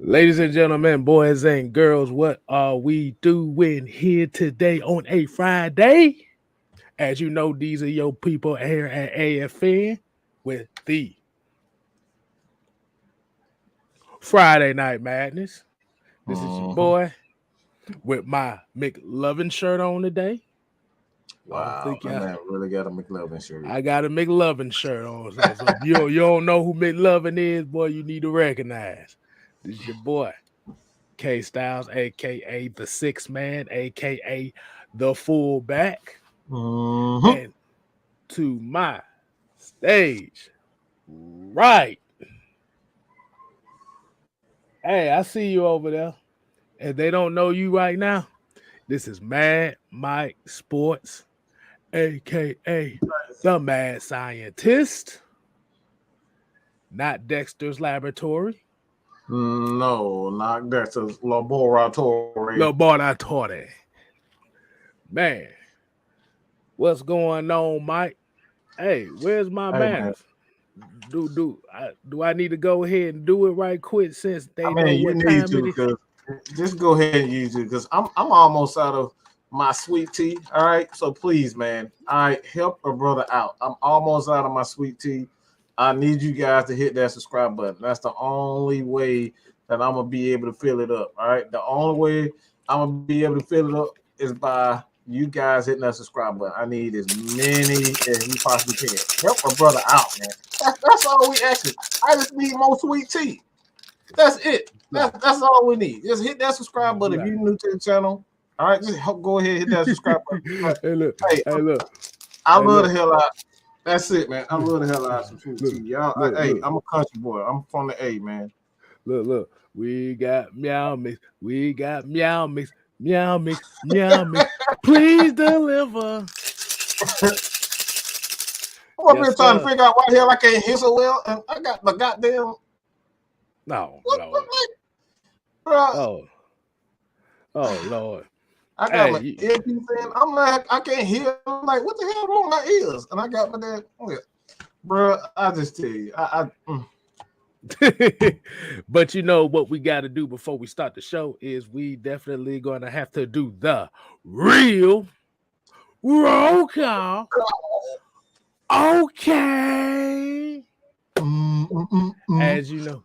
Ladies and gentlemen, boys and girls, what are we doing here today on a Friday? As you know, these are your people here at AFN with the Friday Night Madness. This is your boy with my McLovin shirt on today. Wow, that man really got a McLovin shirt. I got a McLovin shirt on. So if you don't know who McLovin is, boy, you need to recognize. This is your boy, K Styles, a.k.a. the sixth man, a.k.a. the fullback. And to my stage, right. Hey, I see you over there. If they don't know you right now, this is Mad Mike Sports, a.k.a. the Mad Scientist, not Dexter's Laboratory. No, not Dexter's Laboratory. Laboratory. Man, what's going on, Mike? Hey, where's my manners? Do I need to go ahead and do it right quick since they know what time it is? Just go ahead and use it because I'm almost out of my sweet tea. All right, so please, man, all right, help a brother out. I'm almost out of my sweet tea. I need you guys to hit that subscribe button. That's the only way that I'm gonna be able to fill it up. All right, the only way I'm gonna be able to fill it up is by you guys hitting that subscribe button. I need as many as you possibly can. Help a brother out, man. That's all we asking. I just need more sweet tea. That's it. That's all we need. Just hit that subscribe button if you're new to the channel. All right, just go ahead and hit that subscribe button. Hey, look. I love the hell out. That's it, man. I love the hell out of some sweet tea. Y'all, I'm a country boy. I'm from the A, man. Look. We got meow mix. We got meow mix. Meow mix. Meow mix. Please deliver. I've been trying to figure out why the hell I can't hear so well, and I got the goddamn. No. Bro. Oh, Lord. I got my earpiece in. I'm like, I can't hear. I'm like, what the hell wrong with my ears? And I got my dad. Bro, I just tell you. But you know what we got to do before we start the show is we definitely going to have to do the real roll call. Okay. As you know.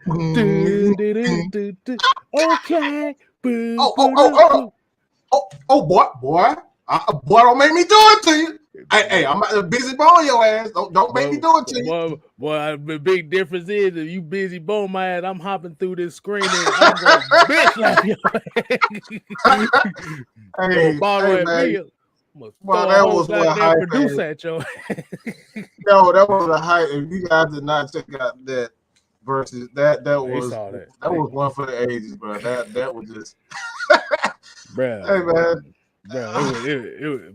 Okay. Boy, don't make me do it to you. Hey, I'm busy bone your ass. Don't make me do it to you. Boy, the big difference is if you busy bone my ass, I'm hopping through this screen and I'm going to bitch slap your ass. Well, that was a hype. Producer at your No, that was a hype. If you guys did not check out that versus that was one for the ages, bro. That was just bro. Hey man.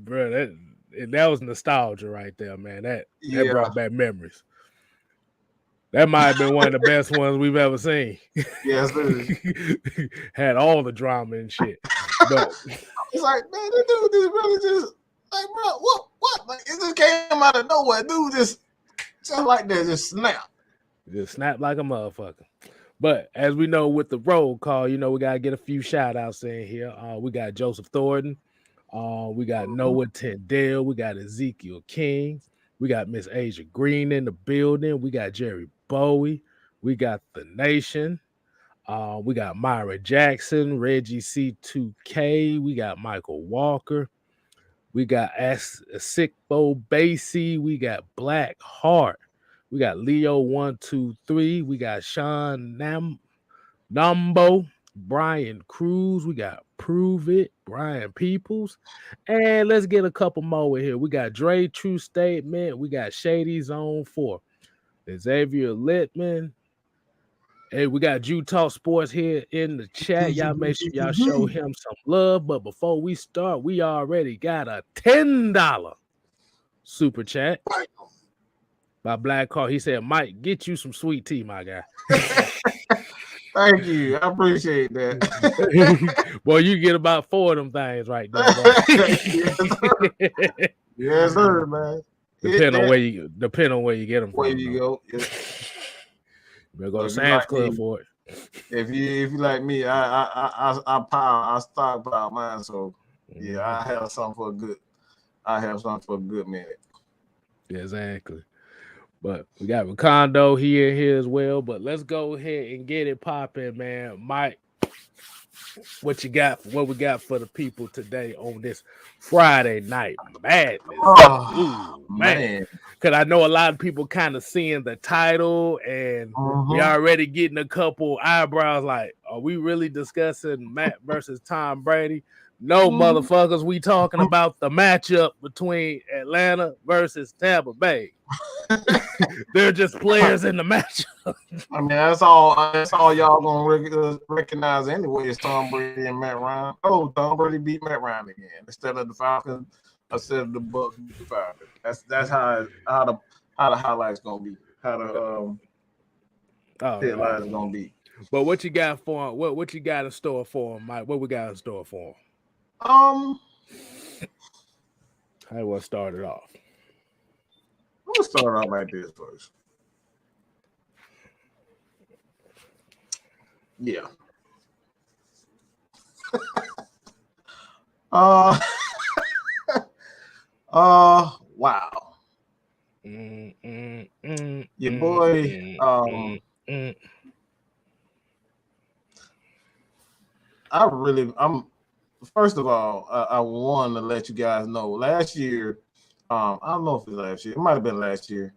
Bro, that was nostalgia right there, man. That brought back memories. That might have been one of the best ones we've ever seen. Yes, had all the drama and shit. But it's like, man, this dude just really just like, bro, what? Like, it just came out of nowhere. Dude just like that, just snap. Just snap like a motherfucker. But as we know with the roll call, you know, we got to get a few shout outs in here. We got Joseph Thornton. We got Noah Tendale. We got Ezekiel King. We got Miss Asia Green in the building. We got Jerry Bowie. We got The Nation. We got Myra Jackson, Reggie C2K. We got Michael Walker. We got Sikbo Basie. We got Black Heart. We got Leo 123. We got Sean Nambo, Brian Cruz. We got Prove It, Brian Peoples. And let's get a couple more in here. We got Dre True Statement. We got Shady Zone 4. Xavier Littman. Hey, we got Jew Talk Sports here in the chat. Y'all make sure y'all show him some love. But before we start, we already got a $10 super chat by Black Car. He said, Mike, get you some sweet tea, my guy. Thank you. I appreciate that. Boy, you get about 4 of them things right there. Yes, sir, man. Depend on where you get them where from. You go. Yeah. You better go to Sam's Club for it. If you like me, I stockpile mine. So yeah, I have something for a good. I have something for a good minute. Exactly. But we got Ricondo here as well. But let's go ahead and get it popping, man. Mike, what you got? What we got for the people today on this Friday night madness? Oh Ooh, man. man. Because I know a lot of people kind of seeing the title and we Mhm. already getting a couple eyebrows like, are we really discussing Matt versus Tom Brady? No, Mhm. motherfuckers, we talking about the matchup between Atlanta versus Tampa Bay. They're just players in the matchup. I mean, that's all y'all gonna recognize anyway. Is Tom Brady and Matt Ryan. Oh, Tom Brady beat Matt Ryan again instead of the Falcons. Instead of the Bucks beat the Falcons. That's how the highlights gonna be. How the headlines gonna be. But what you got for him? What you got in store for him, Mike? What we got in store for him? Um, How do I start it off? let's start out like this first. Yeah. Uh. Wow. Your boy. I'm. First of all, I want to let you guys know. Last year, I don't know if it was last year. It might have been last year,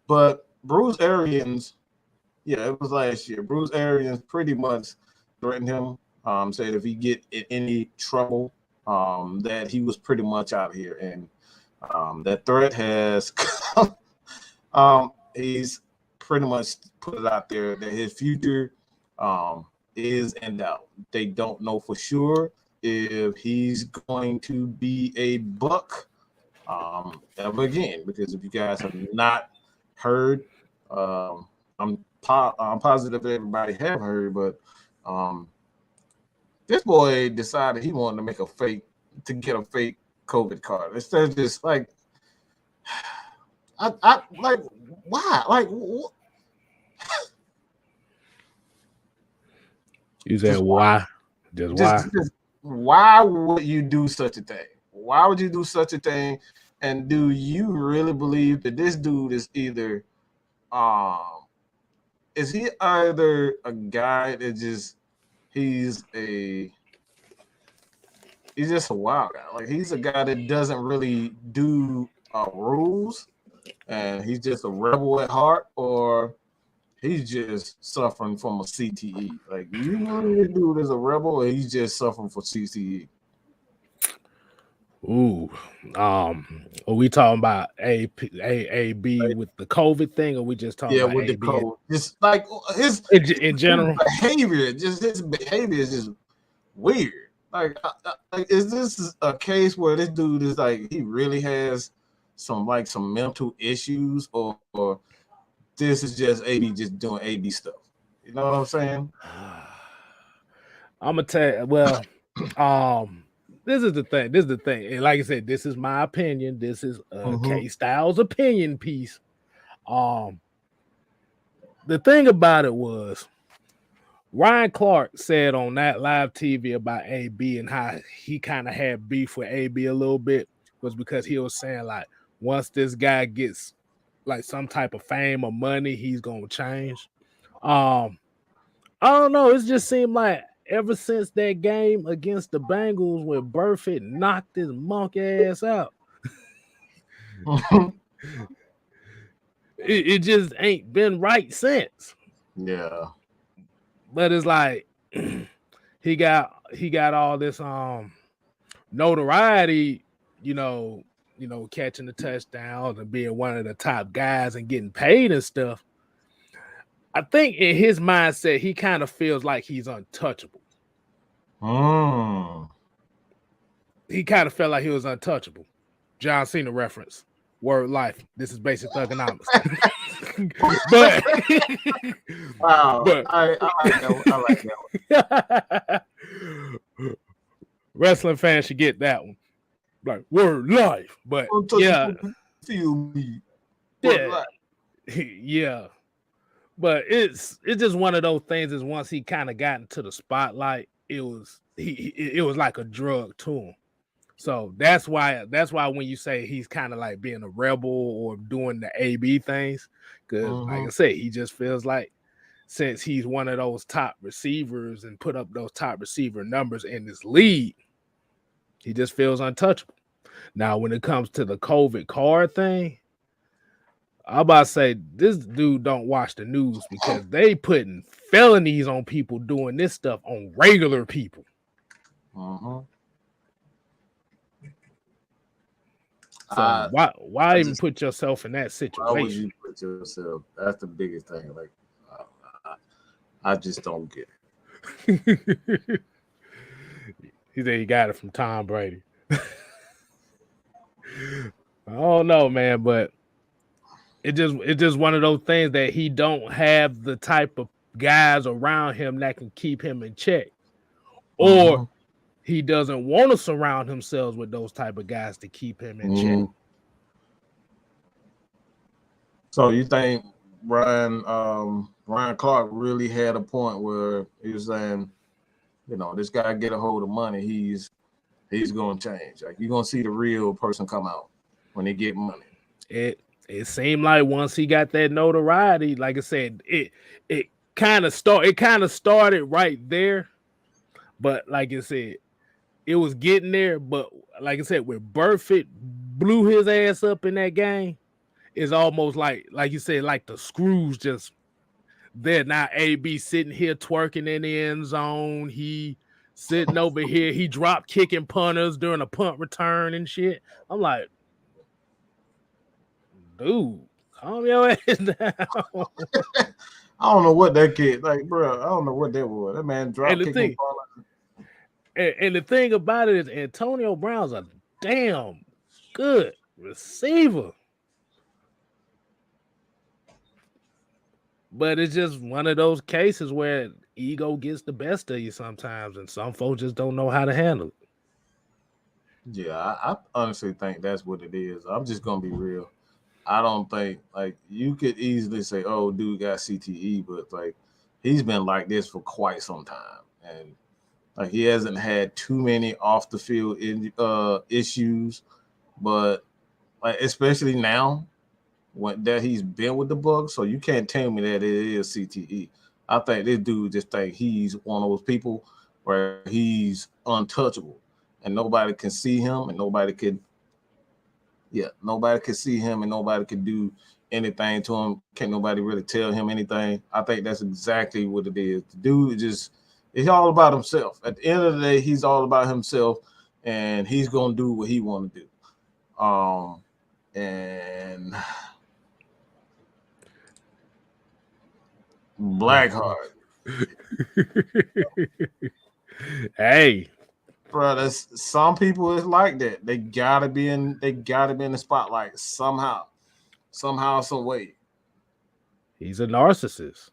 but Bruce Arians. Yeah, it was last year. Bruce Arians pretty much threatened him. Said if he get in any trouble, that he was pretty much out of here, and that threat has. He's pretty much put it out there that his future is in doubt. They don't know for sure if he's going to be a Buck ever again. Because if you guys have not heard, I'm positive everybody have heard, but this boy decided he wanted to get a fake COVID card instead of just like. I like why? Like You said why? Just why would you do such a thing? Why would you do such a thing? And do you really believe that this dude is either is he either a guy that he's just a wild guy. Like he's a guy that doesn't really do rules and he's just a rebel at heart, or he's just suffering from a CTE. Like, you know, this dude is a rebel, or he's just suffering from CTE. Ooh, are we talking about AB with the COVID thing, or we just talking about with AB the code? Just like his in general behavior, his behavior is just weird. Like, is this a case where this dude is like he really has some mental issues, or this is just AB just doing AB stuff? You know what I'm saying? I'm gonna tell you. Well, this is the thing. And like I said, this is my opinion. This is K Styles' opinion piece. The thing about it was Ryan Clark said on that live TV about AB and how he kind of had beef with AB a little bit was because he was saying like once this guy gets like some type of fame or money, he's gonna change. I don't know. It just seemed like ever since that game against the Bengals when Burfitt knocked his monkey ass out, it just ain't been right since. Yeah. But it's like he got all this notoriety, catching the touchdowns and being one of the top guys and getting paid and stuff. I think in his mindset, he kind of feels like he's untouchable. He kind of felt like he was untouchable. John Cena reference. Word life. This is basic thugonomics. But wow, but I like that one. Wrestling fans should get that one. Like word life. But yeah. Feel me. Yeah. Yeah. But it's just one of those things. Is once he kind of got into the spotlight, it was like a drug to him. So that's why when you say he's kind of like being a rebel or doing the AB things, because like I said, he just feels like since he's one of those top receivers and put up those top receiver numbers in this league, he just feels untouchable. Now, when it comes to the COVID card thing, I'm about to say this dude don't watch the news because they putting felonies on people doing this stuff on regular people. So why even put yourself in that situation? Why would you put yourself? That's the biggest thing. Like, I just don't get it. He said he got it from Tom Brady. I don't know, man, but it's just one of those things that he don't have the type of guys around him that can keep him in check, or he doesn't want to surround himself with those type of guys to keep him in check. So you think Ryan Clark really had a point where he was saying, you know, this guy get a hold of money, he's going to change. Like, you're going to see the real person come out when they get money. It seemed like once he got that notoriety, like I said, it kind of started right there. But like I said, it was getting there. But like I said, when Burfitt blew his ass up in that game, it's almost like you said, like the screws just there. Now AB sitting here twerking in the end zone. He sitting over here. He dropped kicking punters during a punt return and shit. I'm like, dude, calm your ass down. I don't know what that kid, like, bro, I don't know what that was. That man dropped kicking punters. And the thing about it is Antonio Brown's a damn good receiver. But it's just one of those cases where ego gets the best of you sometimes, and some folks just don't know how to handle it. Yeah, I honestly think that's what it is. I'm just going to be real. I don't think, like, you could easily say, oh, dude got CTE, but, like, he's been like this for quite some time. And, like, he hasn't had too many off the field issues, but, like, especially now, that he's been with the Bucs, so you can't tell me that it is CTE. I think this dude just think he's one of those people where he's untouchable, and nobody can see him, and nobody could see him, and nobody could do anything to him. Can't nobody really tell him anything. I think that's exactly what it is. The dude it's all about himself. At the end of the day, he's all about himself, and he's gonna do what he want to do. And Blackheart. Hey, bro, that's some people is like that. They gotta be in the spotlight somehow, some way. He's a narcissist.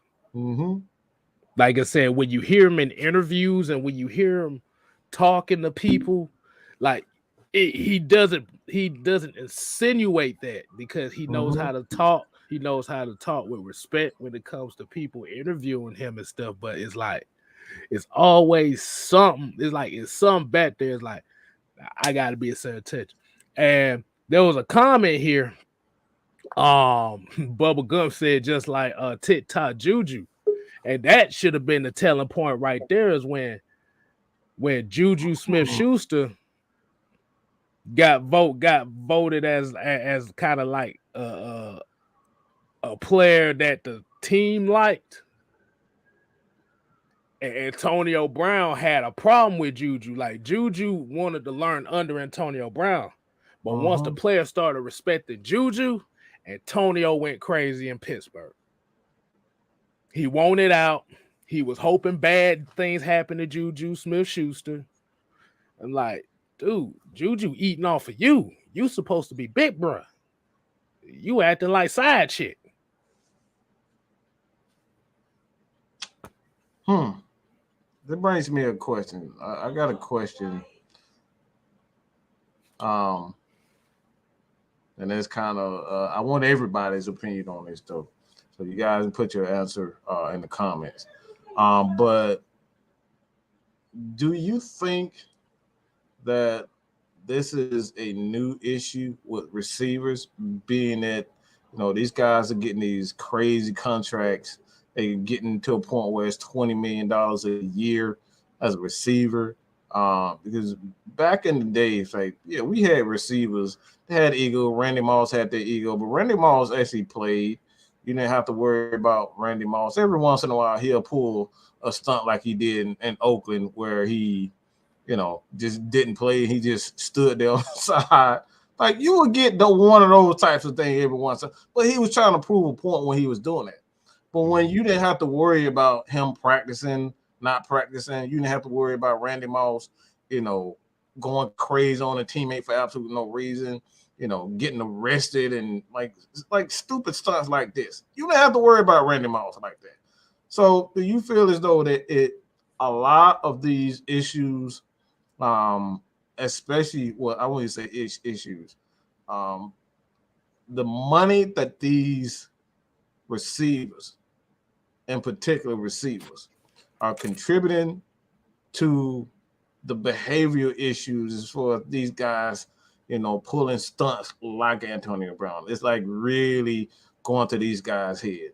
Like I said, when you hear him in interviews and when you hear him talking to people, like he doesn't insinuate that because he knows how to talk. He knows how to talk with respect when it comes to people interviewing him and stuff. But it's like it's always something. It's like it's something back there. It's like I got to be a certain touch. And there was a comment here. Bubba Gump said just like TikTok Juju, and that should have been the telling point right there. Is when Juju Smith-Schuster got voted as kind of like a player that the team liked. And Antonio Brown had a problem with Juju. Like Juju wanted to learn under Antonio Brown. But once the players started respecting Juju, Antonio went crazy in Pittsburgh. He wanted out. He was hoping bad things happened to Juju Smith-Schuster. I'm like, dude, Juju eating off of you. You supposed to be big bruh. You acting like side chick. That brings me a question. I got a question. And it's kind of I want everybody's opinion on this though. So you guys can put your answer in the comments. But do you think that this is a new issue with receivers, being that these guys are getting these crazy contracts? They getting to a point where it's $20 million a year as a receiver. Because back in the days, like we had receivers. They had ego. Randy Moss had their ego, but Randy Moss actually played. You didn't have to worry about Randy Moss. Every once in a while, he'll pull a stunt like he did in Oakland, where he just didn't play. He just stood there on the side. Like, you would get one of those types of things every once in a while. But he was trying to prove a point when he was doing it. But when you didn't have to worry about him practicing, not practicing, you didn't have to worry about Randy Moss, going crazy on a teammate for absolutely no reason, getting arrested and like stupid stunts like this. You didn't have to worry about Randy Moss like that. So do you feel as though that a lot of these issues, especially I wouldn't say issues, the money that these receivers, in particular receivers, are contributing to the behavioral issues as far as these guys, pulling stunts like Antonio Brown? It's like really going to these guys' head.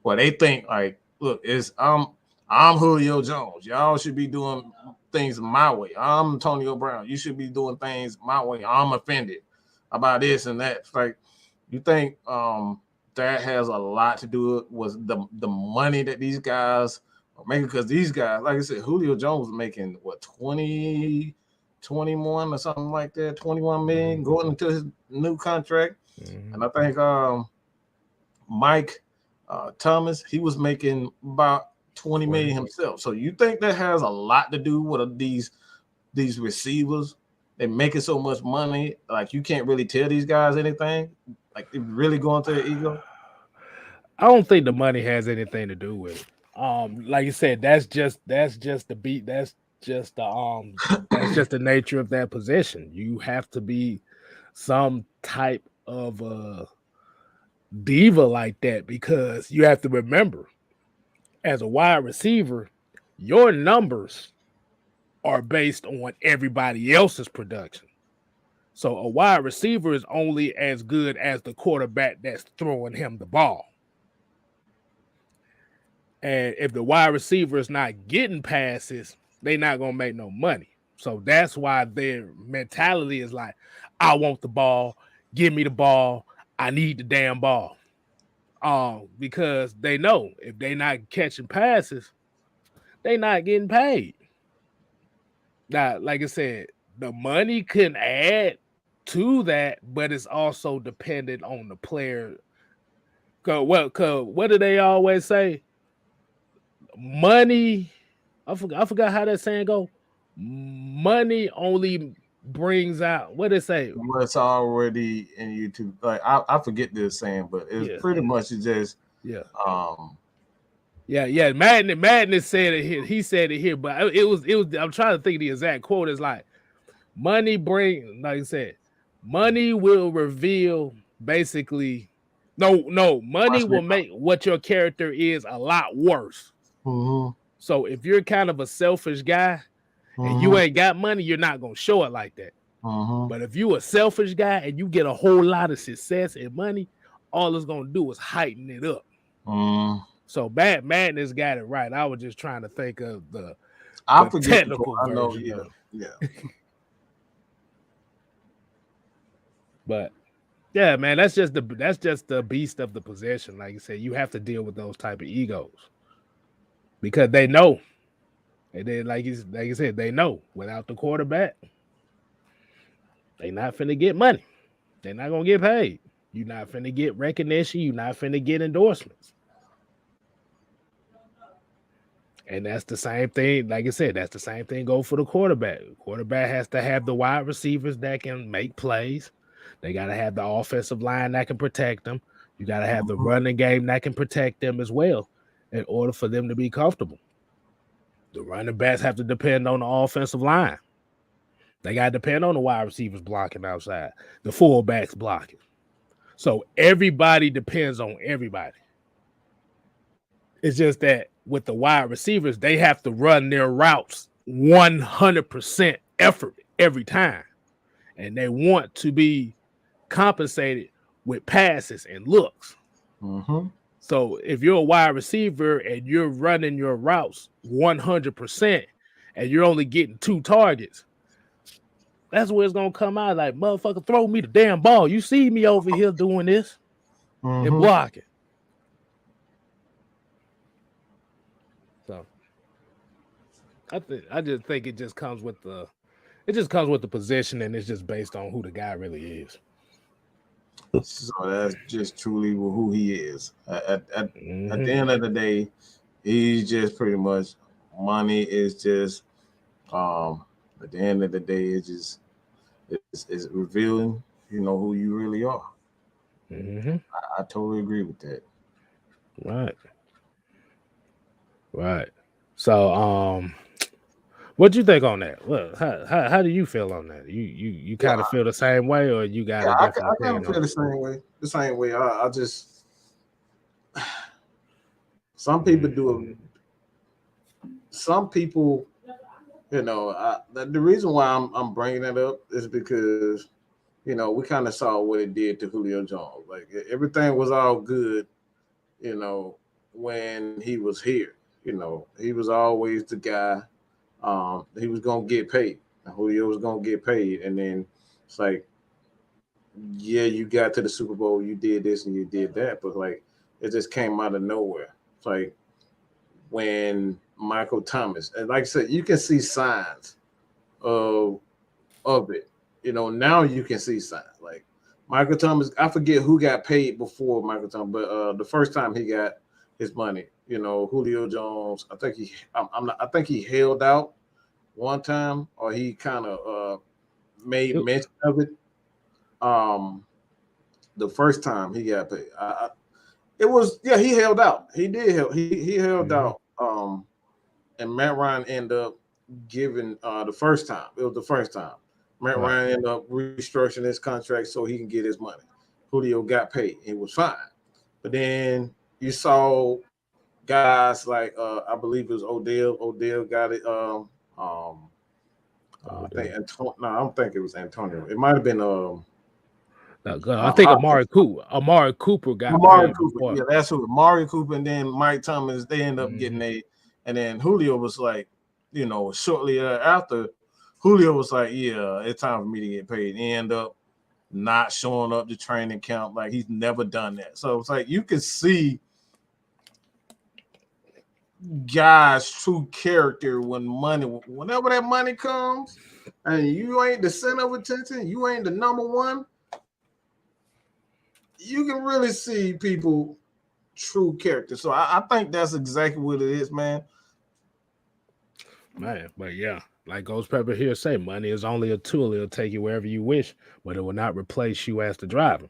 Well, they think like, look, I'm Julio Jones. Y'all should be doing things my way. I'm Antonio Brown. You should be doing things my way. I'm offended about this and that. It's like, you think that has a lot to do with the money that these guys are making? Because these guys, like I said, Julio Jones was making what, 21 or something like that, 21 million going into his new contract. And I think Mike Thomas, he was making about 20 million himself. So you think that has a lot to do with these receivers? They're making so much money, like you can't really tell these guys anything. Like, they're really going to their ego. I don't think the money has anything to do with it. Like you said, that's just the beat. That's just the nature of that position. You have to be some type of diva like that, because you have to remember, as a wide receiver, your numbers are based on everybody else's production. So a wide receiver is only as good as the quarterback that's throwing him the ball. And if the wide receiver is not getting passes, they're not going to make no money. So that's why their mentality is like, I want the ball, give me the ball, I need the damn ball. Because they know if they're not catching passes, they're not getting paid. Now, like I said, the money can add to that, but it's also dependent on the player. Cause what do they always say? Money, I forgot how that saying go. Money only brings out, what they say? What's already in YouTube. Like, I forget this saying, but it's pretty much just Madness said it here. He said it here, but it was. I'm trying to think of the exact quote. It's like, money like I said, money will reveal basically. No, money will make what your character is a lot worse. Mm-hmm. So if you're kind of a selfish guy and you ain't got money, you're not gonna show it like that. But if you a selfish guy and you get a whole lot of success and money, all it's gonna do is heighten it up. So Madness got it right. I was just trying to think of the technical version. Yeah. But yeah, man, that's just the beast of the possession. Like you said, you have to deal with those type of egos because they know, and then like you said, they know without the quarterback, they not finna get money. They're not gonna get paid. You're not finna get recognition. You're not finna get endorsements. And that's the same thing. Like I said, that's the same thing go for the quarterback. The quarterback has to have the wide receivers that can make plays. They got to have the offensive line that can protect them. You got to have the running game that can protect them as well in order for them to be comfortable. The running backs have to depend on the offensive line. They got to depend on the wide receivers blocking outside, the fullbacks blocking. So everybody depends on everybody. It's just that with the wide receivers, they have to run their routes 100% effort every time. And they want to be compensated with passes and looks. Mm-hmm. So if you're a wide receiver and you're running your routes 100% and you're only getting 2 targets, that's where it's going to come out like, motherfucker, throw me the damn ball. You see me over here doing this and blocking. So I just think it just comes with the position, and it's just based on who the guy really is. So that's just truly who he is. At the end of the day, he's just pretty much money is just at the end of the day, it's revealing, who you really are. I totally agree with that. Right. So what you think on that? Well, how do you feel on that? You kind of feel the same way, or you got a different opinion? I kind of feel the same way. The same way. I just some people do it. Some people, the reason why I'm bringing that up is because we kind of saw what it did to Julio Jones. Like everything was all good, when he was here. He was always the guy. He was gonna get paid. Julio was gonna get paid, and then it's like, yeah, you got to the Super Bowl, you did this and you did that, but like it just came out of nowhere. It's like when Michael Thomas, and like I said, you can see signs of it. Now you can see signs like Michael Thomas. I forget who got paid before Michael Thomas, but the first time he got his money, Julio Jones, I think he held out one time, or he kind of made mention of it. The first time he got paid, he held out. He did he held out. And Matt Ryan ended up giving the first time. It was the first time. Matt Ryan ended up restructuring his contract so he can get his money. Julio got paid. It was fine. But then you saw guys like I believe it was Odell. Odell got it. I don't think it was Antonio. It might have been I think Amari Cooper got Amari paid Cooper. before. Yeah, that's who. Amari Cooper, and then Mike Thomas. They end up getting and then Julio was like, shortly after, Julio was like, yeah, it's time for me to get paid. He ended up not showing up to training camp, like he's never done that. So it's like you can see guys' true character whenever that money comes, and you ain't the center of attention, you ain't the number one. You can really see people true character. So I think that's exactly what it is, man. But yeah, like Ghost Pepper here say, money is only a tool. It'll take you wherever you wish, but it will not replace you as the driver.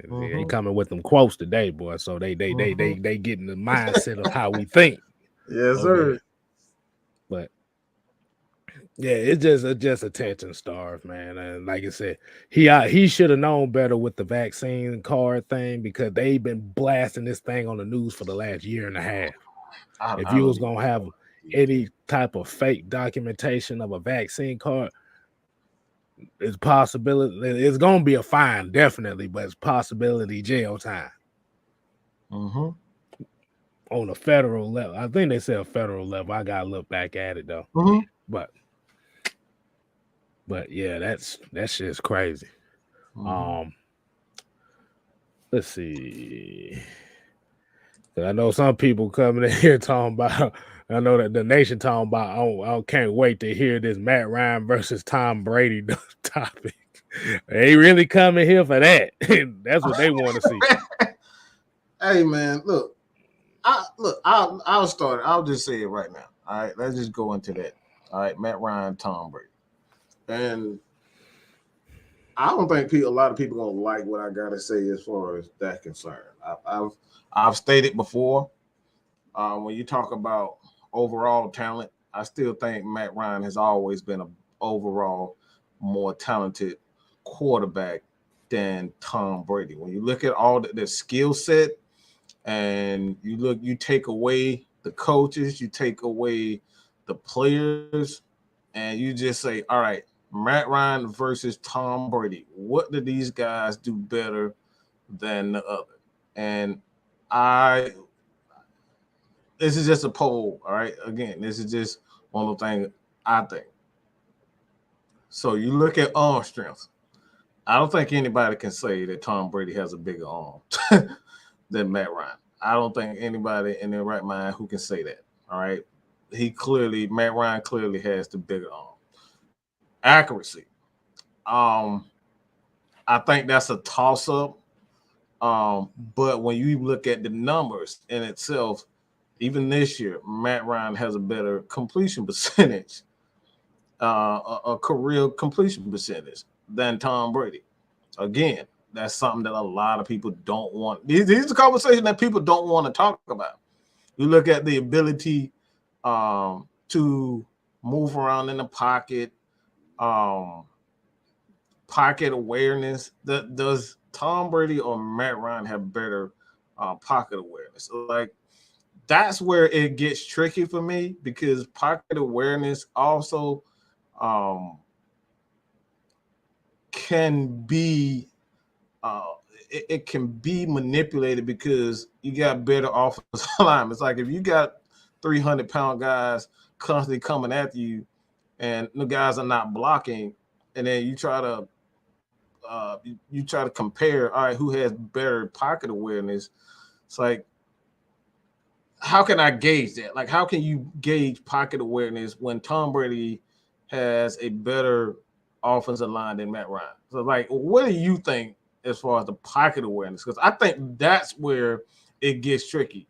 They coming with them quotes today, boy. So they getting the mindset of how we think. Yes, sir. But yeah, it's just attention starved, man. And like I said, he should have known better with the vaccine card thing, because they've been blasting this thing on the news for the last year and a half. If you was gonna have any type of fake documentation of a vaccine card, it's possibility it's gonna be a fine, definitely, but it's possibility jail time. On a federal level. I think they said a federal level. I gotta look back at it though. But yeah, that shit's crazy. Let's see. I know some people coming in here talking about. I know that the nation talking about. I can't wait to hear this Matt Ryan versus Tom Brady topic. They really coming here for that. That's what they want to see. Hey man, I'll start. I'll just say it right now. All right, let's just go into that. All right, Matt Ryan, Tom Brady, and I don't think a lot of people gonna like what I gotta say as far as that concerned. I've stated before, when you talk about overall talent, I still think Matt Ryan has always been an overall more talented quarterback than Tom Brady. When you look at all the skill set and you take away the coaches, you take away the players, and you just say, all right, Matt Ryan versus Tom Brady. What do these guys do better than the other? And I this is just a poll, all right? Again, this is just one of the things I think. So you look at arm strength. I don't think anybody can say that Tom Brady has a bigger arm than Matt Ryan. I don't think anybody in their right mind who can say that. All right. Matt Ryan clearly has the bigger arm. Accuracy. I think that's a toss-up. But when you look at the numbers in itself, even this year, Matt Ryan has a better completion percentage, a career completion percentage than Tom Brady. Again, that's something that a lot of people don't want. These are conversations that people don't want to talk about. You look at the ability to move around in the pocket, pocket awareness. Does Tom Brady or Matt Ryan have better pocket awareness? Like, that's where it gets tricky for me, because pocket awareness also can be it can be manipulated, because you got better offensive linemen. It's like if you got 300-pound guys constantly coming after you, and the guys are not blocking, and then you try to compare, all right, who has better pocket awareness. It's like, how can I gauge that? Like, how can you gauge pocket awareness when Tom Brady has a better offensive line than Matt Ryan? So, like, what do you think as far as the pocket awareness? Because I think that's where it gets tricky.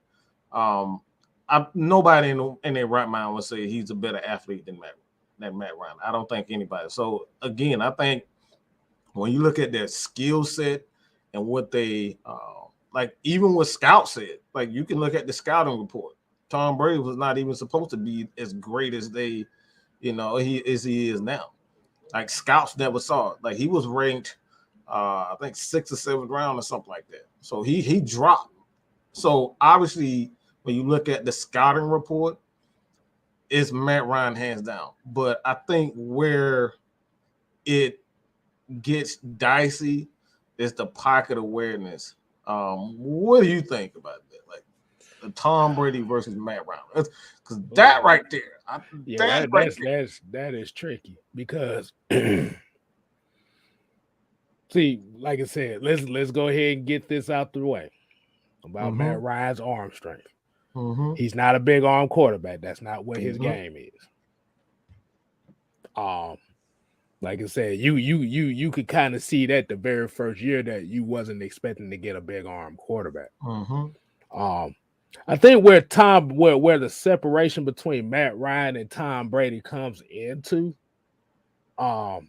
Nobody in their right mind would say he's a better athlete than Matt Ryan. I don't think anybody. So, again, I think when you look at their skill set and what they like, even what scouts said, like, you can look at the scouting report. Tom Brady was not even supposed to be as great as he is now. Like, scouts never saw it. Like, he was ranked, I think 6th or 7th round or something like that. So he dropped. So obviously, when you look at the scouting report, it's Matt Ryan hands down. But I think where it gets dicey is the pocket awareness. What do you think about that? Like, the Tom Brady versus Matt Ryan? Because that right there, that is tricky, because see, like I said, let's go ahead and get this out the way about Matt Ryan's arm strength. He's not a big arm quarterback. That's not what his game is. Like I said, you could kind of see that the very first year that you wasn't expecting to get a big arm quarterback. I think where the separation between Matt Ryan and Tom Brady comes into, like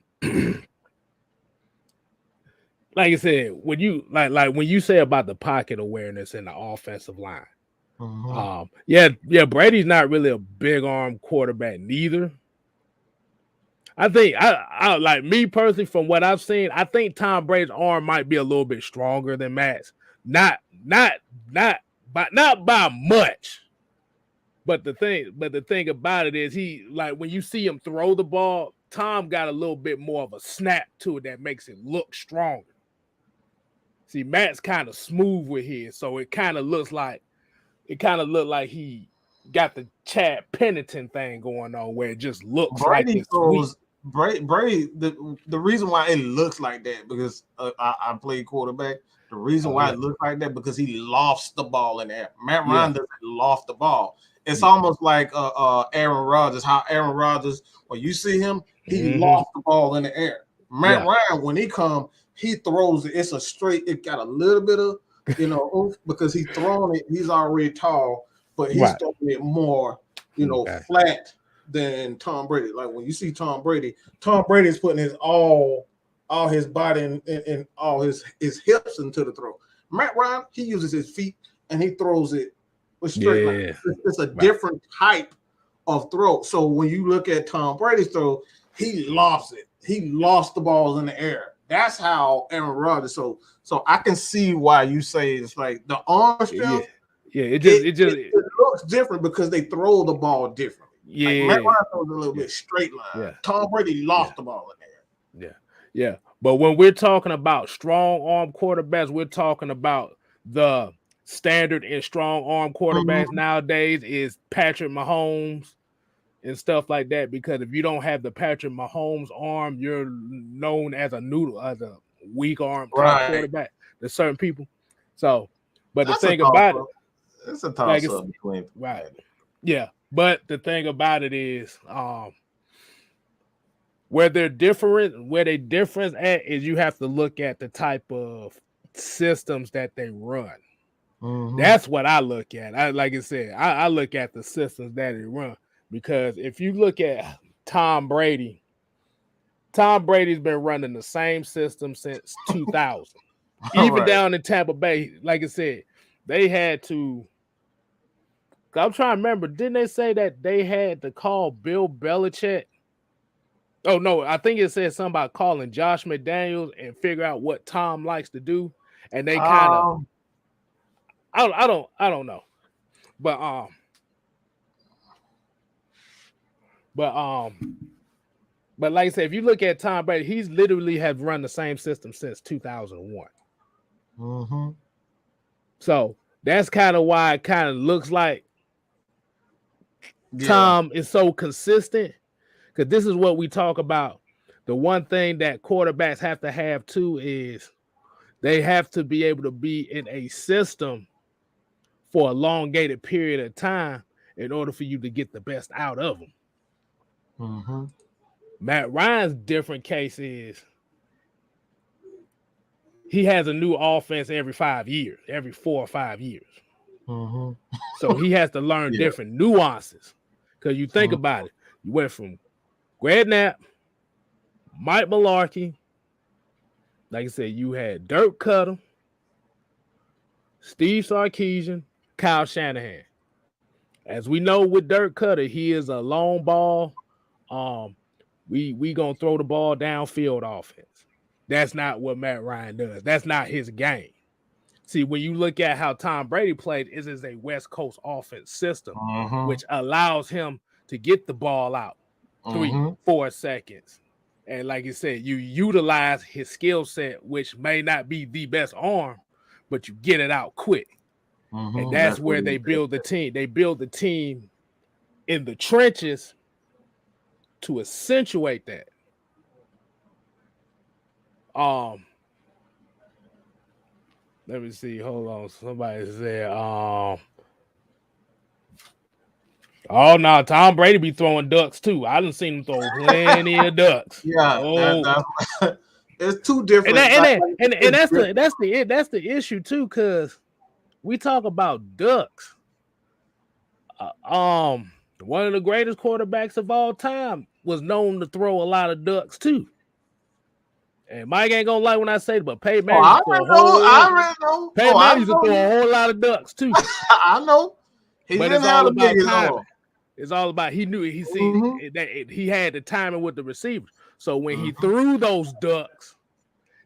I said, when you like when you say about the pocket awareness in the offensive line, Brady's not really a big arm quarterback neither. I think I like, me personally, from what I've seen, I think Tom Brady's arm might be a little bit stronger than Matt's. Not by much. But the thing about it is, he, like, when you see him throw the ball, Tom got a little bit more of a snap to it that makes it look stronger. See, Matt's kind of smooth with his, so it kind of looked like he got the Chad Pennington thing going on, where it just looks Brady like it's throws. Brady, the reason why it looks like that, because I played quarterback. The reason why it looks like that, because he lofts the ball in the air. Matt Ryan doesn't loft the ball. It's almost like Aaron Rodgers. How Aaron Rodgers, when you see him, he lofts the ball in the air. Matt Ryan, when he comes, he throws it. It's a straight. It got a little bit of oomph, because he's throwing it. He's already tall, but he's throwing it more flat than Tom Brady. Like, when you see Tom Brady is putting his all his body and all his hips into the throw. Matt Ryan, he uses his feet and he throws it with straight line. It's a different type of throw. So when you look at Tom Brady's throw, he lofts it. He lofts the balls in the air. That's how Aaron Rodgers. So I can see why you say it's like the arm strength. Yeah, it looks different because they throw the ball differently. Yeah. Like Matt Ryan throws a little bit straight line. Yeah. Tom Brady lost the ball in there. Yeah. But when we're talking about strong arm quarterbacks, we're talking about the standard and strong arm quarterbacks nowadays is Patrick Mahomes and stuff like that. Because if you don't have the Patrick Mahomes arm, you're known as a weak arm type quarterback to certain people. So, but the thing about it, it's a toss-up between yeah. But the thing about it is, where they difference at is you have to look at the type of systems that they run. That's what I look at. Like I said, I look at the systems that they run, because if you look at Tom Brady's been running the same system since 2000. Even down in Tampa Bay, like I said, they had to. I'm trying to remember. Didn't they say that they had to call Bill Belichick? Oh no, I think it said something about calling Josh McDaniels and figure out what Tom likes to do, and they kind of. I don't know, but like I said, if you look at Tom Brady, he's literally have run the same system since 2001. So that's kind of why it kind of looks like Tom is so consistent, because this is what we talk about. The one thing that quarterbacks have to have too is they have to be able to be in a system for a elongated period of time in order for you to get the best out of them. Matt Ryan's different case is he has a new offense every 5 years, every 4 or 5 years. So he has to learn different nuances. Because you think about it, you went from Greg Knapp, Mike Mularkey, like I said, you had Dirk Cutter, Steve Sarkisian, Kyle Shanahan. As we know with Dirk Cutter, he is a long ball. We gonna throw the ball downfield offense. That's not what Matt Ryan does. That's not his game. See, when you look at how Tom Brady played, it is a West Coast offense system, which allows him to get the ball out 3-4 seconds. And like you said, you utilize his skill set, which may not be the best arm, but you get it out quick. And that's where they build the team. They build the team in the trenches to accentuate that. Let me see. Hold on. Somebody said, oh no, Tom Brady be throwing ducks too. I done seen him throw plenty of ducks. It's two different. And that's the issue too, because we talk about ducks. One of the greatest quarterbacks of all time was known to throw a lot of ducks too. And Mike ain't gonna like when I say it, but Peyton Manning used to throw a whole lot of ducks too. I know. But it's all about timing. It's all about he knew that he had the timing with the receivers. So when he threw those ducks,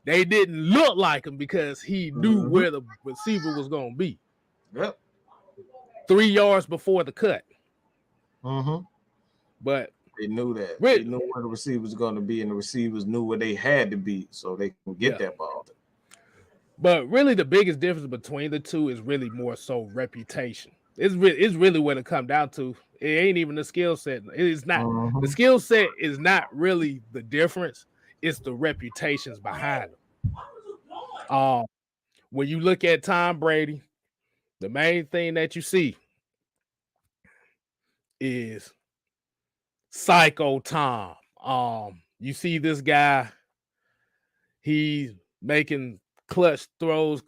they didn't look like him because he knew where the receiver was gonna be. 3 yards before the cut. But they knew that. They knew where the receivers was going to be, and the receivers knew where they had to be so they can get that ball. But really, the biggest difference between the two is really more so reputation. It's really what it comes down to. It ain't even the skill set. It is not. The skill set is not really the difference. It's the reputations behind them. When you look at Tom Brady, the main thing that you see is Psycho Tom. You see this guy, he's making clutch throws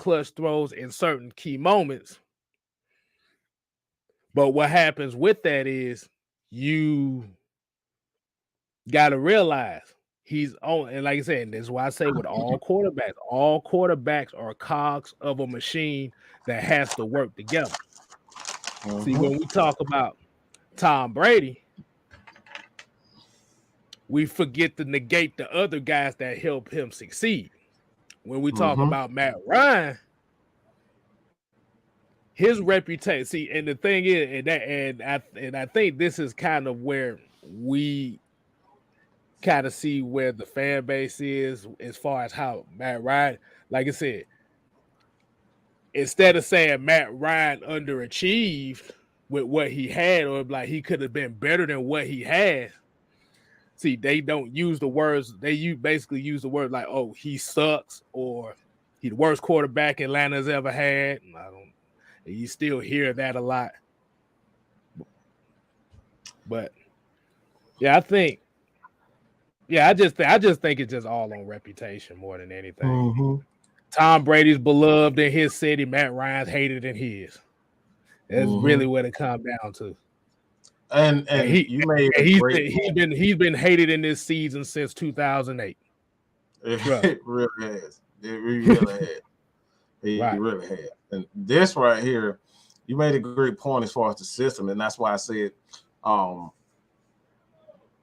in certain key moments. But what happens with that is you got to realize he's on, and like I said, that's why I say with all quarterbacks are cogs of a machine that has to work together. See, when we talk about Tom Brady, we forget to negate the other guys that help him succeed. When we talk about Matt Ryan, his reputation. See, and the thing is, and I think this is kind of where we kind of see where the fan base is as far as how Matt Ryan, like I said, instead of saying Matt Ryan underachieved with what he had, or like he could have been better than what he had. See, they don't use the words. Basically use the word like, "Oh, he sucks," or "He the worst quarterback Atlanta's ever had." You still hear that a lot. But yeah, I just think it's just all on reputation more than anything. Mm-hmm. Tom Brady's beloved in his city. Matt Ryan's hated in his. That's really what it comes down to. And you made a great point. He's been hated in this season since 2008. It really has. It really has. It really has. And this right here, you made a great point as far as the system, and that's why I said,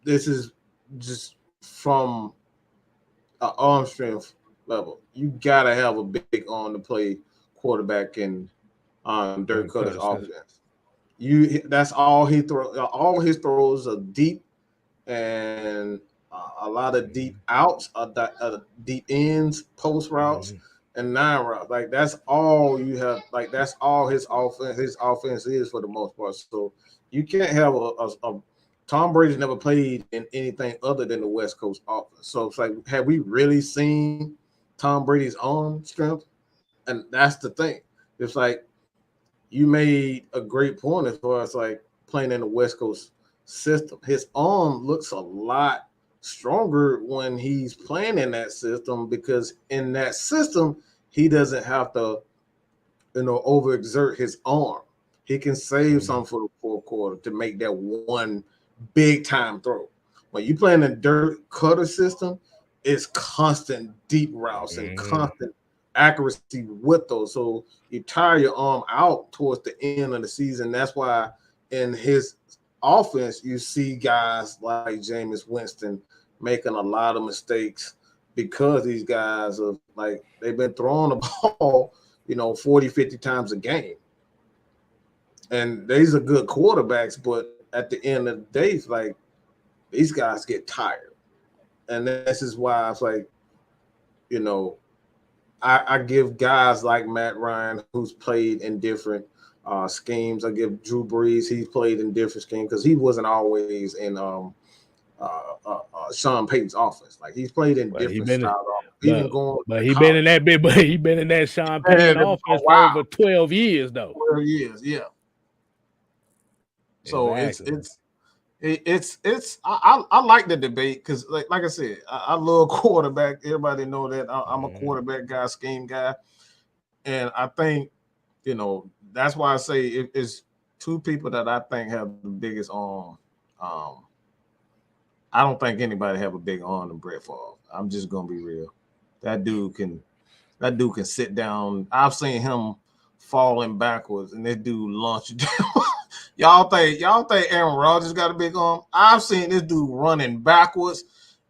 this is just from an arm strength level. You gotta have a big arm to play quarterback in Dirk Cutter's offense. That's all he throws. All his throws are deep, and a lot of deep outs, deep ends, post routes, and 9 routes. Like that's all you have. Like that's all his offense. His offense is for the most part. So you can't have a Tom Brady's never played in anything other than the West Coast offense. So it's like, have we really seen Tom Brady's arm strength? And that's the thing. It's like you made a great point as far as like playing in the West Coast system. His arm looks a lot stronger when he's playing in that system, because in that system, he doesn't have to, overexert his arm. He can save some for the fourth quarter to make that one big time throw. When you play in a Dirk Cutter system, it's constant deep routes and constant accuracy with those. So you tire your arm out towards the end of the season. That's why in his offense, you see guys like Jameis Winston making a lot of mistakes, because these guys are like, they've been throwing the ball, 40, 50 times a game. And these are good quarterbacks, but at the end of the day, it's like these guys get tired. And this is why it's like, I give guys like Matt Ryan, who's played in different schemes. I give Drew Brees, he's played in different schemes, because he wasn't always in Sean Payton's offense. Like he's played in different styles. He been in that Sean Payton offense for over 12 years though. 12 years, yeah. So exactly. I like the debate, because like I said, I love quarterback. Everybody know that I'm a quarterback guy, scheme guy, and I think that's why I say it's two people that I think have the biggest arm. I don't think anybody have a big arm than Brett Favre. I'm just gonna be real. That dude can sit down. I've seen him falling backwards, and this dude launch down. Y'all think Aaron Rodgers got a big arm? I've seen this dude running backwards,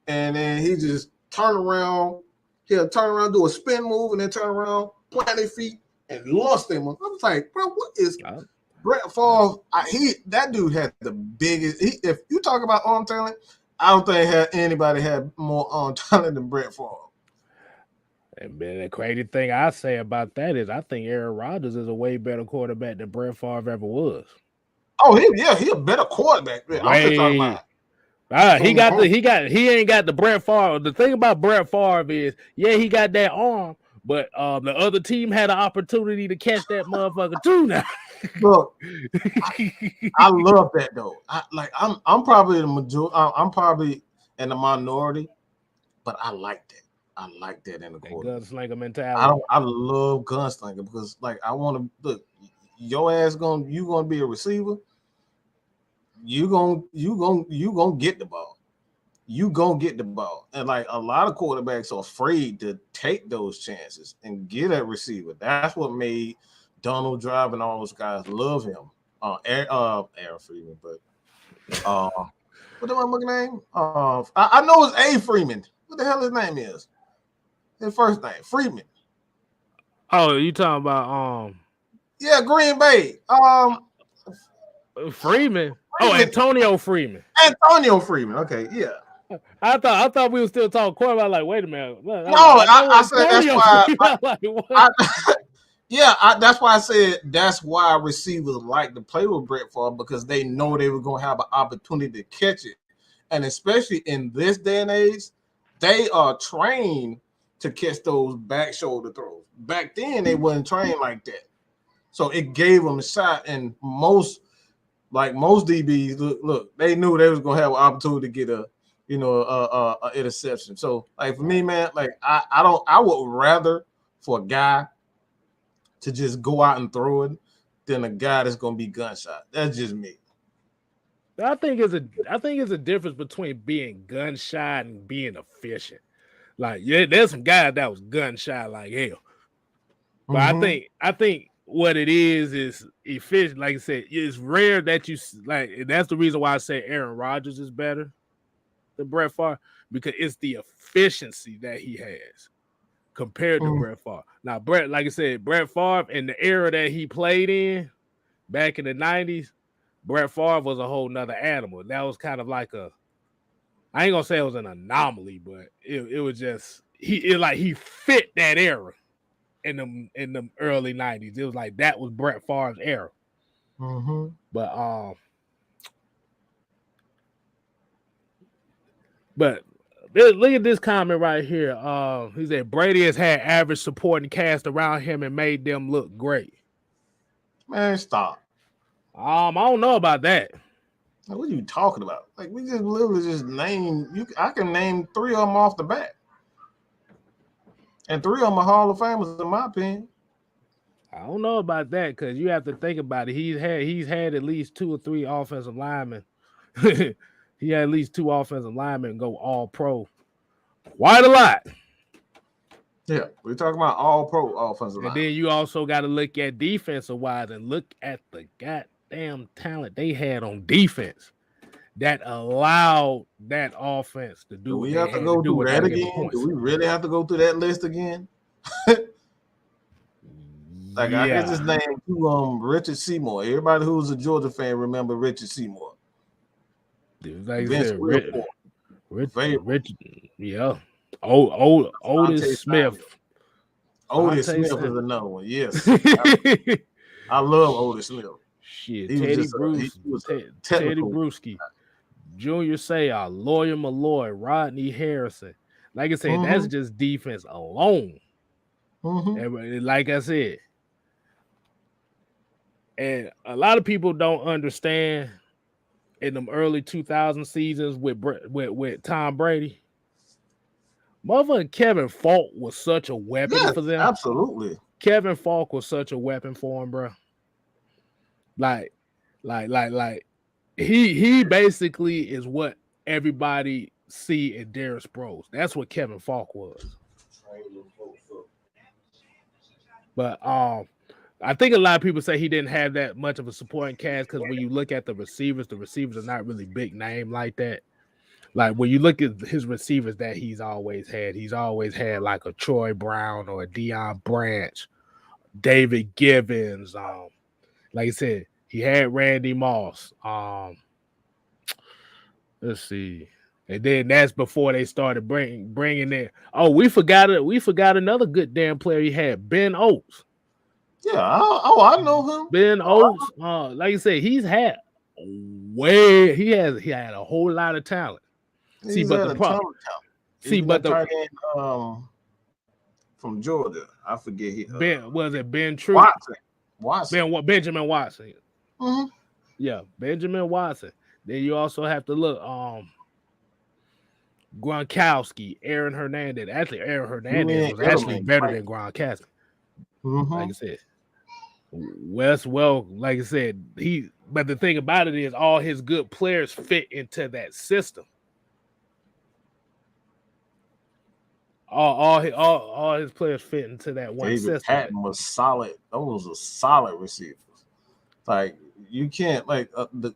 and then he just turn around. He'll turn around, do a spin move, and then turn around, plant his feet, and launch them. I was like, bro, what is Brett Favre? That dude had the biggest. If you talk about arm talent, I don't think anybody had more arm talent than Brett Favre. And man, the crazy thing I say about that is I think Aaron Rodgers is a way better quarterback than Brett Favre ever was. Oh, he a better quarterback. I'm just talking about. He ain't got the Brett Favre. The thing about Brett Favre is, he got that arm, but the other team had an opportunity to catch that motherfucker too. Now, look, I love that though. I'm probably the majority. I'm probably in the minority, but I like that. I like that in the quarterback. Gunslinger mentality. I love gunslinger, because like I want to look. Your ass you gonna be a receiver. You gonna get the ball. You gonna get the ball. And like a lot of quarterbacks are afraid to take those chances and get a receiver. That's what made Donald Drive and all those guys love him. Aaron Freeman, but what the motherfucking name? I know it's A. Freeman. What the hell his name is? His first name, Freeman. Oh, you talking about Yeah, Green Bay. Freeman. Oh, Antonio Freeman. Antonio Freeman. Okay, yeah. I thought we were still talking quarterback. Like, wait a minute. No, I said that's why. That's why I said that's why receivers like to play with Brett Favre, because they know they were going to have an opportunity to catch it, and especially in this day and age, they are trained to catch those back shoulder throws. Back then, they wasn't trained like that, so it gave them a shot. And most DBs, look, they knew they was going to have an opportunity to get a interception. So, like, for me, man, like I would rather for a guy to just go out and throw it than a guy that's gonna be gunshot. That's just me. I think it's a difference between being gunshot and being efficient. Like, yeah, there's some guys that was gunshot like hell. But I think what it is efficient. Like I said, it's rare that you like. That's the reason why I say Aaron Rodgers is better than Brett Favre, because it's the efficiency that he has compared to Brett Favre. Now, like I said, Brett Favre in the era that he played in back in the 90s, Brett Favre was a whole nother animal. That was kind of like I ain't gonna say it was an anomaly, but it was just he fit that era in the early 90s. It was like that was Brett Favre's era. But look at this comment right here. He said Brady has had average supporting cast around him and made them look great. Man, stop. I don't know about that. Like, what are you talking about? Like, we just literally just name you. I can name 3 of them off the bat, and 3 of them are Hall of Famers in my opinion. I don't know about that, because you have to think about it. He's had at least 2 or 3 offensive linemen. He had at least 2 offensive linemen go all pro. Quite a lot. Yeah, we're talking about all pro offensive linemen. And then you also got to look at defensive wise and look at the goddamn talent they had on defense that allowed that offense to do. Do we have to go through that again? Do we really have to go through that list again? Like, I can just name 2 Richard Seymour. Everybody who's a Georgia fan remember Richard Seymour. Like Richard, yeah. Otis Smith. Otis Smith is another one. Yes, I love Otis Smith. Shit, Teddy Bruschi, Junior Seau, Lawyer Malloy, Rodney Harrison. Like I said, that's just defense alone. And like I said, and a lot of people don't understand. In them early 2000 seasons with Tom Brady, motherfucking Kevin Falk was such a weapon for them. Absolutely, Kevin Falk was such a weapon for him, bro. Like he basically is what everybody see in Darren Sproles. That's what Kevin Falk was. But I think a lot of people say he didn't have that much of a supporting cast, because when you look at the receivers are not really big name like that. Like, when you look at his receivers that he's always had like a Troy Brown or a Deion Branch, David Givens. Like I said, he had Randy Moss. Let's see. And then that's before they started bringing in. Oh, we forgot another good damn player he had, Ben Oates. Yeah, I know him. Ben Oates, like I said, he had a whole lot of talent. But the problem, from Georgia, I forget Ben True? Watson. Benjamin Watson. Yeah, Benjamin Watson. Then you also have to look Gronkowski, Aaron Hernandez. Actually, Aaron Hernandez was actually better than Gronkowski. Like I said. Like I said, but the thing about it is all his good players fit into that system. All his players fit into that one David system. Patton was solid. Those were solid receivers. Like, you can't, like, the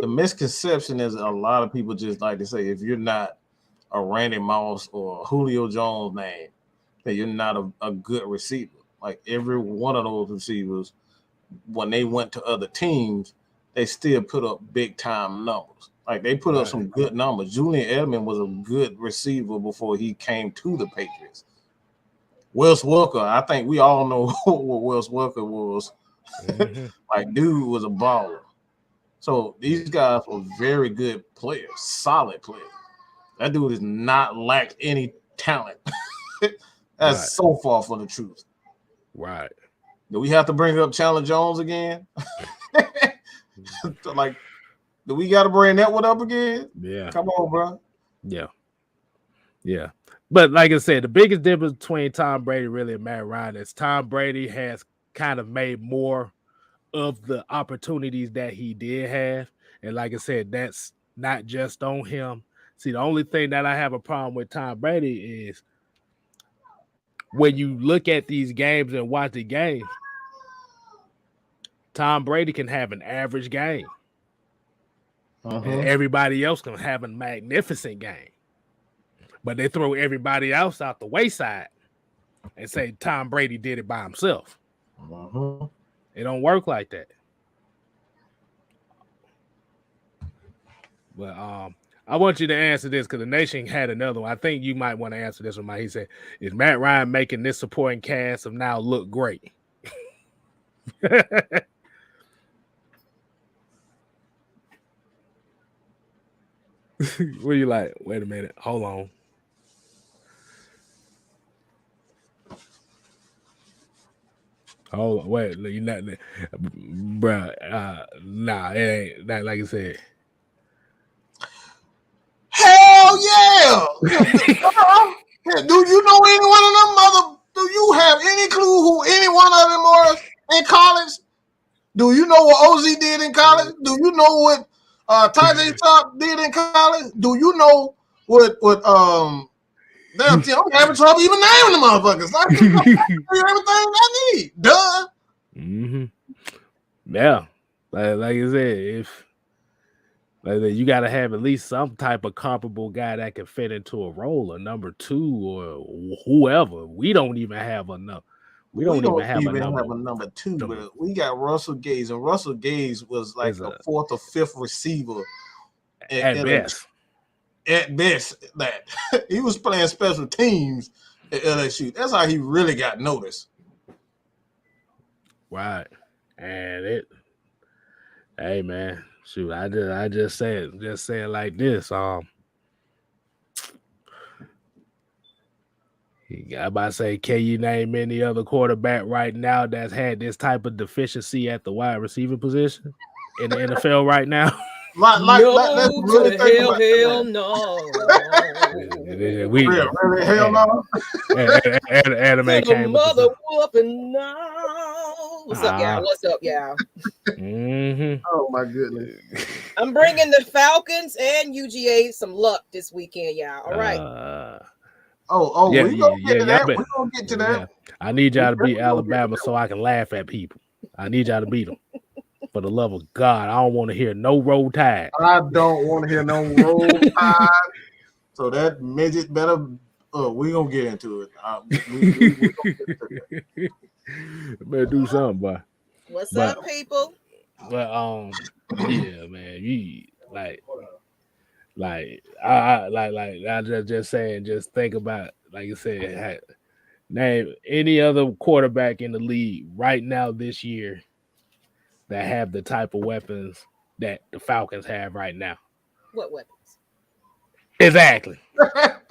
misconception is a lot of people just like to say, if you're not a Randy Moss or Julio Jones name, that you're not a good receiver. Like, every one of those receivers when they went to other teams, they still put up big time numbers. Like they put up some good numbers. Julian Edelman was a good receiver before he came to the Patriots. Wes Welker, I think we all know what Wes Welker was. Like, dude was a baller. So these guys were very good players, solid players. That dude has not lacked any talent. That's so far from the truth. Right. Do we have to bring up Chandler Jones again? Like, do we got to bring that one up again? Yeah. Come on, bro. Yeah. Yeah. But like I said, the biggest difference between Tom Brady really and Matt Ryan is Tom Brady has kind of made more of the opportunities that he did have. And like I said, that's not just on him. See, the only thing that I have a problem with Tom Brady is when you look at these games and watch the games, Tom Brady can have an average game. And everybody else can have a magnificent game. But they throw everybody else out the wayside and say Tom Brady did it by himself. It don't work like that. But I want you to answer this because the nation had another one. I think you might want to answer this one, Mike. He said, is Matt Ryan making this supporting cast of now look great? What are you like? Wait a minute. Hold on. Hold on. Wait. You're not, bro. Nah, it ain't not like I said. Hell yeah! Do you know any one of them mother? Do you have any clue who any one of them are in college? Do you know what OZ did in college? Do you know what Tajay Top did in college? Do you know what damn, I'm having trouble even naming the motherfuckers. Like, everything I need. Duh. Yeah. Like I said, if you got to have at least some type of comparable guy that can fit into a role, a number two or whoever. We don't even have enough. We don't even have a number two. But we got Russell Gage, and Russell Gage was like the fourth or fifth receiver at best. At best, that he was playing special teams at LSU. That's how he really got noticed. Right, and hey man, shoot, I just say it like this. I'm about to say, can you name any other quarterback right now that's had this type of deficiency at the wide receiver position in the NFL right now? Hell no. Hell no. Anime came mother whooping no. What's up, y'all? What's up, y'all? Oh my goodness. I'm bringing the Falcons and UGA some luck this weekend, y'all. All right. We're gonna get to that. We're gonna get to that. Yeah. I need y'all to beat Alabama so I can laugh at people. I need y'all to beat them. For the love of God, I don't want to hear no Roll Tide. I don't want to hear no Roll Tide. So that midget better. We're gonna get into it. Better do something, boy. What's up, people? But yeah, man, you like I just saying, just think about, like you said, name any other quarterback in the league right now this year that have the type of weapons that the Falcons have right now. What weapons? Exactly. Like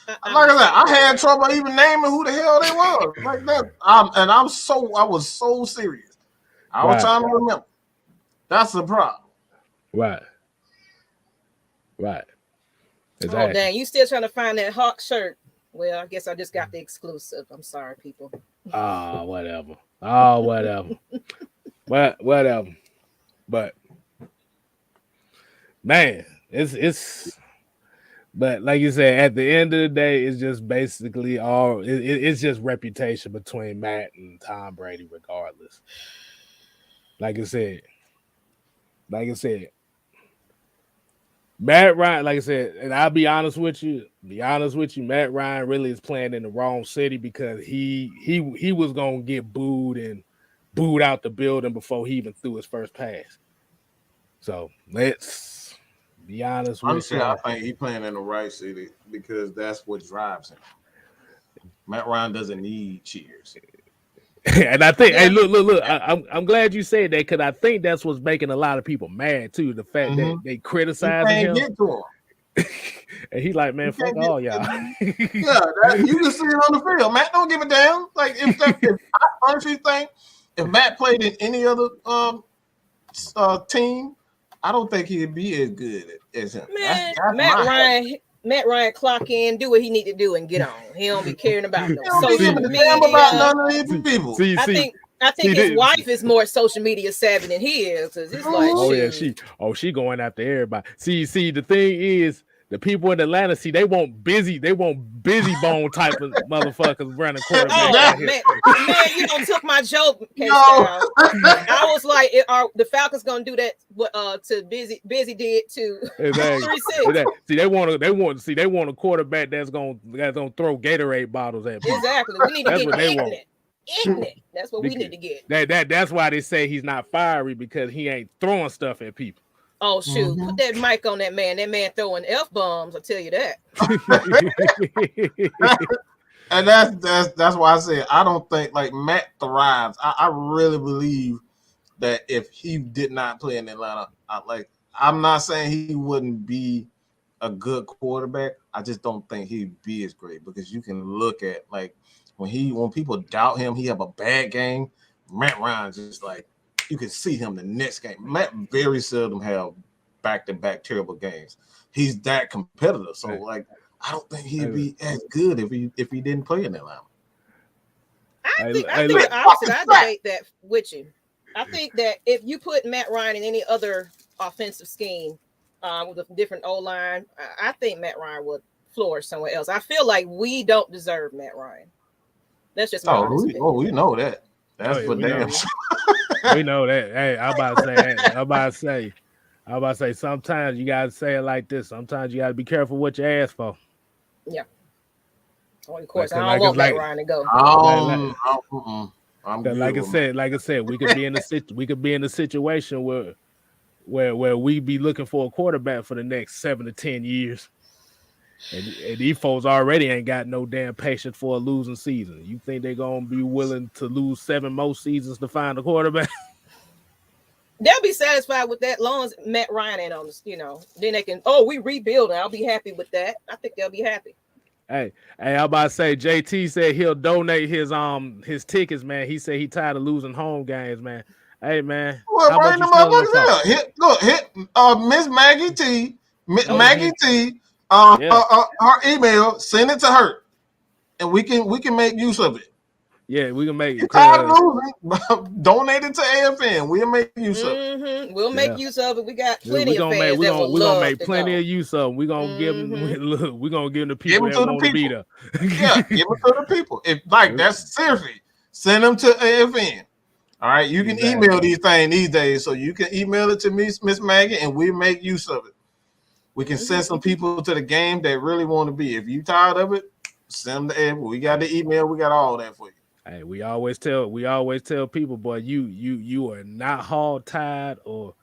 I said, I had trouble even naming who the hell they were. Like that. I was so serious. I was trying to remember. That's the problem. Right. Exactly. Oh, dang. You still trying to find that Hawk shirt? Well, I guess I just got the exclusive. I'm sorry, people. Whatever. Whatever. But man, it's but like you said, at the end of the day, it's just basically it's just reputation between Matt and Tom Brady, regardless. Like I said, Matt Ryan, like I said, and I'll be honest with you, Matt Ryan really is playing in the wrong city because he was gonna get booed and booed out the building before he even threw his first pass. So let's be honest with Honestly, you. I think he's playing in the right city because that's what drives him. Matt Ryan doesn't need cheers. And I think, Yeah. hey, look. I'm glad you said that because I think that's what's making a lot of people mad too. The fact that they You criticizing can't him, get to him. and he's like, man, You fuck can't get all to y'all. him. Yeah, you can see it on the field. Matt don't give a damn. Like if I honestly think if Matt played in any other team, I don't think he'd be as good as him. Man, That's Matt Ryan clock in, do what he need to do, and get on. He don't be caring about no He don't be social giving a media. damn about none of these people. I think his wife is more social media savvy than he is, because it's like, Oh yeah, shoot. she going after everybody. See, the thing is, the people in Atlanta, they want busy bone type of motherfuckers running quarterback. Oh out here. man, you don't took my joke. No. I was like, are the Falcons gonna do that? To busy did to Exactly. 3-6. See, they want a quarterback that's gonna throw Gatorade bottles at people. Exactly. We need to That's get what they ignorant. want. Ignorant. That's what we need to get. That's why they say he's not fiery because he ain't throwing stuff at people. Oh shoot! Put that mic on that man. That man throwing F-bombs. I'll tell you that. And that's why I said I don't think like Matt thrives. I really believe that if he did not play in Atlanta, I'm not saying he wouldn't be a good quarterback. I just don't think he'd be as great because you can look at like when people doubt him, he have a bad game. Matt Ryan just like you can see him the next game. Matt very seldom have back-to-back terrible games. He's that competitive. So like I don't think he'd be as good if he didn't play in Atlanta. I think the opposite. I debate that with you. I think that if you put Matt Ryan in any other offensive scheme with a different O-line, I think Matt Ryan would flourish somewhere else. I feel like we don't deserve Matt Ryan. That's just my honest opinion. We know that. That's for damn sure. We know that. Hey, I'm about to say sometimes you gotta say it like this. Sometimes you gotta be careful what you ask for. Yeah. Well, of course, I don't want Matt Ryan to go. I'm good like I said, we could be in a situation where we be looking for a quarterback for the next 7 to 10 years. And these folks already ain't got no damn patience for a losing season. You think they're gonna be willing to lose 7 more seasons to find a quarterback? They'll be satisfied with that long as Matt Ryan ain't on this, then they can, we rebuilding. I'll be happy with that. I think they'll be happy. Hey, I'm about to say JT said he'll donate his tickets, man. He said he tired of losing home games, man. Hey man, how about you hit Miss Maggie T. Maggie T. Her email, send it to her, and we can make use of it. Yeah, we can make it. Donate it to AFN. We'll make use of it. We'll make use of it. We got plenty of fans we're gonna make plenty of use of them. We're gonna give them. We're gonna give them to people that want to be there. Yeah, give them to the people. If that's seriously, send them to AFN. All right, you can email these things these days, so you can email it to me, Miss Maggie, and we make use of it. We can send some people to the game that really want to be. If you tired of it, send them to AFN. We got the email. We got all that for you. Hey, we always tell people, boy, you are not hog-tied or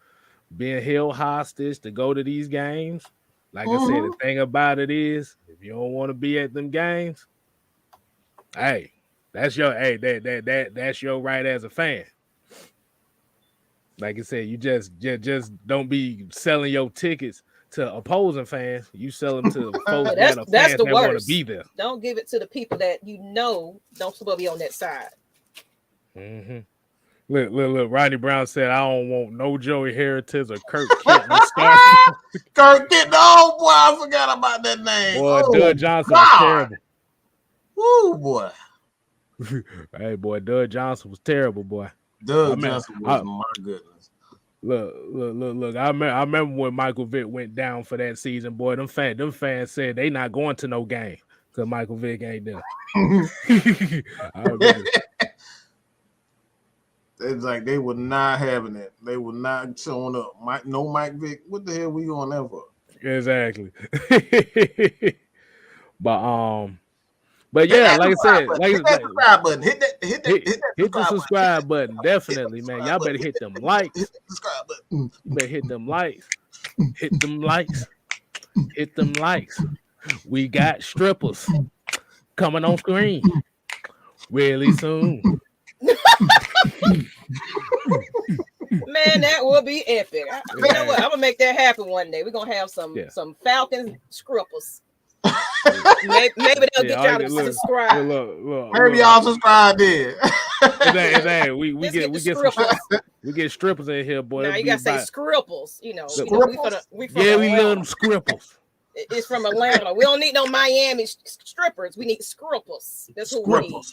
being held hostage to go to these games. Like I said, the thing about it is, if you don't want to be at them games, hey, that's your that's your right as a fan. Like I said, you just don't be selling your tickets to opposing fans. You sell them to folks that are fans that want to be there. Don't give it to the people that don't supposed to be on that side. Mm-hmm. Look. Rodney Brown said, "I don't want no Joey Heritage or Kirk Kitten." Kirk Kitten, oh boy, I forgot about that name. Boy, Doug Johnson was terrible. Woo, boy. Hey, boy, Doug Johnson was terrible, boy. Doug Johnson was my goodness. Look. I remember when Michael Vick went down for that season, boy. Them fans said they not going to no game because Michael Vick ain't there. I remember. It's like they were not having it. They were not showing up. Mike Vick. What the hell we going there for? Exactly. But But yeah, like I said, hit that subscribe button. Hit the subscribe button. Definitely, man. Y'all better hit them likes. Hit the subscribe button. You better hit them likes. Hit them likes. Hit them likes. We got strippers coming on screen really soon. Man, that will be epic. You know what? I'm gonna make that happen one day. We're gonna have some Falcons scrippers. Maybe they'll get y'all to subscribe. Maybe y'all subscribe then. We get strippers in here, boy. Now you gotta say scripples. We from we love them scripples. It's from Atlanta. We don't need no Miami strippers. We need scripples. That's what we need.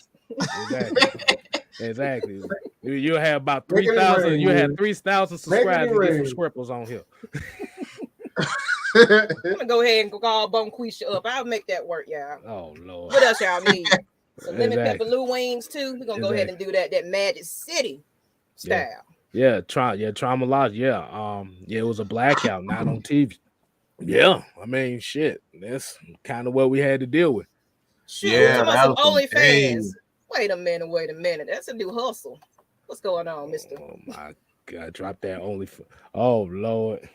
Exactly. You'll have about 3,000. You have 3,000 subscribers to get some scripples on here. I'm gonna go ahead and call Bonquisha up. I'll make that work, y'all. Oh Lord. What else y'all need? Some lemon pepper Lou wings too. We're gonna go ahead and do that Magic City style. Trauma Lodge. Yeah. It was a blackout, not on TV. Yeah, I mean, shit. That's kind of what we had to deal with. That was some OnlyFans. Wait a minute. That's a new hustle. What's going on, Mister? Oh my God, drop that OnlyFans. Oh Lord.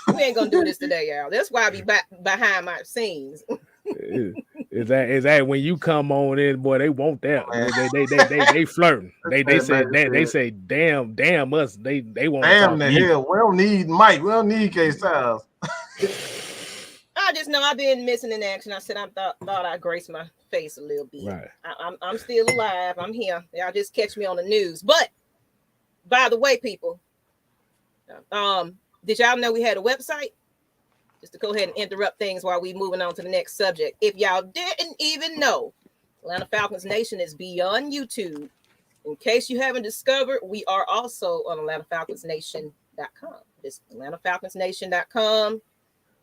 We ain't gonna do this today, y'all. That's why I be behind my scenes. Is that when you come on in, boy? They want that. They flirting. They say damn us. They want. Damn the hell. We don't need Mike. We don't need K Styles. I just know I've been missing in action. I said I thought I'd grace my face a little bit. Right. I'm still alive. I'm here. Y'all just catch me on the news. But by the way, people, did y'all know we had a website? Just to go ahead and interrupt things while we moving on to the next subject. If y'all didn't even know, Atlanta Falcons Nation is beyond YouTube. In case you haven't discovered, we are also on AtlantaFalconsNation.com. It's AtlantaFalconsNation.com.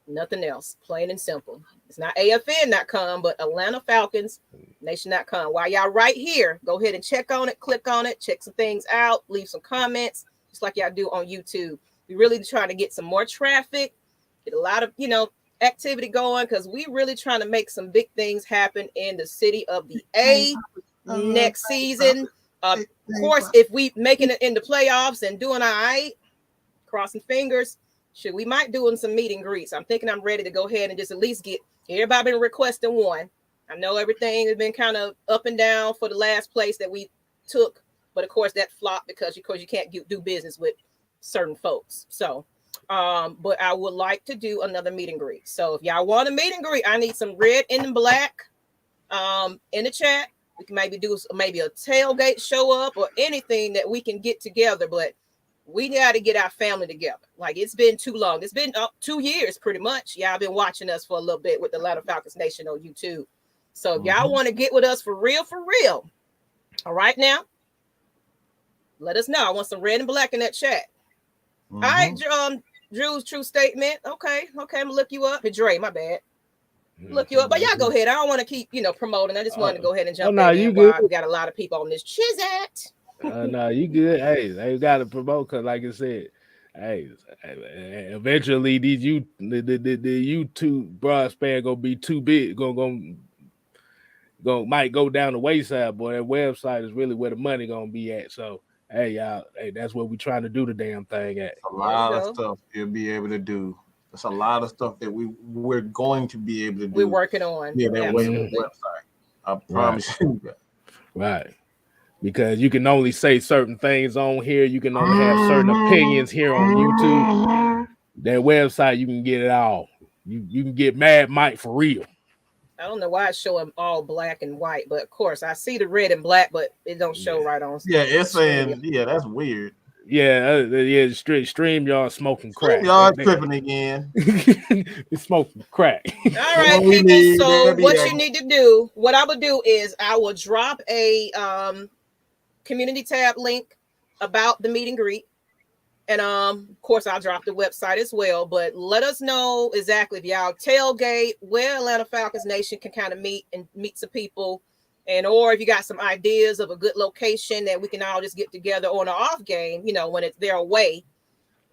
Nothing else. Plain and simple. It's not AFN.com, but AtlantaFalconsNation.com. While y'all right here, go ahead and check on it, click on it, check some things out, leave some comments, just like y'all do on YouTube. We really trying to get some more traffic, get a lot of, activity going, because we really trying to make some big things happen in the city of the A next season. Of course, if we making it in the playoffs and doing all right, crossing fingers, we might doing some meet and greets. I'm thinking I'm ready to go ahead and just at least get everybody been requesting one. I know everything has been kind of up and down for the last place that we took, but of course that flopped because you can't do business with certain folks. So, but I would like to do another meet and greet. So if y'all want a meet and greet, I need some red and black in the chat. We can maybe do a tailgate show up or anything that we can get together, but we got to get our family together. Like, it's been too long. It's been 2 years pretty much. Y'all been watching us for a little bit with the Atlanta Falcons Nation on YouTube. So if y'all want to get with us for real, all right now, let us know. I want some red and black in that chat. All right, Drew's true statement. Okay, I'm gonna look you up. Dre, my bad. Look you up, but y'all go ahead. I don't want to keep promoting. I just wanted to go ahead and jump in. You good? We got a lot of people on this Chizat. No, you good. Hey, they got to promote, because like I said, hey, eventually the YouTube broadband gonna be too big. Might go down the wayside, boy. That website is really where the money gonna be at. So hey, y'all, that's what we trying to do the damn thing at. A lot of stuff you'll be able to do. There's a lot of stuff that we're going to be able to do. We're working on. Yeah, that website. I promise you that. Right. Because you can only say certain things on here. You can only have certain opinions here on YouTube. That website, you can get it all. You can get Mad Mike for real. I don't know why it's showing all black and white, but of course I see the red and black, but it don't show right on. Yeah, it's saying, that's weird. Yeah, StreamYard smoking crack. Y'all tripping again. It's smoking crack. All right, people. So what you need to do, what I will do is I will drop a community tab link about the meet and greet. And of course, I'll drop the website as well. But let us know exactly if y'all tailgate where Atlanta Falcons Nation can kind of meet some people, or if you got some ideas of a good location that we can all just get together on an off game. When they're away.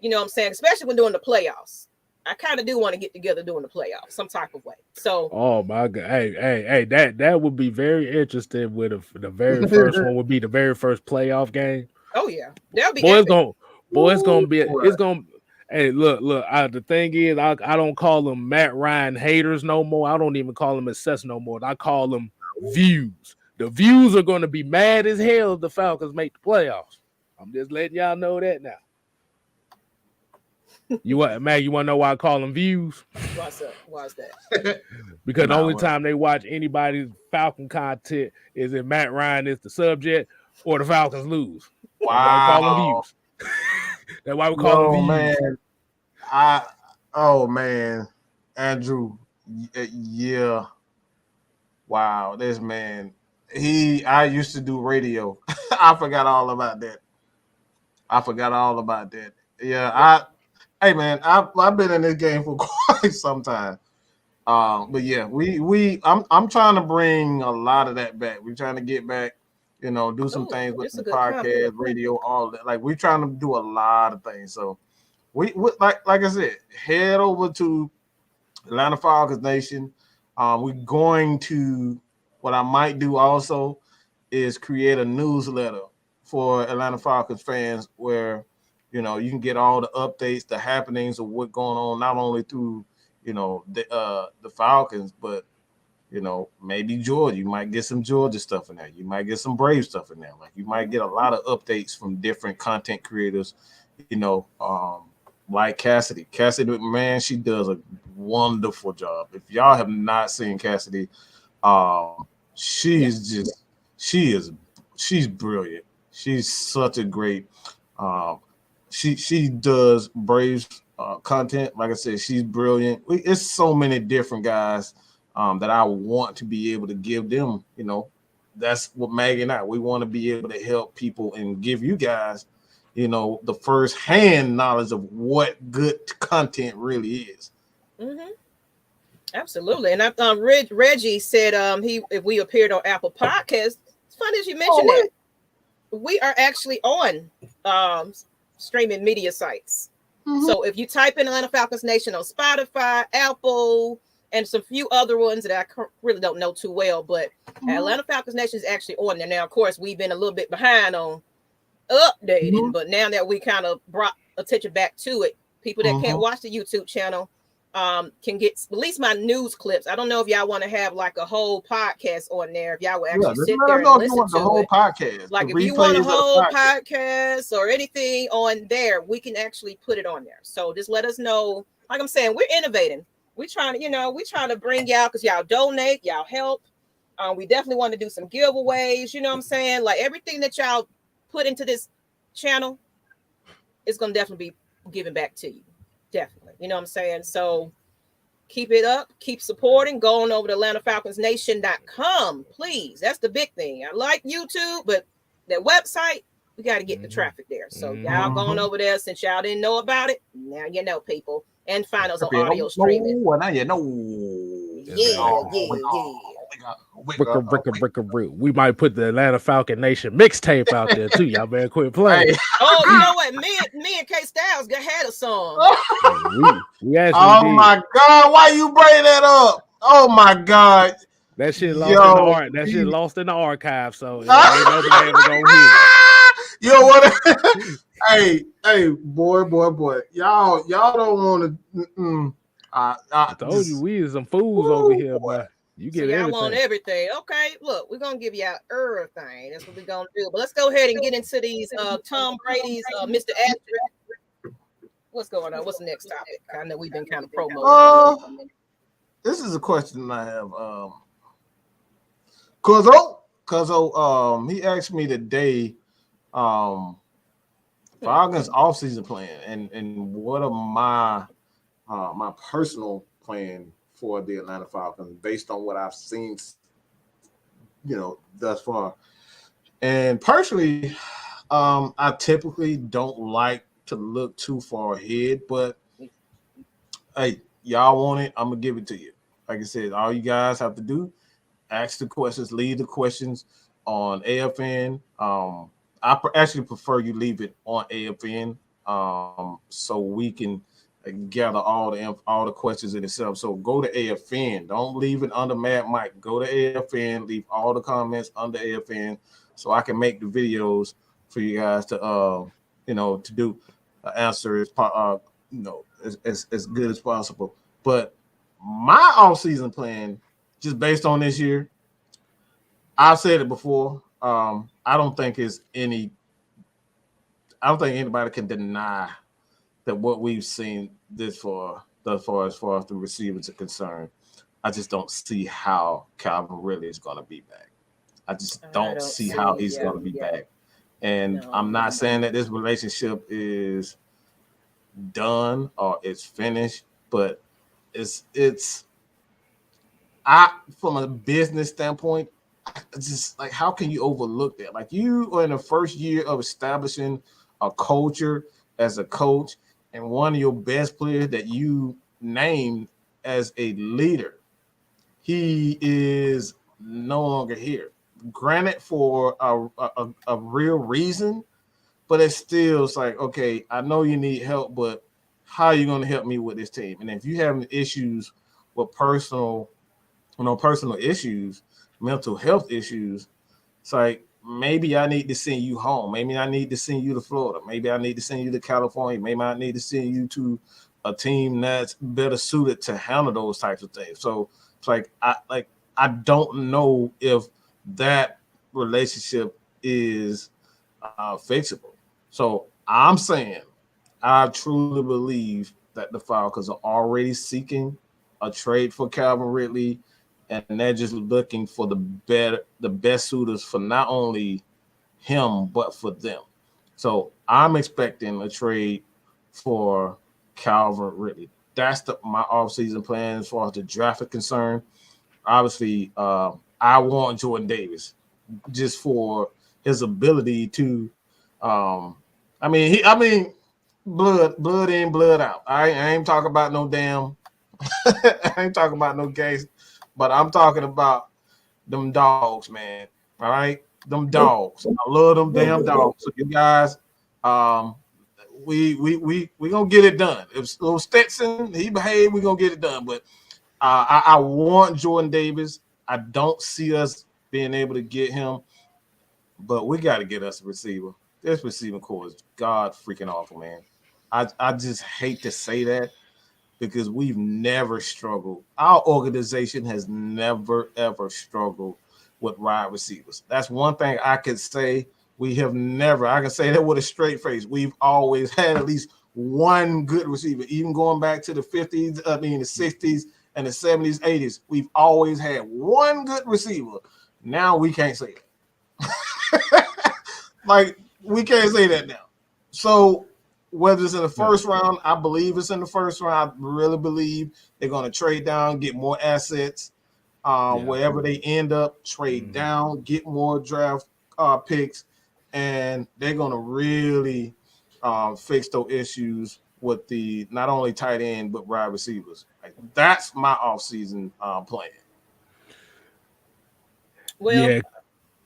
You know what I'm saying? Especially when doing the playoffs. I kind of do want to get together during the playoffs, some type of way. So, oh my god, hey, that would be very interesting. With the very first one would be the very first playoff game. oh yeah, that'll be Boy, epic. it's gonna be, it's gonna. Hey, look. The thing is, I don't call them Matt Ryan haters no more. I don't even call them assess no more. I call them views. The views are going to be mad as hell if the Falcons make the playoffs. I'm just letting y'all know that now. You want Maggie? You want to know why I call them views? Why's that? Because the only time they watch anybody's Falcon content is if Matt Ryan is the subject or the Falcons lose. Wow. That's why we call them views. That's why we call them views. Man. Andrew, yeah. Wow, this man. I used to do radio. I forgot all about that. Yeah, hey man, I've been in this game for quite some time. But yeah, I'm trying to bring a lot of that back. We're trying to get back, do some things with the podcast, radio, all that. Like we're trying to do a lot of things. So we like I said, head over to Atlanta Falcons Nation. We're going to, what I might do also is create a newsletter for Atlanta Falcons fans where, you can get all the updates, the happenings of what's going on, not only through, the Falcons, but, maybe Georgia. You might get some Georgia stuff in there. You might get some Brave stuff in there. Like you might get a lot of updates from different content creators, like Cassidy. Cassidy, man, she does a wonderful job. If y'all have not seen Cassidy, she's brilliant. She's such a great, she does Braves content. Like I said, she's brilliant. It's so many different guys that I want to be able to give them, that's what Maggie and we want to be able to help people and give you guys, the first-hand knowledge of what good content really is. Mm-hmm. Absolutely. And Reggie said if we appeared on Apple Podcasts, it's funny as you mentioned that. We are actually on streaming media sites. Mm-hmm. So if you type in Atlanta Falcons Nation on Spotify, Apple, and some few other ones that I really don't know too well, but Atlanta Falcons Nation is actually on there. Now, of course, we've been a little bit behind on updating, but now that we kind of brought attention back to it, people that can't watch the YouTube channel can get at least my news clips. I don't know if y'all want to have like a whole podcast on there. If y'all would actually sit there and listen to the whole it. podcast. Like if you want a whole podcast or anything on there, we can actually put it on there. So just let us know. Like I'm saying, we're innovating. We're trying to bring y'all because y'all donate, y'all help. We definitely want to do some giveaways. You know what I'm saying? Like everything that y'all put into this channel is going to definitely be given back to you. Definitely. You know what I'm saying? So keep it up. Keep supporting. Go on over to AtlantaFalconsNation.com, please. That's the big thing. I like YouTube, but that website, we got to get the traffic there. So y'all going over there since y'all didn't know about it. Now you know, people. And find us on audio streaming. Now you know. Yeah. We might put the Atlanta Falcon Nation mixtape out there too. Y'all better quit playing. Oh, you know what? Me and K Styles had a song. We actually did. My God, why you bring that up? Oh my God. That shit lost in the art. That shit lost in the archive. So ain't nobody ever gonna hear it. You know what? Hey, boy. Y'all don't want to. I told you we is some fools over here, boy. You get everything. Y'all want everything. Okay, look, we're gonna give y'all everything. That's what we're gonna do. But let's go ahead and get into these Tom Brady's Mr. Asterisk. What's going on? What's the next topic? I know we've been kind of promoting. This is a question I have. Cuzzo, he asked me today, Falcons offseason plan and what are my my personal plan for the Atlanta Falcons based on what I've seen, thus far. And personally, I typically don't like to look too far ahead, but hey, y'all want it, I'm gonna give it to you. Like I said, all you guys have to do, ask the questions, leave the questions on AFN. I actually prefer you leave it on AFN so we can gather all the questions in itself. So go to AFN. Don't leave it under Mad Mike. Go to AFN. Leave all the comments under AFN so I can make the videos for you guys to to do answer as as good as possible. But my offseason plan, just based on this year, I've said it before. I don't think anybody can deny that what we've seen thus far as far as the receivers are concerned. I just don't see how Calvin really is going to be back. I just don't see how he's going to be back. And I'm not saying that this relationship is done or it's finished, but from a business standpoint, it's just like, how can you overlook that? Like, you are in the first year of establishing a culture as a coach, and one of your best players that you named as a leader, he is no longer here. Granted, for a real reason, but it's like, okay, I know you need help, but how are you going to help me with this team? And if you have issues with personal issues, mental health issues, it's like, maybe I need to send you home. Maybe I need to send you to Florida. Maybe I need to send you to California. Maybe I need to send you to a team that's better suited to handle those types of things. So it's like, I don't know if that relationship is fixable. So I'm saying, I truly believe that the Falcons are already seeking a trade for Calvin Ridley, and they're just looking for the best suitors for not only him, but for them. So I'm expecting a trade for Calvin Ridley. That's my offseason plan as far as the draft is concerned. Obviously, I want Jordan Davis just for his ability to, blood in, blood out. I ain't talking about no damn, I ain't talking about no gays, but I'm talking about them dogs, man. All right, them dogs. I love them damn dogs. So you guys, we gonna get it done. If little Stetson, he behaved, we gonna get it done. But I want Jordan Davis. I don't see us being able to get him, but we got to get us a receiver. This receiving core is god freaking awful, man. I just hate to say that, because we've never struggled. Our organization has never, ever struggled with wide receivers. That's one thing I could say. We have never, I can say that with a straight face. We've always had at least one good receiver, even going back to the 50s, the 60s, and the 70s, 80s. We've always had one good receiver. Now we can't say that. Like, we can't say that now. So, whether it's in the first round, I believe it's in the first round. I really believe they're going to trade down, get more assets. Wherever they end up, trade down, get more draft picks, and they're going to really fix those issues with the not only tight end but wide receivers. Like, that's my offseason plan. Well,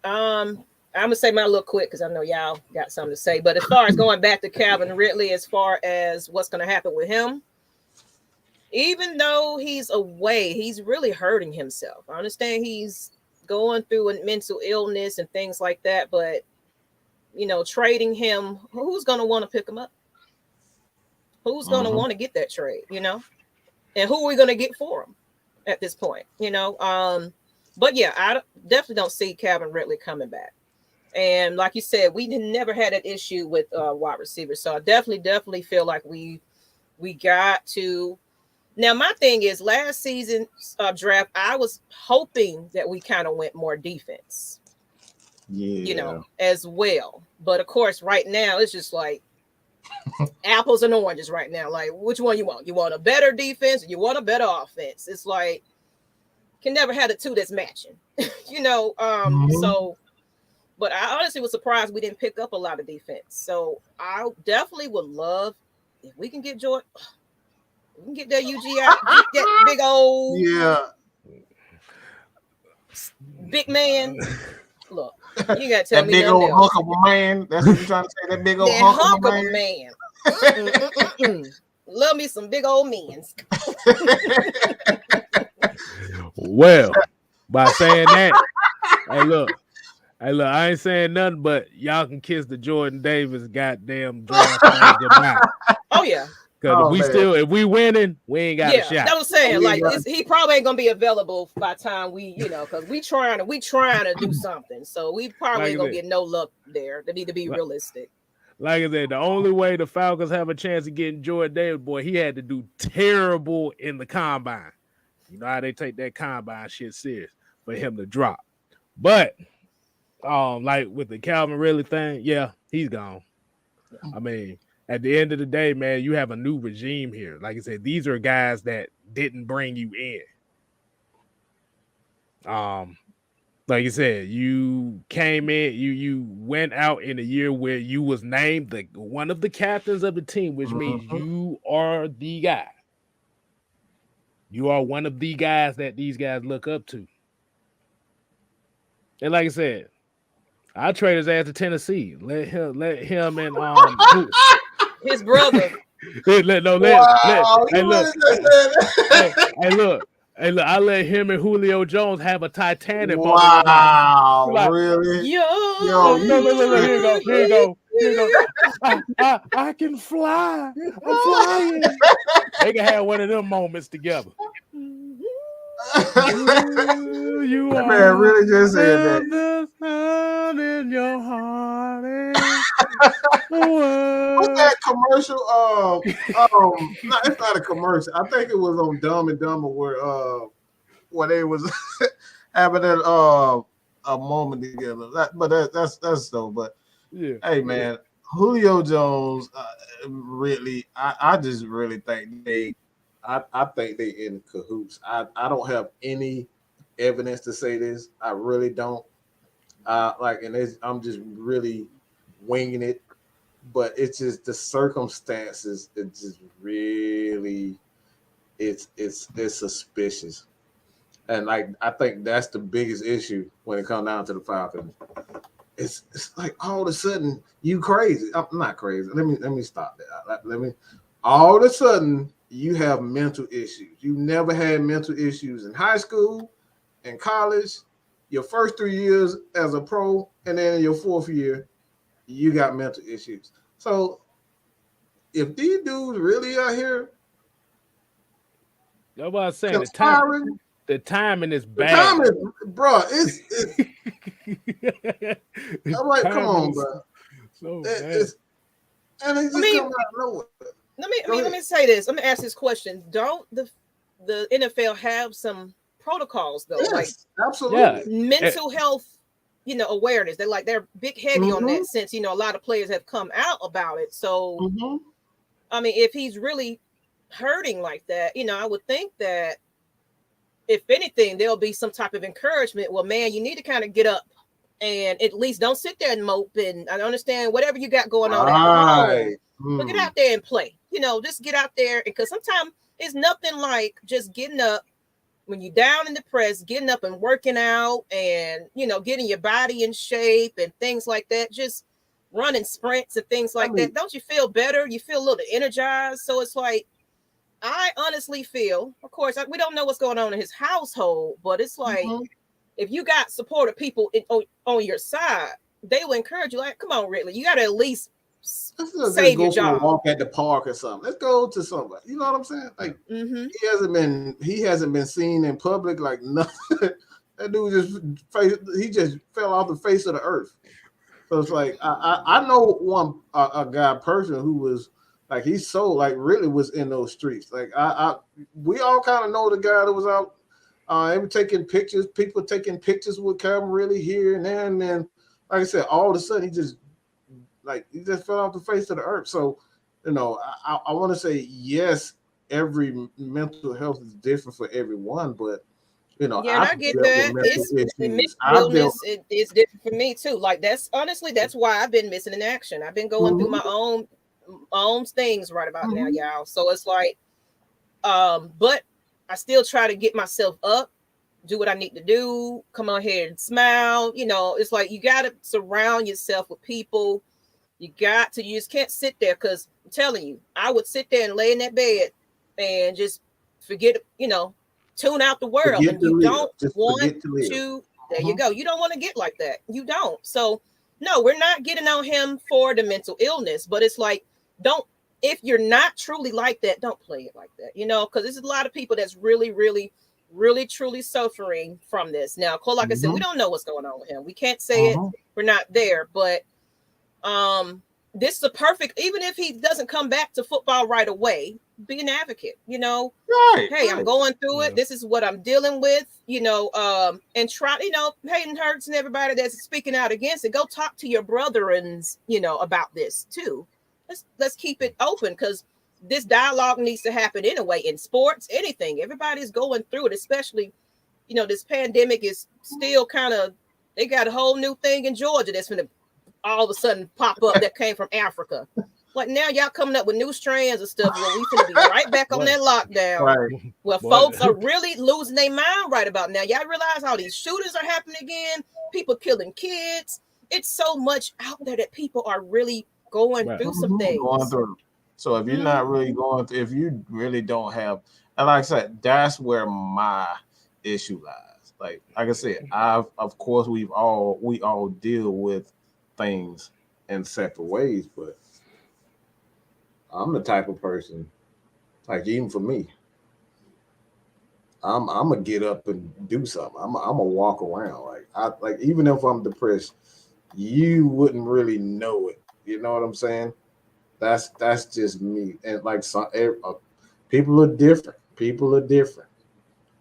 I'm gonna say mine a little quick because I know y'all got something to say. But as far as going back to Calvin Ridley, as far as what's going to happen with him, even though he's away, he's really hurting himself. I understand he's going through a mental illness and things like that, but trading him, who's going to want to pick him up? Who's going to want to get that trade? And who are we going to get for him at this point? But yeah, I definitely don't see Calvin Ridley coming back. And like you said, we never had an issue with wide receivers. So I definitely feel like we got to. Now, my thing is, last season's draft, I was hoping that we kind of went more defense, as well. But of course, right now, it's just like apples and oranges right now. Like, which one you want? You want a better defense or you want a better offense? It's like, can never have the two that's matching, so. But I honestly was surprised we didn't pick up a lot of defense. So I definitely would love if we can get Jordan. We can get that UGI, get that big old big man. Look, you gotta tell that me big old hunk else. of a man. That's what you're trying to say. That big old hunk of a man. Love me some big old men's. Well, by saying that, hey, look, I ain't saying nothing, but y'all can kiss the Jordan Davis goddamn draft goodbye. Oh yeah. Because if we winning, we ain't got a shot. That was saying, like, he probably ain't gonna be available by the time we, because we trying to do something. So we probably ain't gonna get no luck there. To be realistic. Like I said, the only way the Falcons have a chance of getting Jordan Davis, boy, he had to do terrible in the combine. You know how they take that combine shit serious for him to drop. But like with the Calvin Ridley thing, yeah, he's gone. I mean, at the end of the day, man, you have a new regime here. Like I said, these are guys that didn't bring you in. Like you said, you came in, you went out in a year where you was named one of the captains of the team, which means you are the guy. You are one of the guys that these guys look up to. And like I said, I'll trade his ass to Tennessee. Let him and his brother. Hey, look, I let him and Julio Jones have a Titanic moment. Wow, really? Yo, here you go. I can fly. I'm flying. They can have one of them moments together. You that man really just said that. In your heart. What's that commercial? No, it's not a commercial. I think it was on Dumb and Dumber where they was having that a moment together. That's so. But yeah, hey, man, Julio Jones, really, I just really think I think they in cahoots. I don't have any evidence to say this. I really don't. I'm just really winging it, but it's just the circumstances. It's just really, it's suspicious, and like I think that's the biggest issue when it comes down to the Falcons. It's like all of a sudden you crazy. I'm not crazy. Let me stop that. All of a sudden you have mental issues. You never had mental issues in high school, in college. Your first 3 years as a pro, and then in your fourth year, you got mental issues. So, if these dudes really are here, nobody's saying the timing is bad. The timing, bro, it's I'm like, come on, bro. So and it's just coming out of nowhere. Let me say this. Let me ask this question. Don't the NFL have some protocols though? Yes, like absolutely. Mental health, awareness. They're big heavy on that since a lot of players have come out about it. So I mean, if he's really hurting like that, I would think that if anything, there'll be some type of encouragement. Well, man, you need to kind of get up and at least don't sit there and mope. And I understand whatever you got going on at home, but get out there and play. Just get out there, because sometimes it's nothing like just getting up when you're down in the press, getting up and working out and, getting your body in shape and things like that. Just running sprints and things like that. Don't you feel better? You feel a little energized. So it's like, I honestly feel, of course, we don't know what's going on in his household, but it's like, if you got supportive people on your side, they will encourage you. Like, come on, Ridley, you got to at least save your job. Walk at the park or something. Let's go to somebody. You know what I'm saying? Like, he hasn't been seen in public like nothing. That dude just fell off the face of the earth. So it's like I know a guy person who was like, he's so like really was in those streets. Like we all kind of know the guy that was out. Taking pictures, people taking pictures with Calvin really here and there, and then, like I said, all of a sudden he just fell off the face of the earth. So, I want to say yes, every mental health is different for everyone, but I get that. Mental illness is different for me too. Like that's why I've been missing in action. I've been going through my own things right about now, y'all. So it's like, but I still try to get myself up, do what I need to do, come on here and smile. It's like you got to surround yourself with people You just can't sit there, because I'm telling you, I would sit there and lay in that bed and just forget, tune out the world. And you don't want to, there you go. You don't want to get like that. You don't. So no, we're not getting on him for the mental illness, but it's like, if you're not truly like that, don't play it like that, because there's a lot of people that's really, really, really, truly suffering from this. Now, Cole, like I said, we don't know what's going on with him. We can't say it. We're not there, but this is a perfect, even if he doesn't come back to football right away, be an advocate, hey, I'm going through it. This is what I'm dealing with, and try, Hayden Hurts and everybody that's speaking out against it, go talk to your brethrens, about this too. Let's keep it open, because this dialogue needs to happen anyway, in sports, anything. Everybody's going through it, especially, this pandemic is still they got a whole new thing in Georgia that's going to all of a sudden pop up that came from Africa. Like, now y'all coming up with new strands of stuff where we finna be right back on that lockdown. Right. Well, folks are really losing their mind right about now. Y'all realize all these shootings are happening again, people killing kids. It's so much out there that people are really going through some things. Going through. So if you're not really going through, if you really don't have, and like I said, that's where my issue lies. Like I said, of course we all deal with things in separate ways, but I'm the type of person, like, even for me, I'm gonna get up and do something. I'm gonna walk around. Like even if I'm depressed, you wouldn't really know it. You know what I'm saying? That's just me. And like people are different. People are different.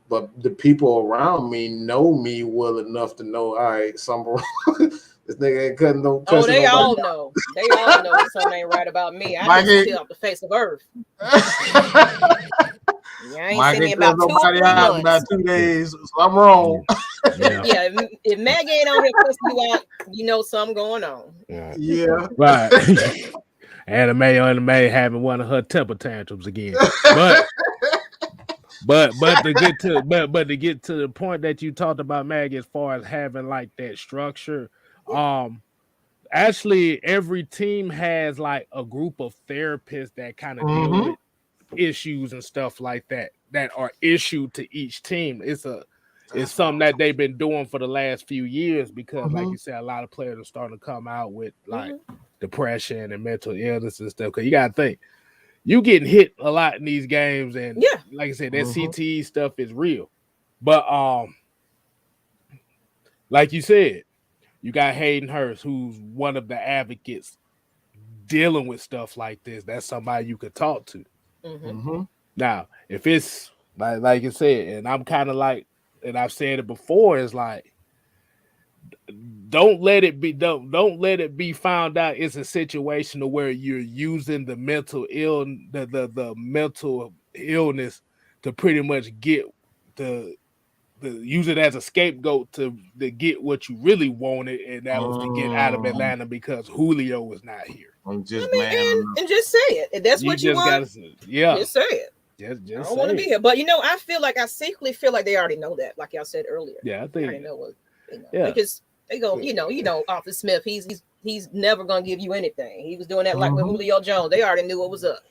But the people around me know me well enough to know, all right, something wrong. This nigga ain't cutting no. They all know. They all know something ain't right about me. I just still off the face of earth. I ain't seen me about 2 or 3 months. About 2 days, so I'm wrong. Yeah, if Maggie ain't on here cussing you out, something going on. Yeah. Right. Anime having one of her temper tantrums again. But to get to the point that you talked about, Maggie, as far as having like that structure, actually every team has like a group of therapists that kind of deal with issues and stuff like that are issued to each team. It's something that they've been doing for the last few years, because like you said, a lot of players are starting to come out with like depression and mental illness and stuff. Because you gotta think, you getting hit a lot in these games, and like I said, that CTE stuff is real. But like you said, you got Hayden Hurst, who's one of the advocates dealing with stuff like this. That's somebody you could talk to. Now, if it's like you said, and I'm kind of like, and I've said it before, it's like, don't let it be found out it's a situation where you're using the mental the mental illness to pretty much get use it as a scapegoat to get what you really wanted, and that was to get out of Atlanta because Julio was not here. And just say it. If that's what you want, just say it. Just I don't want to be here. But I secretly feel like they already know that, like y'all said earlier. Yeah, I think they already know what. Because they go, Arthur Smith, he's never gonna give you anything. He was doing that like with Julio Jones. They already knew what was up.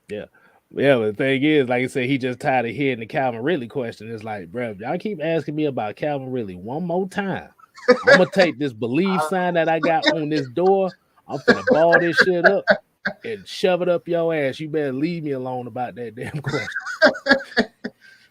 Yeah. Yeah, but the thing is, like I said, he just tired of hearing the Calvin Ridley question. It's like, bro, y'all keep asking me about Calvin Ridley one more time, I'm gonna take this believe sign that I got on this door. I'm gonna ball this shit up and shove it up your ass. You better leave me alone about that damn question.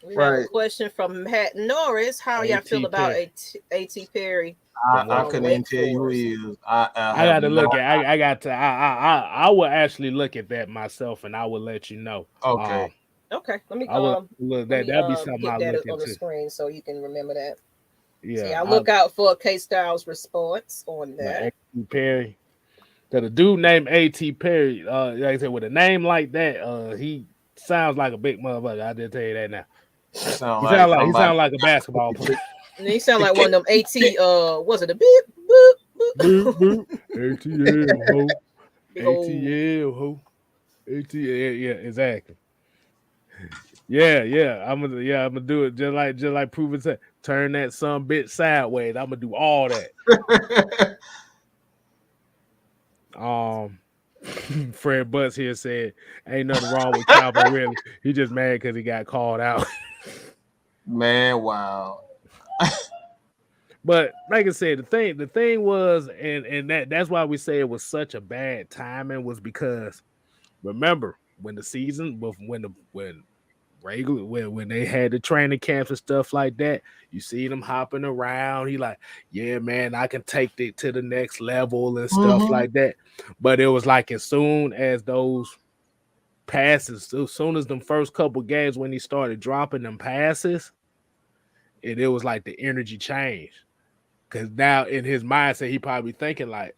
We have a question from Matt Norris. How y'all feel about A.T. Perry? I couldn't even tell you who he is. I got to look at. I will actually look at that myself, and I will let you know. Okay. Okay. Let me. That'd be something get I'll that look on into. the screen so you can remember that. Yeah. So I'll look out for K-Styles' response on that. A.T. Perry. That a dude named A.T. Perry, like I said, with a name like that, he sounds like a big motherfucker. I did tell you that now. He sound like a basketball player. And he sound like one of them AT. Was it a beep boop boop boop? ATL ho, ATL ho, ATL. Yeah, exactly. Yeah. I'm gonna do it just like Proven said. Turn that some bitch sideways. I'm gonna do all that. Fred Butts here said, "Ain't nothing wrong with Calvin Ridley. He just mad because he got called out." Man, wow. But like I said, the thing was, and that's why we say it was such a bad timing, was because remember when the season, when they had the training camps and stuff like that, you see them hopping around. He like, yeah, man, I can take it to the next level and stuff like that. But it was like as soon as those passes, as soon as them first couple games when he started dropping them passes, it was like the energy changed. Because now in his mindset, he probably thinking like,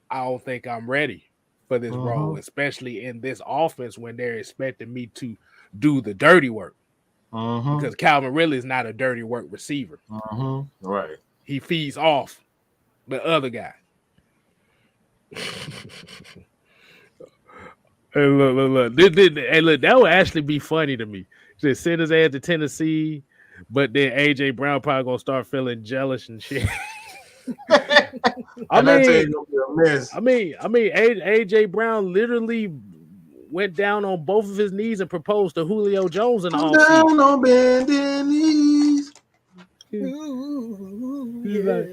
I don't think I'm ready for this role, especially in this offense when they're expecting me to do the dirty work. Because Calvin Ridley is not a dirty work receiver. Right. He feeds off the other guy. Hey, look. That would actually be funny to me. Just send his ass to Tennessee, but then AJ Brown probably gonna start feeling jealous and shit. I mean, AJ Brown literally went down on both of his knees and proposed to Julio Jones in the offseason. Down on bending knees. He's like,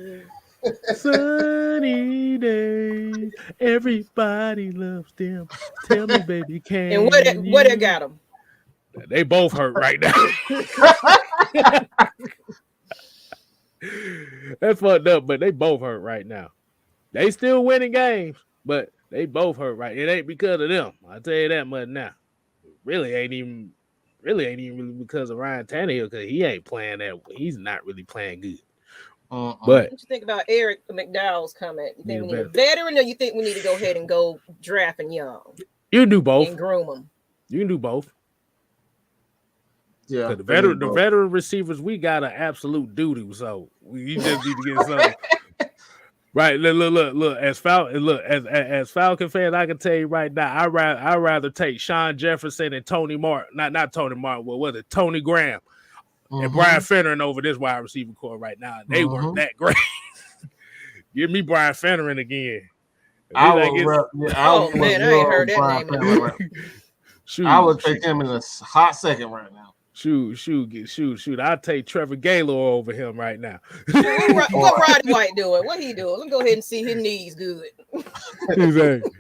sunny days, everybody loves them. Tell me, baby, can and what they got him? They both hurt right now. That's fucked up, but they both hurt right now. They still winning games, but they both hurt right. It ain't because of them. I'll tell you that much now. Really ain't even because of Ryan Tannehill, because he ain't playing that. He's not really playing good. But what you think about Eric McDowell's comment? You think we need a veteran, or you think we need to go ahead and go drafting young? You can do both. And groom them. You can do both. Yeah, the veteran receivers, we got an absolute doo-doo, so you just need to get some. Right, look. As Falcon fans, I can tell you right now, I rather take Sean Jefferson and Tony Martin, not Tony Martin. What was it? Tony Graham and Brian Fennerin over this wide receiver core right now. They weren't that great. Give me Brian Fennerin again. I ain't heard that name. Shoot, I would take him in a hot second right now. Shoot. I'll take Trevor Gaylor over him right now. What Roddy White doing? What he doing? Let's go ahead and see his knees good. Exactly.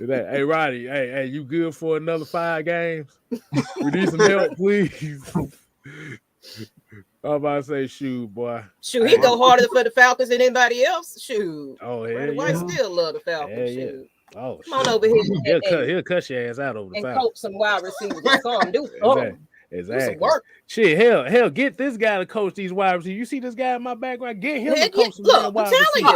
Hey, Roddy, hey, you good for another 5 games? We need some help, please. I'm about to say, shoot, boy. Shoot, he go harder for the Falcons than anybody else. Shoot. Oh, yeah. Roddy White still love the Falcons. Shoot. Oh, come on over here. He'll cut your ass out over the Falcons. And coach some wide receivers. Do something. Exactly. Do some work. Shit, hell, get this guy to coach these wide receivers. You see this guy in my background? Get him to coach some look, wide receivers.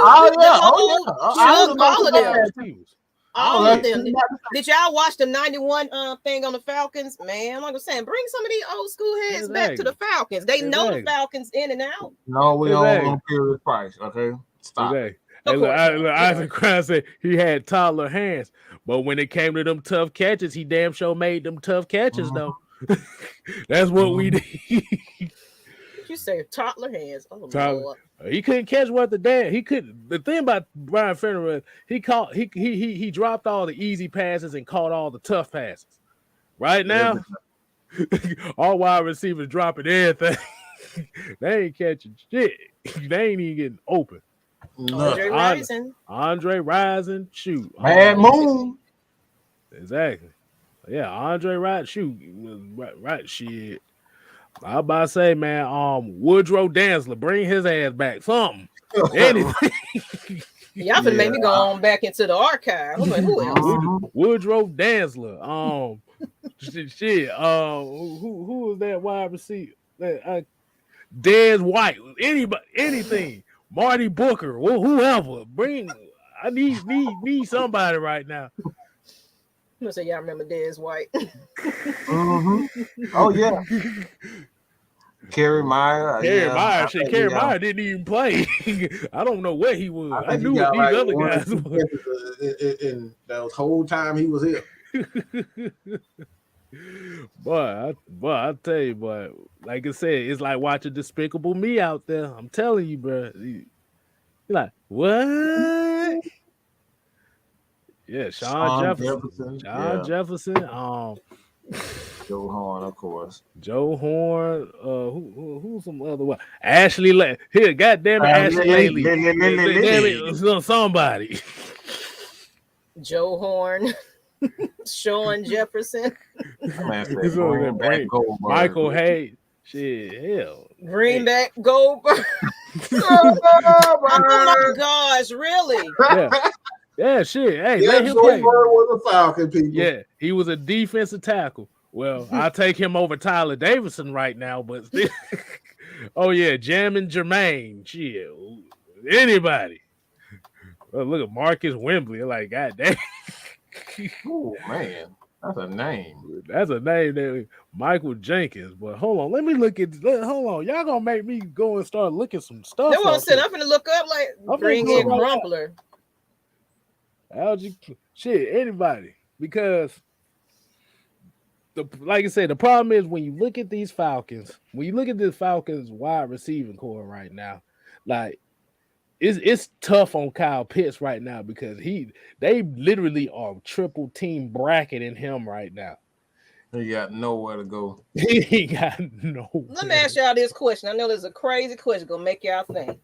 All of them. Did y'all watch the 91 thing on the Falcons? Man, like I'm saying, bring some of these old school heads back to the Falcons. They know the Falcons in and out. No, we don't want to pay the price. Okay, stop. Hey, look, Isaac Crown said he had toddler hands, but when it came to them tough catches, he damn sure made them tough catches though. That's what we did. You say toddler hands? Oh, Lord. He couldn't catch what the damn. He couldn't. The thing about Brian Fennerin, he dropped all the easy passes and caught all the tough passes. Right now, all wide receivers dropping everything. They ain't catching shit. They ain't even getting open. Andre Rison, shoot. Bad Moon. Exactly. Yeah, Andre Wright, shoot. Right, shit. I about to say, man, Woodrow Dantzler, bring his ass back. Something. Anything. Y'all finna make me go on back into the archive. I'm like, who else? Woodrow Dantzler. Shit. Who was that wide receiver? Dez White. Anybody, anything. Marty Booker. Whoever. I need somebody right now. I'm gonna say y'all remember Dez White. Oh yeah. Kerry Meyer. Kerry Meyer didn't even play. I don't know where he was. I knew what these other guys were. In the whole time he was here. Boy, I tell you, boy, like I said, it's like watching Despicable Me out there. I'm telling you, bro. You're like, what? Yeah, Sean Sean Jefferson. Sean Yeah. Jefferson. Joe Horn, of course. Joe Horn. Who's some other one? Ashley here, goddamn it, Ashley Laley. Damn it, somebody. Joe Horn, Sean Jefferson, Man said Greenback Goldberg. Michael Hayes. Shit, hell. Greenback Goldberg. Oh my gosh, really? Yeah, shit. Hey, yeah, let him play. Was a Falcon, people. Yeah, he was a defensive tackle. Well, I'll take him over Tyler Davidson right now, but still. Oh yeah, Jamin Jermaine. Shit, anybody. Well, look at Marcus Wembley. Like, goddamn. Oh man, that's a name. That's a name. That Michael Jenkins. But hold on, let me look at. Hold on, y'all gonna make me go and start looking some stuff. No one said I'm gonna look up like bring in Crumpler. Algae, shit, anybody, because like I said, the problem is when you look at these Falcons, wide receiving core right now, like it's tough on Kyle Pitts right now because they literally are triple team bracketing him right now. He got nowhere to go. He got no. Let me ask y'all this question. I know there's a crazy question gonna make y'all think.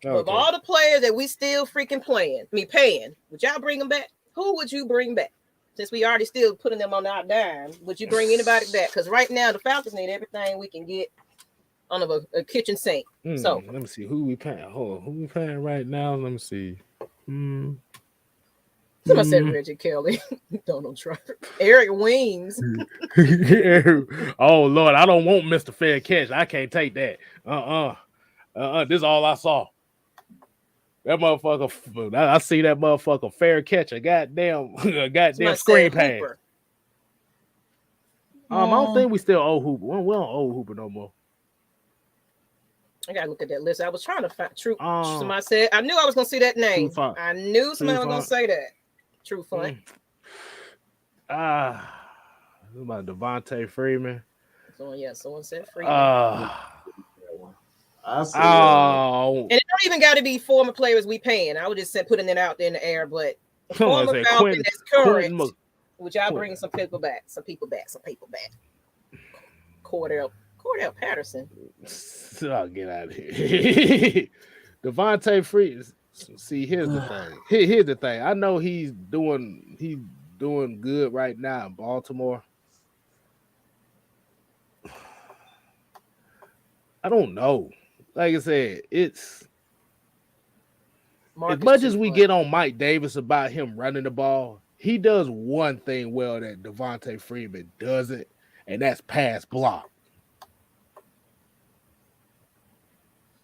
Okay. Of all the players that we still freaking paying, would y'all bring them back? Who would you bring back? Since we already still putting them on our dime, would you bring anybody back? Because right now the Falcons need everything we can get on a kitchen sink. So let me see who we paying. Hold on, who we paying right now? Let me see. Somebody said Reggie Kelly, Donald Trump, Eric Wings. Oh Lord, I don't want Mr. Fair Catch. I can't take that. This is all I saw. That motherfucker, I see that motherfucker fair catch a goddamn screen pass. I don't think we still owe Hooper. We don't owe Hooper no more. I gotta look at that list. I was trying to find True. Somebody said I knew I was gonna see that name. I knew somebody was gonna say that. True Fun. About Devontae Freeman. Someone said Freeman. I see. And it don't even got to be former players we paying. I would just say putting it out there in the air, but former Falcon that's current. Would y'all bring some people back? Cordell Patterson. I'll get out of here. Devontae Freeman. See, here's the thing. Here's the thing. I know he's doing good right now in Baltimore. I don't know. Like I said, it's as much as we get on Mike Davis about him running the ball, he does one thing well that Devontae Freeman doesn't, and that's pass block.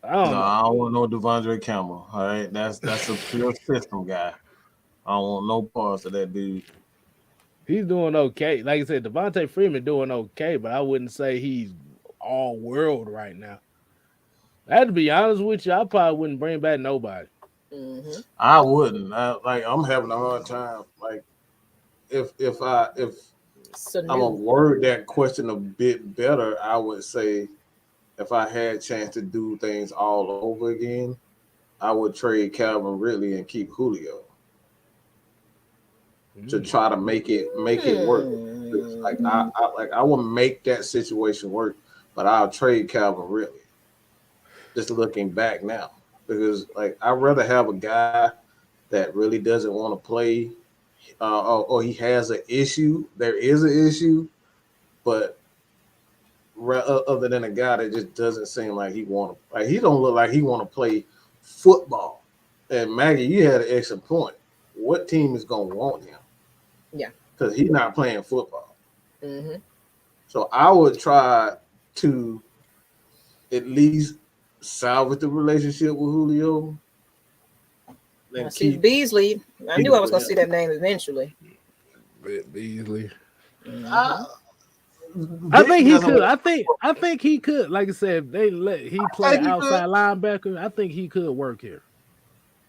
I don't want no Devondre Campbell. All right, that's a pure system guy. I don't want no parts of that dude. He's doing okay. Like I said, Devontae Freeman doing okay, but I wouldn't say he's all world right now. I had to be honest with you, I probably wouldn't bring back nobody. Mm-hmm. I wouldn't. I'm having a hard time. Like, if I'm gonna word that question a bit better, I would say, if I had a chance to do things all over again, I would trade Calvin Ridley and keep Julio to try to make it work. Like I will make that situation work, but I'll trade Calvin Ridley. Just looking back now, because like I'd rather have a guy that really doesn't want to play, or he has an issue. There is an issue, but other than a guy that just doesn't seem like he don't look like he want to play football. And Maggie, you had an excellent point. What team is gonna want him? Yeah, because he's not playing football. Mm-hmm. So I would try to at least salvage the relationship with Julio. I see Beasley. I knew I was going to see that name eventually. Beasley. Mm-hmm. I think he could. I think he could. Like I said, he play outside linebacker. I think he could work here.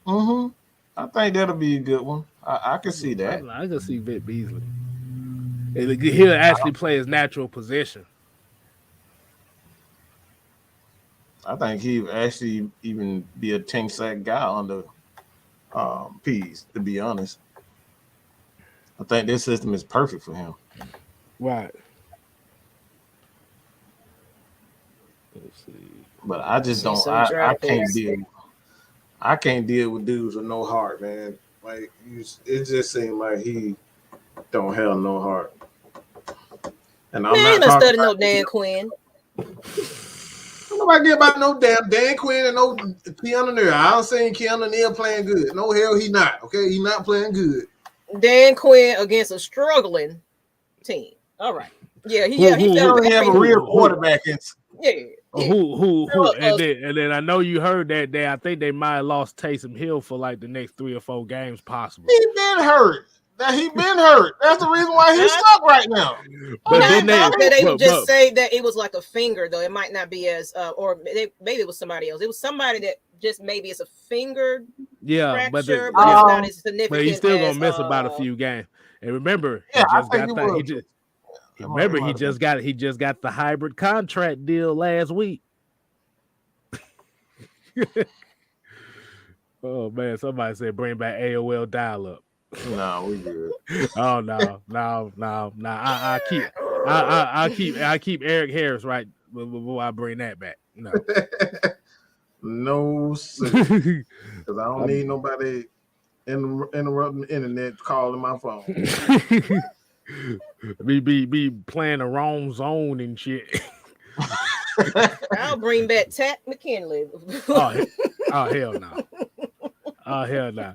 Mm-hmm. I think that'll be a good one. I can see that. I can see Vic Beasley. He'll actually play his natural position. I think he'd actually even be a 10-sack guy under Pease, to be honest. I think this system is perfect for him. Right. Let's see. But I just don't. I can't deal. I can't deal with dudes with no heart, man. Like it just seems like he don't have no heart. And I'm not talking studying no Dan Quinn. Nobody care about no damn Dan Quinn and no Keanu Neal. I don't see Keanu Neal playing good. No hell, he not. Okay, he not playing good. Dan Quinn against a struggling team. All right. Yeah, he don't have a real quarterback. Yeah. Who and then I know you heard that I think they might have lost Taysom Hill for like the next 3 or 4 games possible. He been hurt. He been hurt. That's the reason why he's stuck right now. But then they would just say that it was like a finger, though. It might not be as or maybe it was somebody else. It was somebody that just maybe it's a finger fracture, but it's not as significant. But he's still gonna miss about a few games. And remember, he just got the hybrid contract deal last week. Oh man, somebody said bring back AOL dial-up. No, we good. Oh no. I keep Eric Harris right before I bring that back. No. No, because I don't need nobody interrupting the internet calling my phone. be playing the wrong zone and shit. I'll bring back Tat McKinley. Oh hell no. Oh hell no.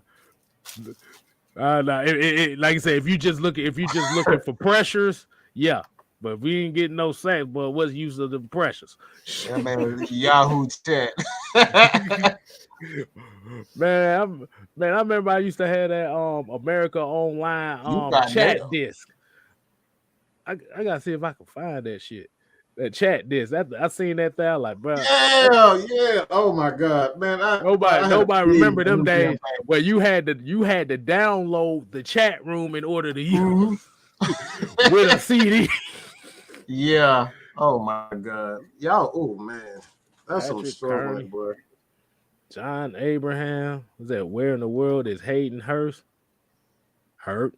Like I said, if you just looking for pressures, yeah. But if we ain't getting no sacks, but what's the use of the pressures? Yeah, man, Yahoo chat. man, I remember I used to have that America Online chat disc. I gotta see if I can find that shit. That chat disc. I seen that thing. Like, bro. Yeah. Oh my god, man. Nobody remember them days where you had to download the chat room in order to use with a CD. Yeah. Oh my god. Y'all. Oh man. That's some struggling, boy. John Abraham. Was that where in the world is Hayden Hurst? Hurt.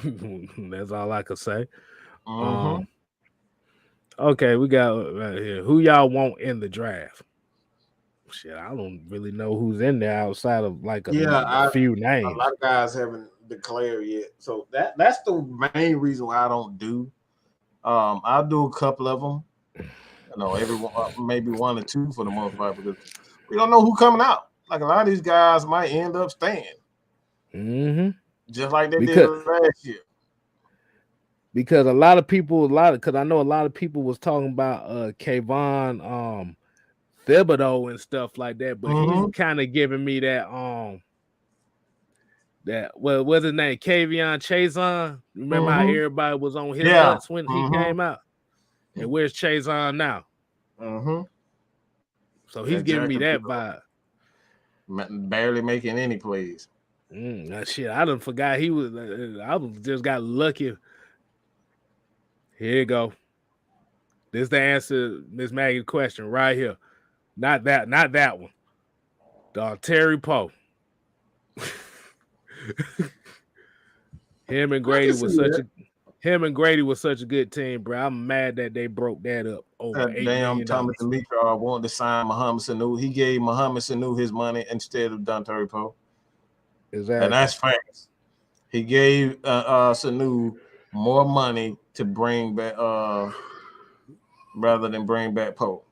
That's all I could say. Okay, we got right here. Who y'all want in the draft? Shit, I don't really know who's in there outside of like a few names. A lot of guys haven't declared yet, so that's the main reason why I don't do. I'll do a couple of them. You know, everyone maybe 1 or 2 for the most part because we don't know who's coming out. Like a lot of these guys might end up staying, just like they did last year. Because I know a lot of people was talking about Kayvon Thibodeau and stuff like that, but he's kind of giving me that what's his name? Kavion Chazon. Remember how everybody was on his nuts when he came out? And where's Chazon now? So he's giving me that vibe. Barely making any plays. Shit, I done forgot he was. I just got lucky. Here you go. This is the answer, Miss Maggie's question right here. Not that one. Terry Poe. Him and Grady was such a good team, bro. I'm mad that they broke that up over $8 million. Thomas Demetriou wanted to sign Muhammad Sanu. He gave Muhammad Sanu his money instead of Terry Poe. Exactly. And that's facts. He gave Sanu more money to bring back rather than bring back Poe.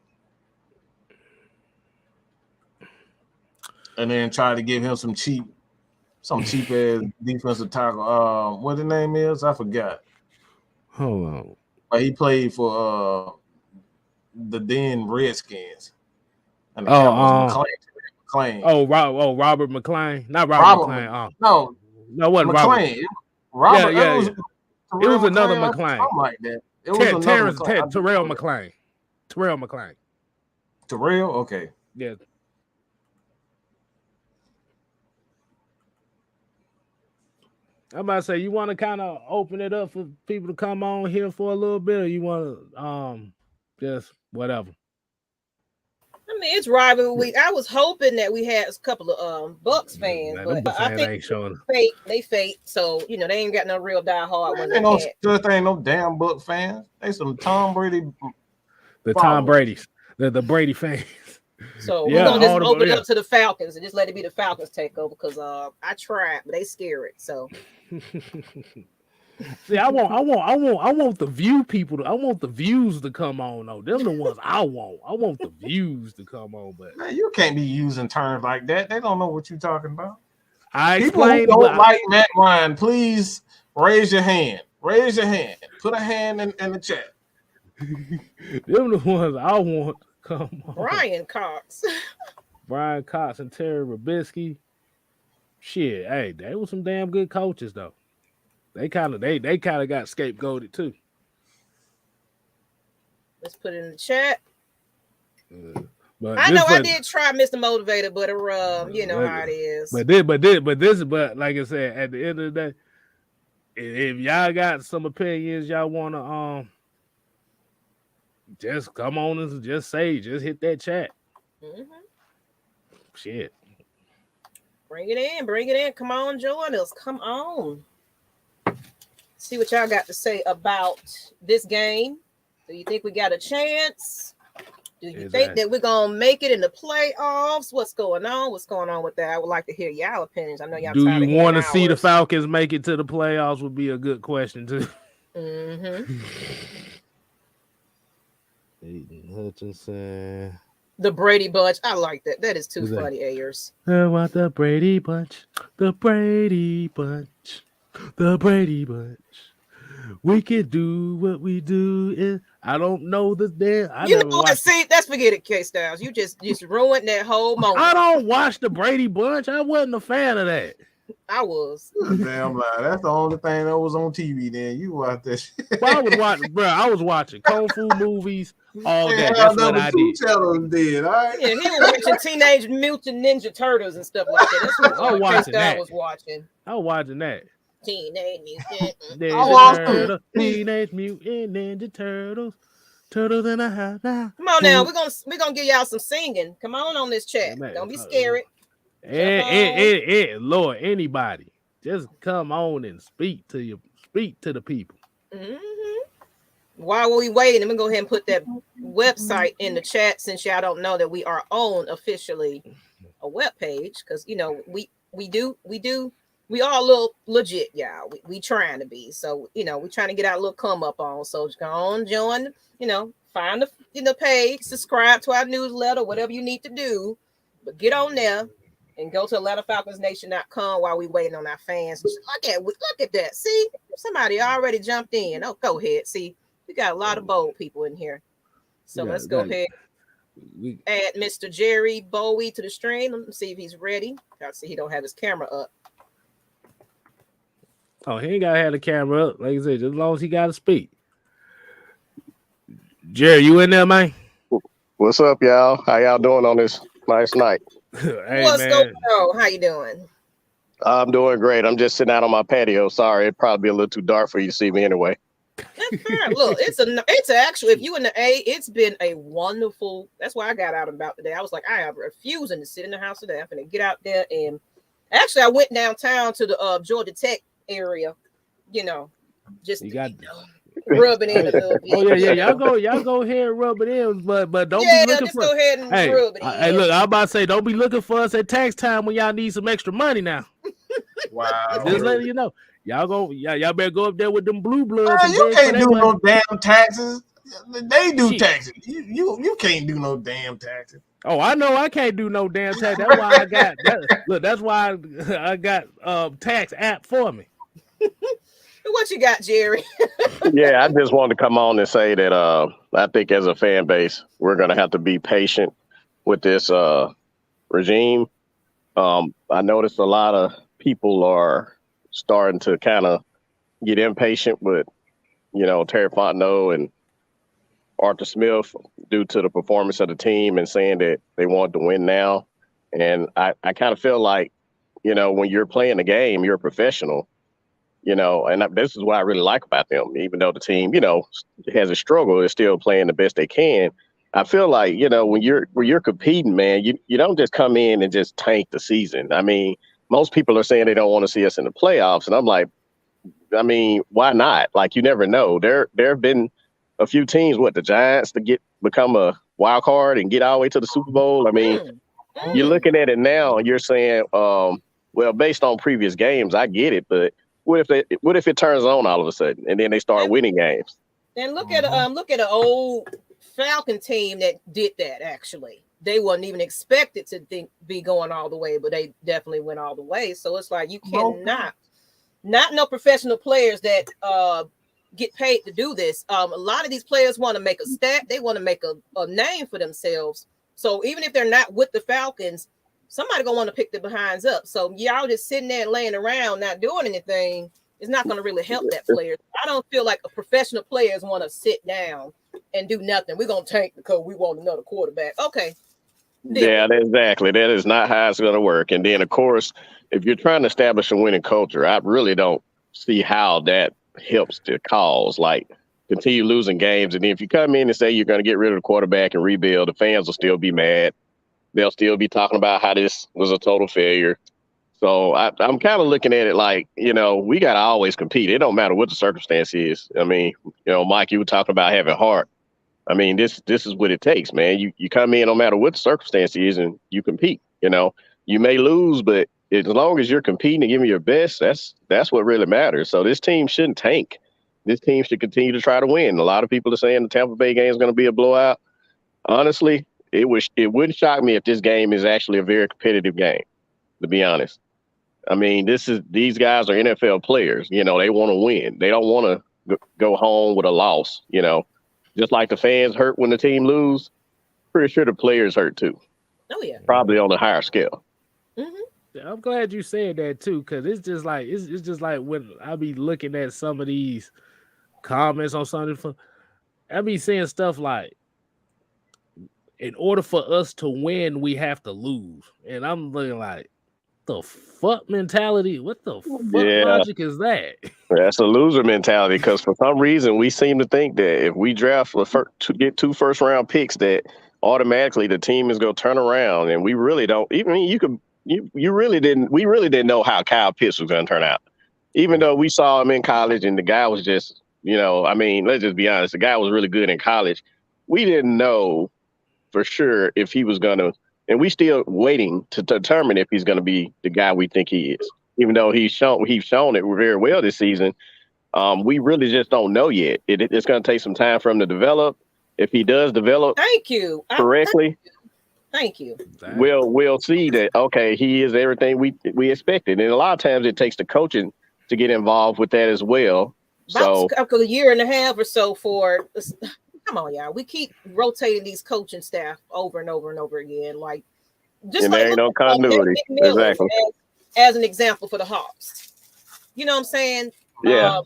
And then try to give him some cheap ass defensive tackle. What the name is? I forgot. Hold on. But he played for the then Redskins. And the McClain. Robert McClain. Not Robert McClain. No, wasn't McClain. Robert. Yeah. It was another McClain. Something like that. It was Terrell McClain. Terrell McClain. Terrell? Okay. Yeah. I'm about to say, you want to kind of open it up for people to come on here for a little bit, or you want to just whatever? mean, it's rivalry week. I was hoping that we had a couple of Bucks fans, Man, but I think ain't showing. They fake. So they ain't got no real diehard. Man, ain't no damn Buck fans. They some Tom Brady. The Tom Brady's, the Brady fans. So we're gonna just open it up to the Falcons and just let it be the Falcons takeover because I tried, but they scare it. So see, I want the view people. I want the views to come on though. Them the ones I want. I want the views to come on. But man, you can't be using terms like that. They don't know what you're talking about. People who don't like Matt Ryan, please raise your hand. Raise your hand. Put a hand in the chat. Them the ones I want. Come on. Brian Cox and Terry Robisky. Shit, hey, they were some damn good coaches though. They kind of got scapegoated too. Let's put it in the chat. But I know I did try Mr. Motivator, but you know how it is. But like I said, at the end of the day, if y'all got some opinions y'all wanna just come on and just hit that chat. Mm-hmm. Shit. Bring it in. Come on, join us. Come on. See what y'all got to say about this game. Do you think we got a chance? Do you think that we're gonna make it in the playoffs? What's going on? What's going on with that? I would like to hear y'all opinions. I know y'all. Do you want to see the Falcons make it to the playoffs? Would be a good question too. Mm-hmm. Aiden Hutchinson. The Brady Bunch. I like that. That is too funny, Ayers. I want the Brady Bunch. The Brady Bunch. The Brady Bunch. We can do what we do. I don't know the damn. Let's forget it, K Styles. You just ruined that whole moment. I don't watch the Brady Bunch. I wasn't a fan of that. I was. Damn lie. That's the only thing that was on TV then. You watched that shit. Well, I was watching Kung Fu movies all day. That's what I did. Did, all right? Yeah, he was watching Teenage Mutant Ninja Turtles and stuff like that. That's what I was watching that. I was watching that. Teenage Mutant Teenage Mutant Ninja Turtles. Turtles in a house. Come on now, we're gonna give y'all some singing. Come on this chat. Don't be scared. Lord, anybody, just come on and speak to the people. Mm-hmm. While we waiting, I'm gonna go ahead and put that website in the chat since y'all don't know that we are on officially a web page because we are a little legit, y'all. We trying to be, so we trying to get our little come up on. So go on, join. Find the page, subscribe to our newsletter, whatever you need to do, but get on there. And go to AtlantaFalconsNation.com while we waiting on our fans. Look at that. See, somebody already jumped in. Oh, go ahead. See, we got a lot of bold people in here. So let's go ahead. Add Mr. Jerry Bowie to the stream. Let me see if he's ready. I see he don't have his camera up. Oh, he ain't gotta have the camera up. Like I said, just as long as he gotta speak. Jerry, you in there, man? What's up, y'all? How y'all doing on this nice night? Hey, what's going on? How you doing? I'm doing great. I'm just sitting out on my patio. Sorry, it'd probably be a little too dark for you to see me anyway. That's fair. Look, it's actually, if you in the A, it's been a wonderful. That's why I got out and about today. I was like, I am refusing to sit in the house today. I'm gonna get out there and actually, I went downtown to the Georgia Tech area. Just rubbing in a little bit. Oh yeah. Y'all go ahead and rub it in, but don't be looking for. Go ahead and rub it in. Hey, look, I'm about to say, don't be looking for us at tax time when y'all need some extra money now. Wow. Just letting you know, y'all better go up there with them blue bloods. Man, you can't do no damn taxes. They do taxes. You can't do no damn taxes. Oh, I know I can't do no damn tax. That's why I got that. Look, that's why I got tax app for me. What you got, Jerry? Yeah, I just wanted to come on and say that I think as a fan base, we're going to have to be patient with this regime. I noticed a lot of people are starting to kind of get impatient with, Terry Fontenot and Arthur Smith due to the performance of the team and saying that they want to win now. And I kind of feel like, when you're playing the game, you're a professional. And this is what I really like about them. Even though the team, has a struggle, they're still playing the best they can. I feel like, when you're competing, man, you don't just come in and just tank the season. I mean, most people are saying they don't want to see us in the playoffs, and I'm like, I mean, why not? Like, you never know. There have been a few teams, the Giants, to become a wild card and get all the way to the Super Bowl. I mean, you're looking at it now and you're saying, well, based on previous games, I get it, but what if it turns on all of a sudden and then they start winning games? And look at an old Falcon team that did that. Actually, they wasn't even expected to be going all the way, but they definitely went all the way. So it's like you cannot, not no professional players that get paid to do this. A lot of these players want to make a stat. They want to make a name for themselves. So even if they're not with the Falcons, somebody gonna want to pick their behinds up. So y'all just sitting there and laying around, not doing anything, is not going to really help that player. I don't feel like professional players want to sit down and do nothing. We're going to tank because we want another quarterback. Okay. Yeah, exactly. That is not how it's going to work. And then, of course, if you're trying to establish a winning culture, I really don't see how that helps the cause. Like, continue losing games. And then if you come in and say you're going to get rid of the quarterback and rebuild, the fans will still be mad. They'll still be talking about how this was a total failure. So I'm kind of looking at it like, we got to always compete. It don't matter what the circumstance is. I mean, Mike, you were talking about having heart. I mean, this is what it takes, man. You come in no matter what the circumstance is and you compete. You may lose, but as long as you're competing and giving your best, that's what really matters. So this team shouldn't tank. This team should continue to try to win. A lot of people are saying the Tampa Bay game is going to be a blowout. Honestly, it wouldn't shock me if this game is actually a very competitive game, to be honest. I mean, these guys are NFL players. They want to win. They don't want to go home with a loss. Just like the fans hurt when the team lose. Pretty sure the players hurt too. Oh yeah, probably on a higher scale. Mm-hmm. I'm glad you said that too, because it's just like when I be looking at some of these comments on something, I be seeing stuff like, in order for us to win, we have to lose, and I'm looking like, the fuck mentality? What the fuck logic is that? That's a loser mentality, because for some reason we seem to think that if we draft to get 2 first-round picks, that automatically the team is going to turn around, and we really don't. Even we really didn't know how Kyle Pitts was going to turn out, even though we saw him in college and the guy was just, I mean, let's just be honest, the guy was really good in college. We didn't know for sure if he was going to. And we still waiting to determine if he's going to be the guy we think he is. Even though he's shown it very well this season, we really just don't know yet. It's going to take some time for him to develop. If he does develop, correctly, thank you. We'll see that. Okay, he is everything we expected. And a lot of times it takes the coaching to get involved with that as well. About a year and a half or so for. Come on, y'all. We keep rotating these coaching staff over and over and over again. Like, just and there ain't no continuity. Exactly. As an example for the Hawks. You know what I'm saying? Yeah.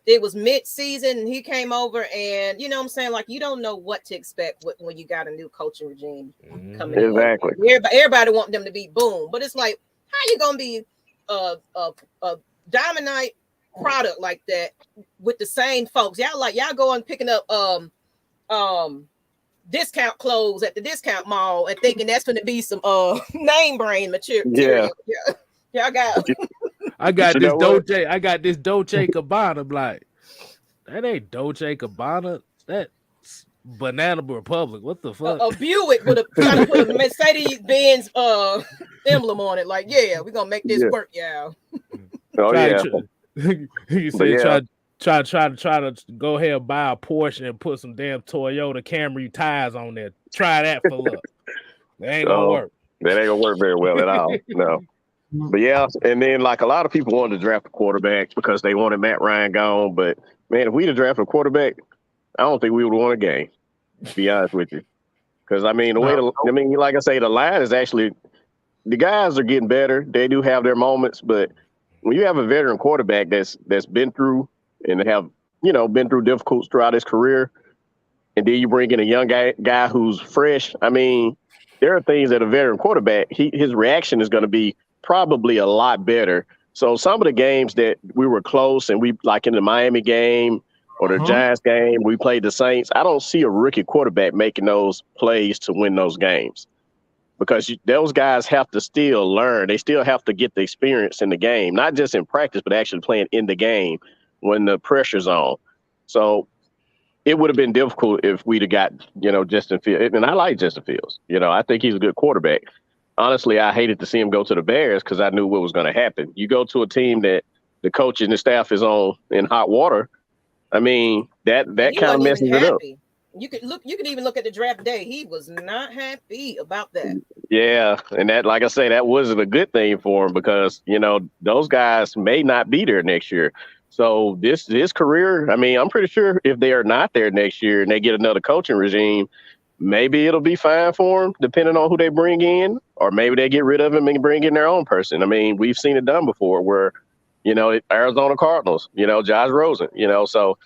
It was mid-season and he came over, and you know what I'm saying? Like, you don't know what to expect when you got a new coaching regime coming in. Exactly. Everybody want them to be boom. But it's like, how you gonna be a dominant product like that with the same folks? Y'all going picking up discount clothes at the discount mall and thinking that's going to be some name brand material. Yeah. I got this Dolce. I got this Dolce Gabbana. Like, that ain't Dolce Gabbana. That's Banana Republic. What the fuck? A Buick with trying to put a Mercedes-Benz emblem on it. Like, yeah, we're gonna make this work, y'all. You said try to go ahead and buy a Porsche and put some damn Toyota Camry tires on there. Try that for luck. That ain't gonna work. That ain't gonna work very well at all. No. But yeah, and then like a lot of people wanted to draft a quarterback because they wanted Matt Ryan gone. But man, if we'd have drafted a quarterback, I don't think we would have won a game. To be honest with you, because I mean like I say, the line is actually, the guys are getting better. They do have their moments, but when you have a veteran quarterback that's been through and been through difficulties throughout his career, and then you bring in a young guy who's fresh, I mean, there are things that a veteran quarterback, his reaction is going to be probably a lot better. So some of the games that we were close, and we, like in the Miami game, or the Giants game, we played the Saints. I don't see a rookie quarterback making those plays to win those games because those guys have to still learn. They still have to get the experience in the game, not just in practice, but actually playing in the game when the pressure's on. So it would have been difficult if we'd have got, Justin Fields. And I like Justin Fields. I think he's a good quarterback. Honestly, I hated to see him go to the Bears because I knew what was going to happen. You go to a team that the coach and the staff is on in hot water. I mean, that kind of messes it up. You could even look at the draft day. He was not happy about that. Yeah, and that, like I say, that wasn't a good thing for him because those guys may not be there next year. So his career, I mean, I'm pretty sure if they are not there next year and they get another coaching regime, maybe it'll be fine for them, depending on who they bring in, or maybe they get rid of him and bring in their own person. I mean, we've seen it done before where. Arizona Cardinals, Josh Rosen, so,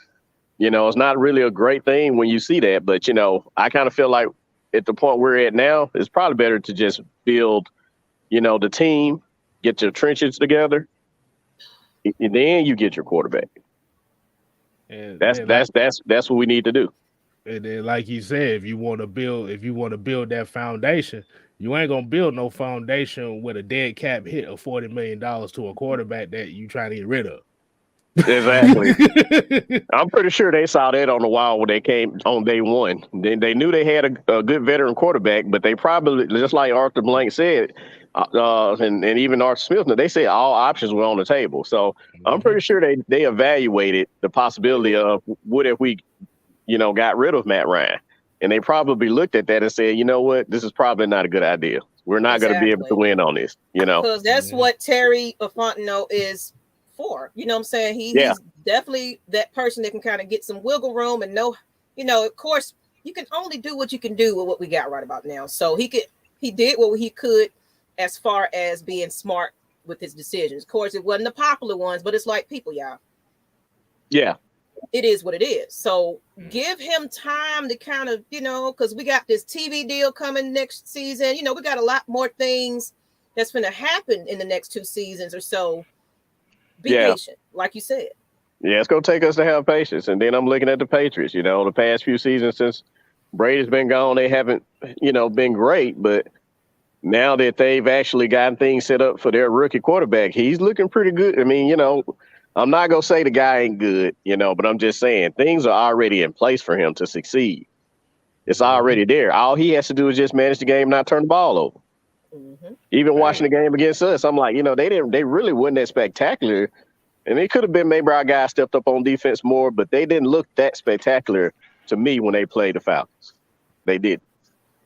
it's not really a great thing when you see that. But, I kind of feel like at the point we're at now, it's probably better to just build, the team, get your trenches together, and then you get your quarterback. And that's what we need to do. And then, like you said, if you want to build that foundation, you ain't gonna build no foundation with a dead cap hit of $40 million to a quarterback that you trying to get rid of. Exactly. I'm pretty sure they saw that on the wall when they came on day one. They knew they had a good veteran quarterback, but they probably, just like Arthur Blank said, and even Arthur Smith, they said all options were on the table. So I'm pretty sure they evaluated the possibility of what if we, got rid of Matt Ryan. And they probably looked at that and said, you know what, this is probably not a good idea. We're not going to be able to win on this, Because that's what Terry Fontenot is for. You know what I'm saying? He's definitely that person that can kind of get some wiggle room and know, of course, you can only do what you can do with what we got right about now. So he did what he could as far as being smart with his decisions. Of course, it wasn't the popular ones, but it's like people, y'all. Yeah. It is what it is. So give him time to kind of, because we got this TV deal coming next season. We got a lot more things that's going to happen in the next 2 seasons or so. Be patient, like you said. Yeah, it's going to take us to have patience. And then I'm looking at the Patriots, the past few seasons since Brady's been gone, they haven't, been great. But now that they've actually gotten things set up for their rookie quarterback, he's looking pretty good. I mean, I'm not going to say the guy ain't good, but I'm just saying things are already in place for him to succeed. It's already there. All he has to do is just manage the game, not turn the ball over. Mm-hmm. Even watching the game against us, I'm like, they really wasn't that spectacular. And it could have been maybe our guys stepped up on defense more, but they didn't look that spectacular to me when they played the Falcons. They did.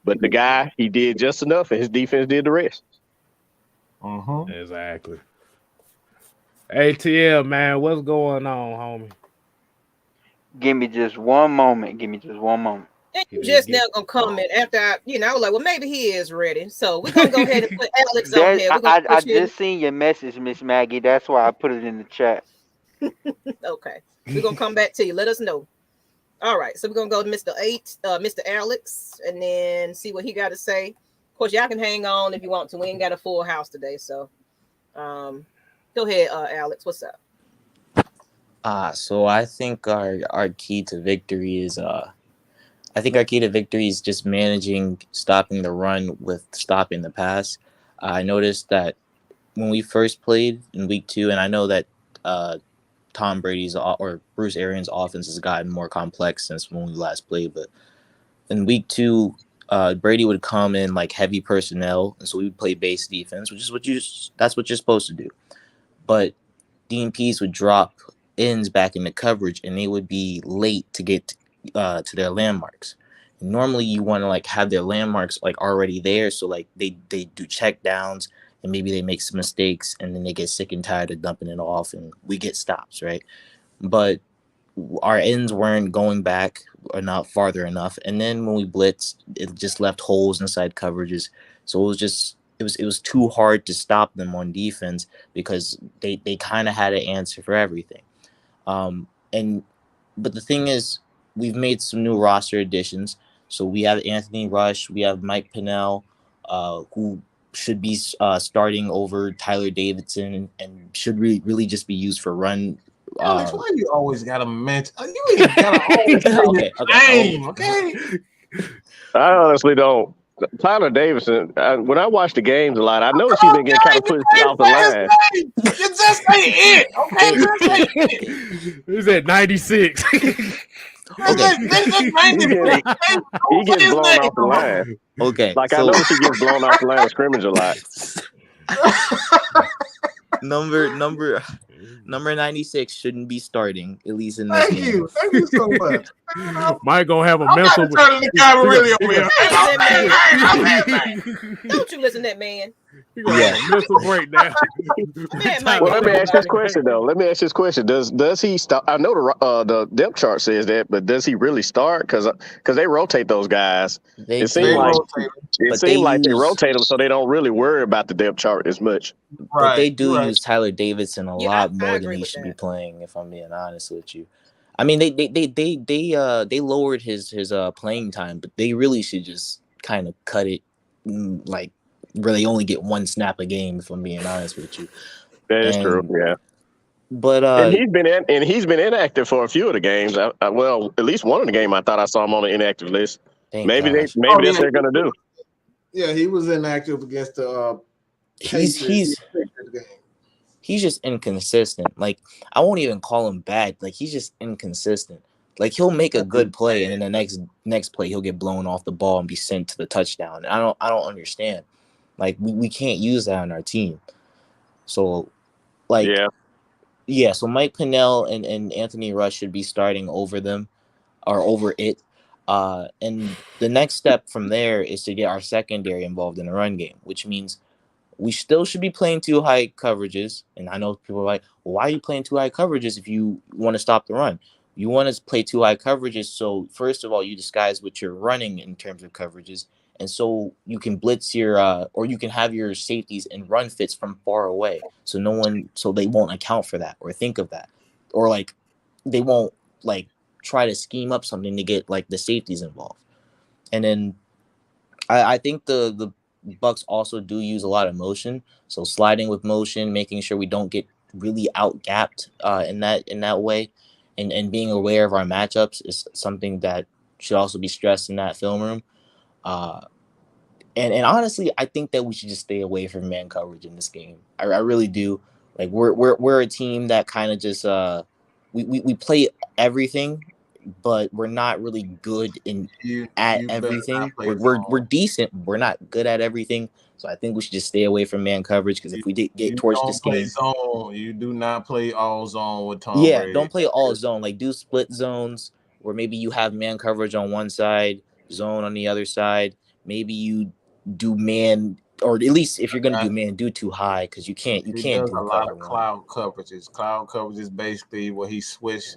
But the guy, he did just enough, and his defense did the rest. Exactly. ATL, man, what's going on, homie? Give me just one moment. And you just now gonna comment after I was like, well, maybe he is ready. So we're gonna go ahead and put Alex on here. I just seen your message, Miss Maggie. That's why I put it in the chat. Okay, we're gonna come back to you. Let us know. All right, so we're gonna go to Mr. Alex, and then see what he got to say. Of course, y'all can hang on if you want to. We ain't got a full house today, so go ahead, Alex. What's up? So I think our key to victory is just managing stopping the run with stopping the pass. I noticed that when we first played in week 2, and I know that Tom Brady's or Bruce Arians' offense has gotten more complex since when we last played, but in week 2, Brady would come in like heavy personnel, and so we would play base defense, which is that's what you're supposed to do. But DMPs would drop ends back into coverage, and they would be late to get to their landmarks. Normally, you want to like have their landmarks like already there, so like they do check downs, and maybe they make some mistakes, and then they get sick and tired of dumping it off, and we get stops, right? But our ends weren't going back or not farther enough, and then when we blitzed, it just left holes inside coverages. So it was too hard to stop them on defense because they kind of had an answer for everything. But the thing is, we've made some new roster additions. So we have Anthony Rush, we have Mike Pinnell, who should be starting over Tyler Davidson and should really just be used for run Alex, why you always gotta mention? You ain't gotta always say name, okay? I honestly don't. Tyler Davidson. When I watch the games a lot, I notice he's been getting kind of pushed off the line. You just say it, okay? Just say it. Who's at 96? He gets blown off the line. Okay, like I notice he gets blown off the line of scrimmage a lot. Number 96 shouldn't be starting, at least in this game. Thank you so much. Mike gonna have a I'm mental. not turning the camera really over here. Don't you listen to that man? He gonna have a mental breakdown. Well, let me ask this question though. Let me ask this question: Does he start? I know the depth chart says that, but does he really start? Because they rotate those guys. It seems like they rotate them, so they don't really worry about the depth chart as much. But they do use Tyler Davidson a lot more than he should be playing. If I'm being honest with you, I mean they lowered his playing time, but they really should just kind of cut it like where they only get one snap a game. If I'm being honest with you, that is true. Yeah, but and he's been inactive for a few of the games. Well, at least one of the game I thought I saw him on the inactive list. Maybe that's what they're gonna do. Yeah, he was inactive against the. He's just inconsistent. Like, I won't even call him bad. Like, he's just inconsistent. Like, he'll make a good play, and then the next play he'll get blown off the ball and be sent to the touchdown. And I don't understand. Like, we can't use that on our team. So, like, yeah. So Mike Pennell and Anthony Rush should be starting over them or over it. And the next step from there is to get our secondary involved in the run game, which means we still should be playing too high coverages. And I know people are like, well, why are you playing too high coverages if you want to stop the run? You want to play too high coverages. So first of all, you disguise what you're running in terms of coverages. And so you can blitz your or you can have your safeties and run fits from far away. So they won't account for that or think of that. Or like they won't like try to scheme up something to get like the safeties involved. And then I think the Bucs also do use a lot of motion, so sliding with motion, making sure we don't get really out-gapped in that way, and being aware of our matchups is something that should also be stressed in that film room. And honestly, I think that we should just stay away from man coverage in this game. I really do. Like we're a team that kind of just we play everything, but we're not really good at everything. We're decent. We're not good at everything. So I think we should just stay away from man coverage because if we get towards this game, zone, you do not play all zone with Tom Brady. Don't play all zone. Like do split zones where maybe you have man coverage on one side, zone on the other side. Maybe you do man, or at least if you're gonna do man, do too high because you can't do a lot of cloud coverages. Cloud coverage is basically where he switched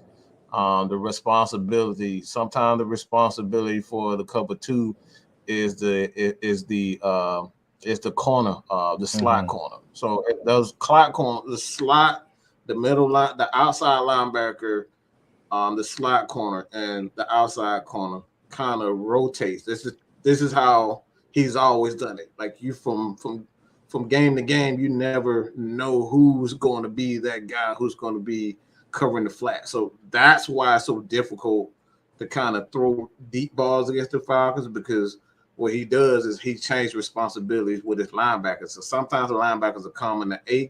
the responsibility. Sometimes the responsibility for the cover two is the corner, the slot corner. So those cloud corner, the slot, the middle line, the outside linebacker, the slot corner, and the outside corner kind of rotates. This is how he's always done it. Like you from game to game, you never know who's going to be that guy who's going to be covering the flat. So that's why it's so difficult to kind of throw deep balls against the Falcons, because what he does is he changes responsibilities with his linebackers. So sometimes the linebackers are coming to A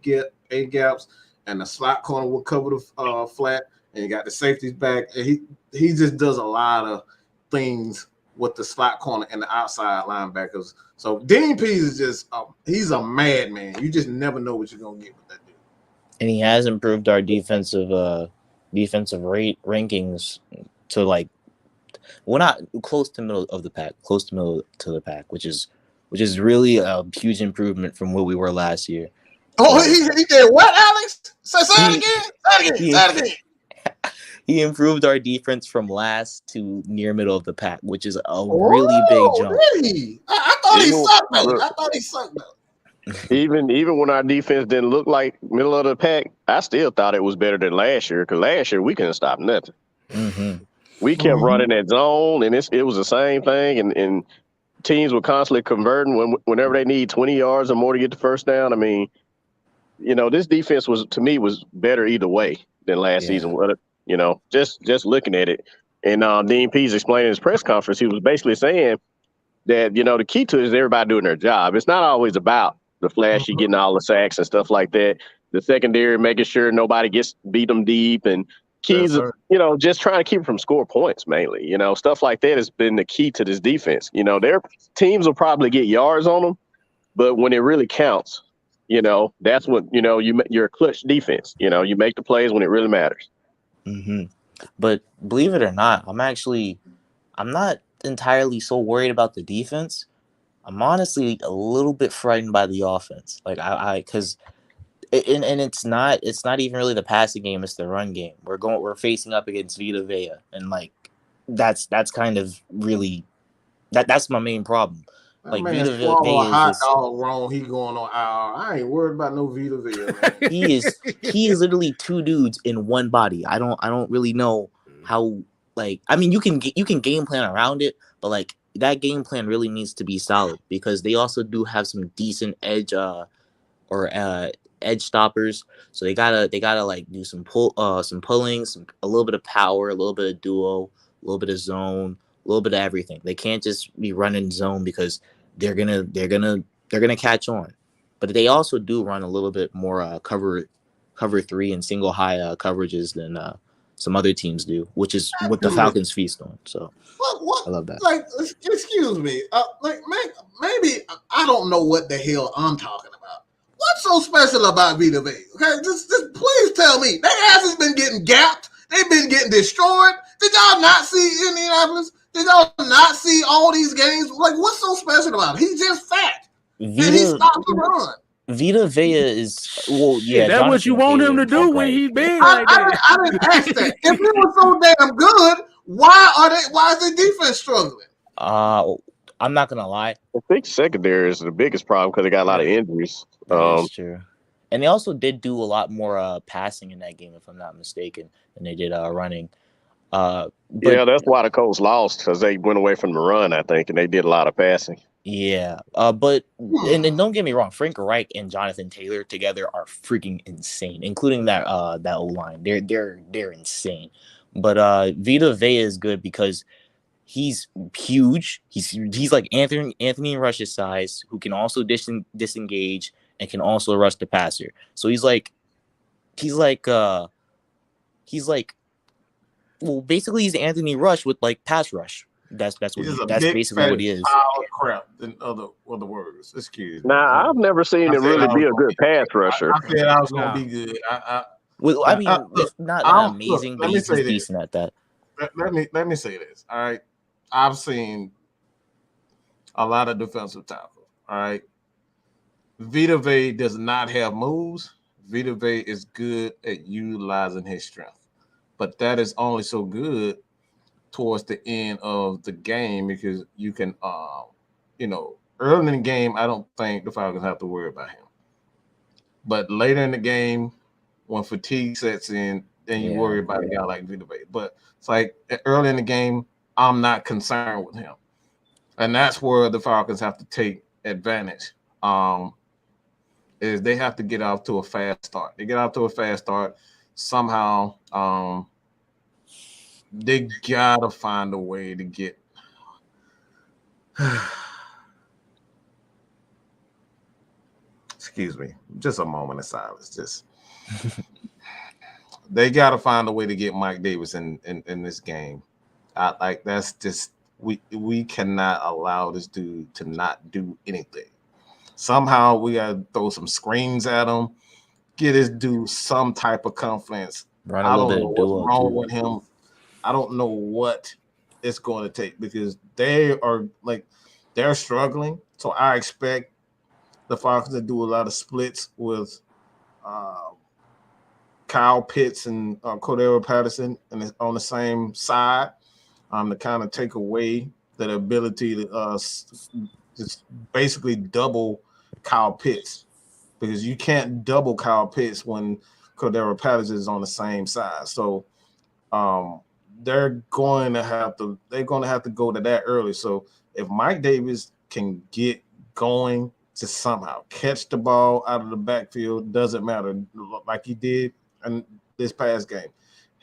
gaps, and the slot corner will cover the flat, and you got the safeties back. And he just does a lot of things with the slot corner and the outside linebackers. So Dean Pease is just he's a madman. You just never know what you're gonna get with that dude. And he has improved our defensive rate rankings to like we're not close to middle of the pack, which is really a huge improvement from what we were last year. Oh, he did what, Alex? Say it again. He improved our defense from last to near middle of the pack, which is a really big jump. Really? I thought he sucked though. Even when our defense didn't look like middle of the pack, I still thought it was better than last year, because last year we couldn't stop nothing. Mm-hmm. We kept running that zone, and it was the same thing, and teams were constantly converting whenever they need 20 yards or more to get the first down. I mean, this defense was better either way. than last season. What just looking at it. And Dean Pease explained in his press conference, he was basically saying that, the key to it is everybody doing their job. It's not always about the flashy getting all the sacks and stuff like that. The secondary, making sure nobody gets beat them deep, and keys, just trying to keep them from score points mainly. Stuff like that has been the key to this defense. Their teams will probably get yards on them, but when it really counts, that's what, you're a clutch defense. You make the plays when it really matters. Mm-hmm. But believe it or not, I'm not entirely so worried about the defense. I'm honestly a little bit frightened by the offense. Like because it's not even really the passing game, it's the run game. We're facing up against Vita Vea, and like that's kind of really that's my main problem. That Like man Vita swallow a Vea hot is dog wrong. He going on IR. I ain't worried about no Vita Vea, man. he is literally two dudes in one body. I don't really know how. Like, I mean, you can game plan around it, but like that game plan really needs to be solid, because they also do have some decent edge edge stoppers. So they gotta like do some pulling, a little bit of power, a little bit of duo, a little bit of zone, a little bit of everything. They can't just be running zone, because they're gonna catch on. But they also do run a little bit more cover 3 and single high coverages than some other teams do, which is what the Falcons feast on. So What? I love that. Like, excuse me. Maybe I don't know what the hell I'm talking about. What's so special about Vita Vea? Okay, just please tell me. Their ass has been getting gapped. They've been getting destroyed. Did y'all not see Indianapolis? Did y'all not see all these games? Like, what's so special about him? He's just fat. And he stopped the run. Vita Vea is That's what you want him to do when he's big like that. I didn't ask that. If he was so damn good, why is the defense struggling? I'm not gonna lie. I think secondary is the biggest problem because they got a lot of injuries. That's true. And they also did do a lot more passing in that game, if I'm not mistaken, than they did running. But, that's why the Colts lost, because they went away from the run, I think, and they did a lot of passing. Yeah, but and don't get me wrong, Frank Reich and Jonathan Taylor together are freaking insane, including that O-line. They're insane. But Vita Vea is good because he's huge. He's like Anthony Rush's size, who can also disengage and can also rush the passer. So he's basically he's Anthony Rush with like pass rush. That's basically what he is. Crap, in other words. Excuse me. Nah, I've never seen him really be a good pass rusher. I said I was going to be good. It's not amazing, but he's decent at that. Let me say this. All right, I've seen a lot of defensive tackles. All right, Vita Vea does not have moves. Vita Vea is good at utilizing his strength, but that is only so good towards the end of the game, because you can, early in the game, I don't think the Falcons have to worry about him. But later in the game, when fatigue sets in, then you worry about a guy like Vita Vea. But it's like early in the game, I'm not concerned with him. And that's where the Falcons have to take advantage. Is they have to get off to a fast start. They get off to a fast start somehow. They gotta find a way to get. Excuse me, just a moment of silence. Just they gotta find a way to get Mike Davis in this game. That's just we cannot allow this dude to not do anything. Somehow we gotta throw some screens at him, get this dude some type of confidence. Run a little bit of duo. What's wrong with him? I don't know what it's going to take, because they're struggling. So I expect the Falcons to do a lot of splits with Kyle Pitts and Cordero Patterson on the same side, to kind of take away that ability to just basically double Kyle Pitts, because you can't double Kyle Pitts when Cordero Patterson is on the same side. So they're going to have to go to that early. So if Mike Davis can get going to somehow catch the ball out of the backfield, doesn't matter, like he did in this past game.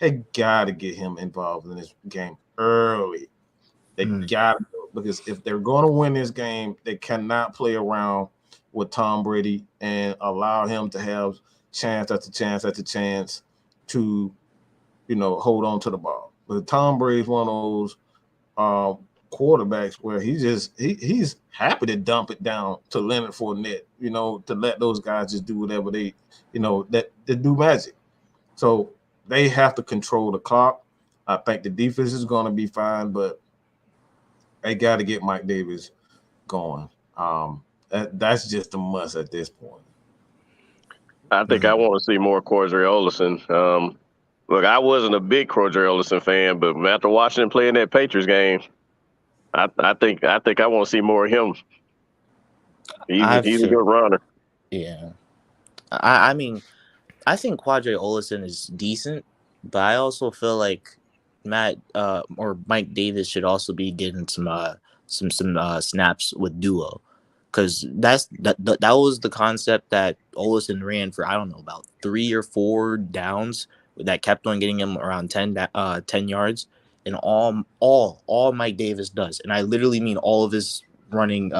They got to get him involved in this game early. They got to, because if they're going to win this game, they cannot play around with Tom Brady and allow him to have chance after chance after chance to, hold on to the ball. But Tom Brady is one of those quarterbacks where he's happy to dump it down to Leonard Fournette, to let those guys just do whatever they do magic. So they have to control the clock. I think the defense is going to be fine, but they got to get Mike Davis going. That's just a must at this point. I think I want to see more Cordrea Olsen. Look, I wasn't a big Cordrea Olsen fan, but after watching him play in that Patriots game, I think I want to see more of him. He's a good runner. Yeah. I mean, I think Cordrea Olsen is decent, but I also feel like Matt or Mike Davis should also be getting some snaps with duo, because that was the concept that Olsen ran for, I don't know, about 3 or 4 downs that kept on getting him around 10 yards, and all Mike Davis does, and I literally mean all of his running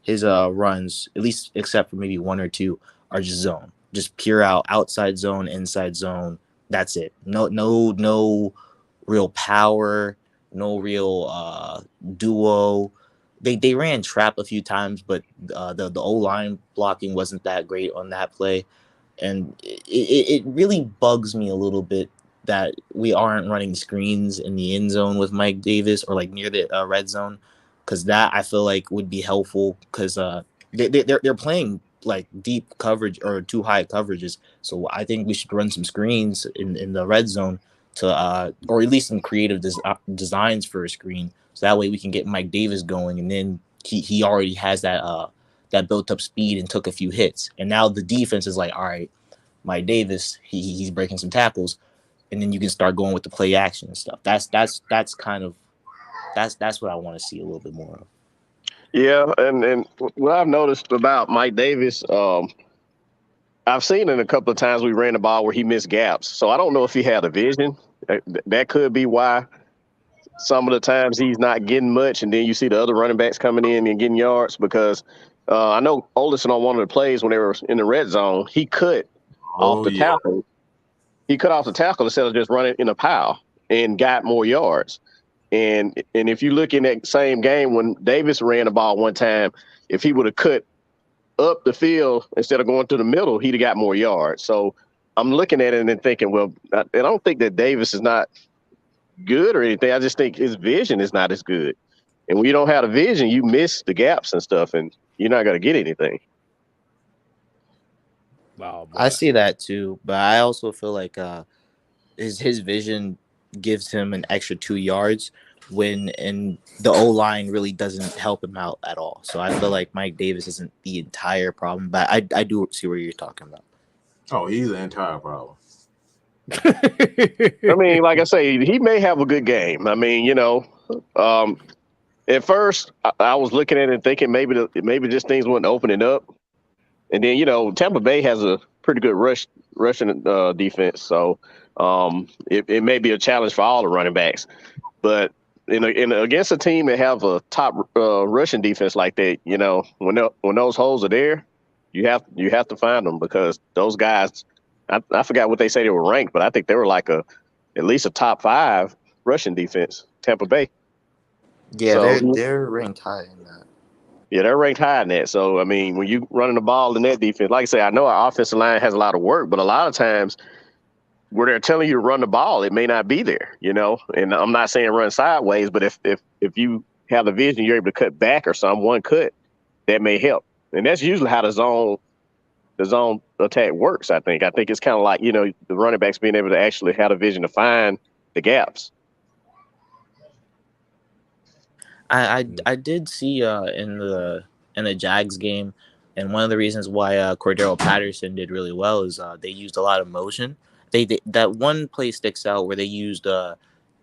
his runs, at least except for maybe 1 or 2, are just zone, just pure outside zone, inside zone. That's it. No real power, no real duo. They ran trap a few times, but the O-line blocking wasn't that great on that play. And it really bugs me a little bit that we aren't running screens in the end zone with Mike Davis, or like near the red zone, because that I feel like would be helpful, because they're playing like deep coverage or too high coverages. So I think we should run some screens in the red zone to or at least some creative designs for a screen, so that way we can get Mike Davis going, and then he already has that built up speed and took a few hits, and now the defense is like, all right, Mike Davis, he's breaking some tackles, and then you can start going with the play action and stuff. That's kind of that's what I want to see a little bit more of. Yeah, and what I've noticed about Mike Davis, I've seen it a couple of times we ran the ball where he missed gaps. So I don't know if he had a vision. That could be why some of the times he's not getting much, and then you see the other running backs coming in and getting yards, because I know Olsen on one of the plays when they were in the red zone, he cut off the tackle. He cut off the tackle instead of just running in a pile and got more yards. And if you look in that same game when Davis ran the ball one time, if he would have cut up the field instead of going through the middle, he'd have got more yards. So I'm looking at it and then thinking, well, I don't think that Davis is not good or anything. I just think his vision is not as good. And when you don't have a vision, you miss the gaps and stuff, and you're not going to get anything. Oh, I see that too, but I also feel like his vision gives him an extra 2 yards and the O-line really doesn't help him out at all. So I feel like Mike Davis isn't the entire problem, but I do see what you're talking about. Oh, he's the entire problem. I mean, like I say, he may have a good game. I mean, at first I was looking at it and thinking maybe just things wasn't opening up. And then, Tampa Bay has a pretty good rushing defense. So it may be a challenge for all the running backs. But against a team that have a top rushing defense like that, when those holes are there, you have to find them, because those guys, I forgot what they say they were ranked, but I think they were like at least a top 5 rushing defense, Tampa Bay. Yeah, so, they're ranked high in that. Yeah, they're ranked high in that. So, I mean, when you running the ball in that defense, like I say, I know our offensive line has a lot of work, but a lot of times where they're telling you to run the ball, it may not be there, And I'm not saying run sideways, but if you have the vision, you're able to cut back or something, one cut, that may help. And that's usually how the zone attack works, I think. I think it's kind of like, the running backs being able to actually have a vision to find the gaps. I did see in the Jags game, and one of the reasons why Cordero Patterson did really well is they used a lot of motion. They that one play sticks out where they used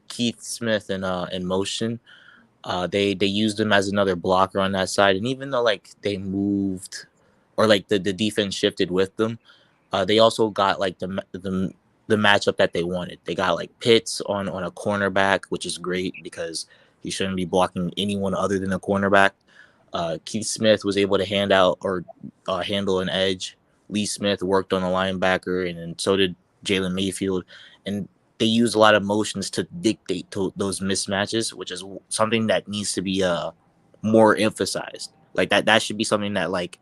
Keith Smith in motion. They used him as another blocker on that side, and even though like they moved or like the defense shifted with them, they also got like the the matchup that they wanted. They got like Pitts on a cornerback, which is great because he shouldn't be blocking anyone other than a cornerback. Keith Smith was able to handle an edge. Lee Smith worked on a linebacker, and then so did Jalen Mayfield. And they used a lot of motions to dictate to those mismatches, which is something that needs to be more emphasized. Like that should be something that, like,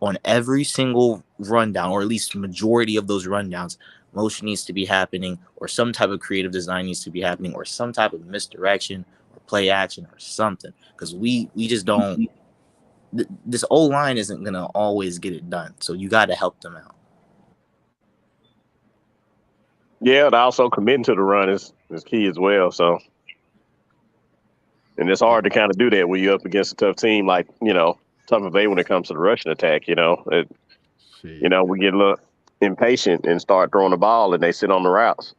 on every single rundown, or at least majority of those rundowns, motion needs to be happening, or some type of creative design needs to be happening, or some type of misdirection or play action or something. Because we just don't. This O-line isn't gonna always get it done, so you got to help them out. Yeah, and also committing to the run is key as well. So, and it's hard to kind of do that when you're up against a tough team like, Tampa Bay when it comes to the rushing attack. We get a little impatient and start throwing the ball, and they sit on the routes.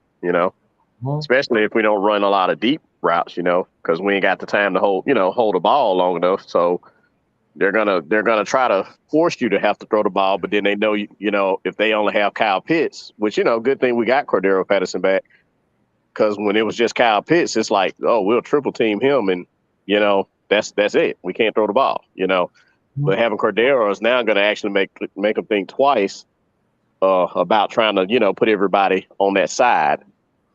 Especially if we don't run a lot of deep routes. Because we ain't got the time to hold the ball long enough. So they're gonna try to force you to have to throw the ball, but then they know if they only have Kyle Pitts, which good thing we got Cordero Patterson back, because when it was just Kyle Pitts, it's like, oh, we'll triple team him, and that's it. We can't throw the ball, But having Cordero is now going to actually make them think twice about trying to put everybody on that side,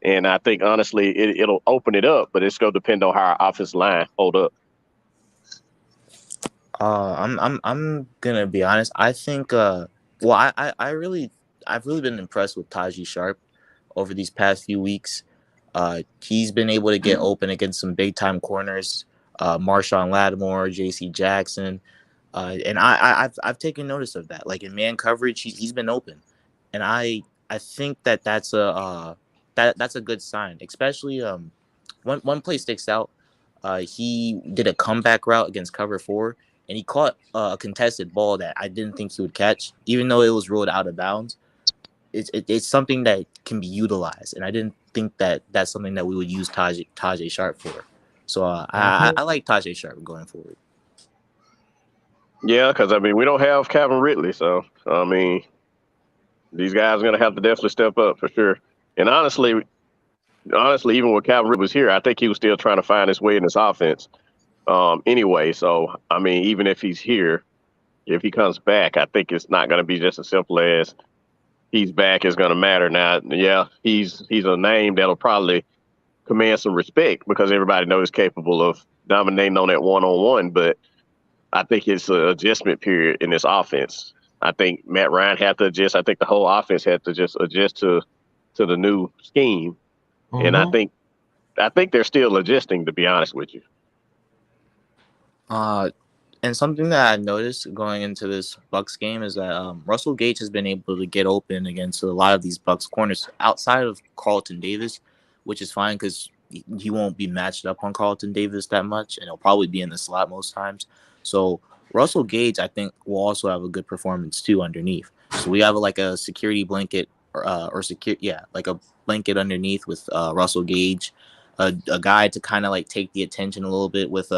and I think honestly it'll open it up, but it's going to depend on how our offensive line hold up. I'm gonna be honest. I think I've really been impressed with Tajee Sharp over these past few weeks. He's been able to get open against some big time corners, Marshawn Lattimore, J.C. Jackson, and I've taken notice of that. Like in man coverage, he's been open, and I think that's a good sign. Especially one play sticks out. He did a comeback route against cover 4. And he caught a contested ball that I didn't think he would catch, even though it was ruled out of bounds. It's something that can be utilized, and I didn't think that that's something that we would use Tajee Sharp for. So I like Tajee Sharp going forward. Yeah, because we don't have Calvin Ridley, so these guys are gonna have to definitely step up for sure. And honestly, even when Calvin Ridley was here, I think he was still trying to find his way in this offense. Anyway, so even if he's here, if he comes back, I think it's not going to be just as simple as he's back is going to matter. Now, yeah, he's a name that'll probably command some respect because everybody knows he's capable of dominating on that one-on-one, but I think it's an adjustment period in this offense. I think Matt Ryan had to adjust. I think the whole offense had to just adjust to the new scheme, and I think they're still adjusting, to be honest with you. And something that I noticed going into this Bucs game is that Russell Gage has been able to get open against a lot of these Bucs corners outside of Carlton Davis, which is fine because he won't be matched up on Carlton Davis that much, and he'll probably be in the slot most times. So Russell Gage, I think, will also have a good performance too underneath. So we have like a security blanket like a blanket underneath with Russell Gage, a guy to kind of like take the attention a little bit with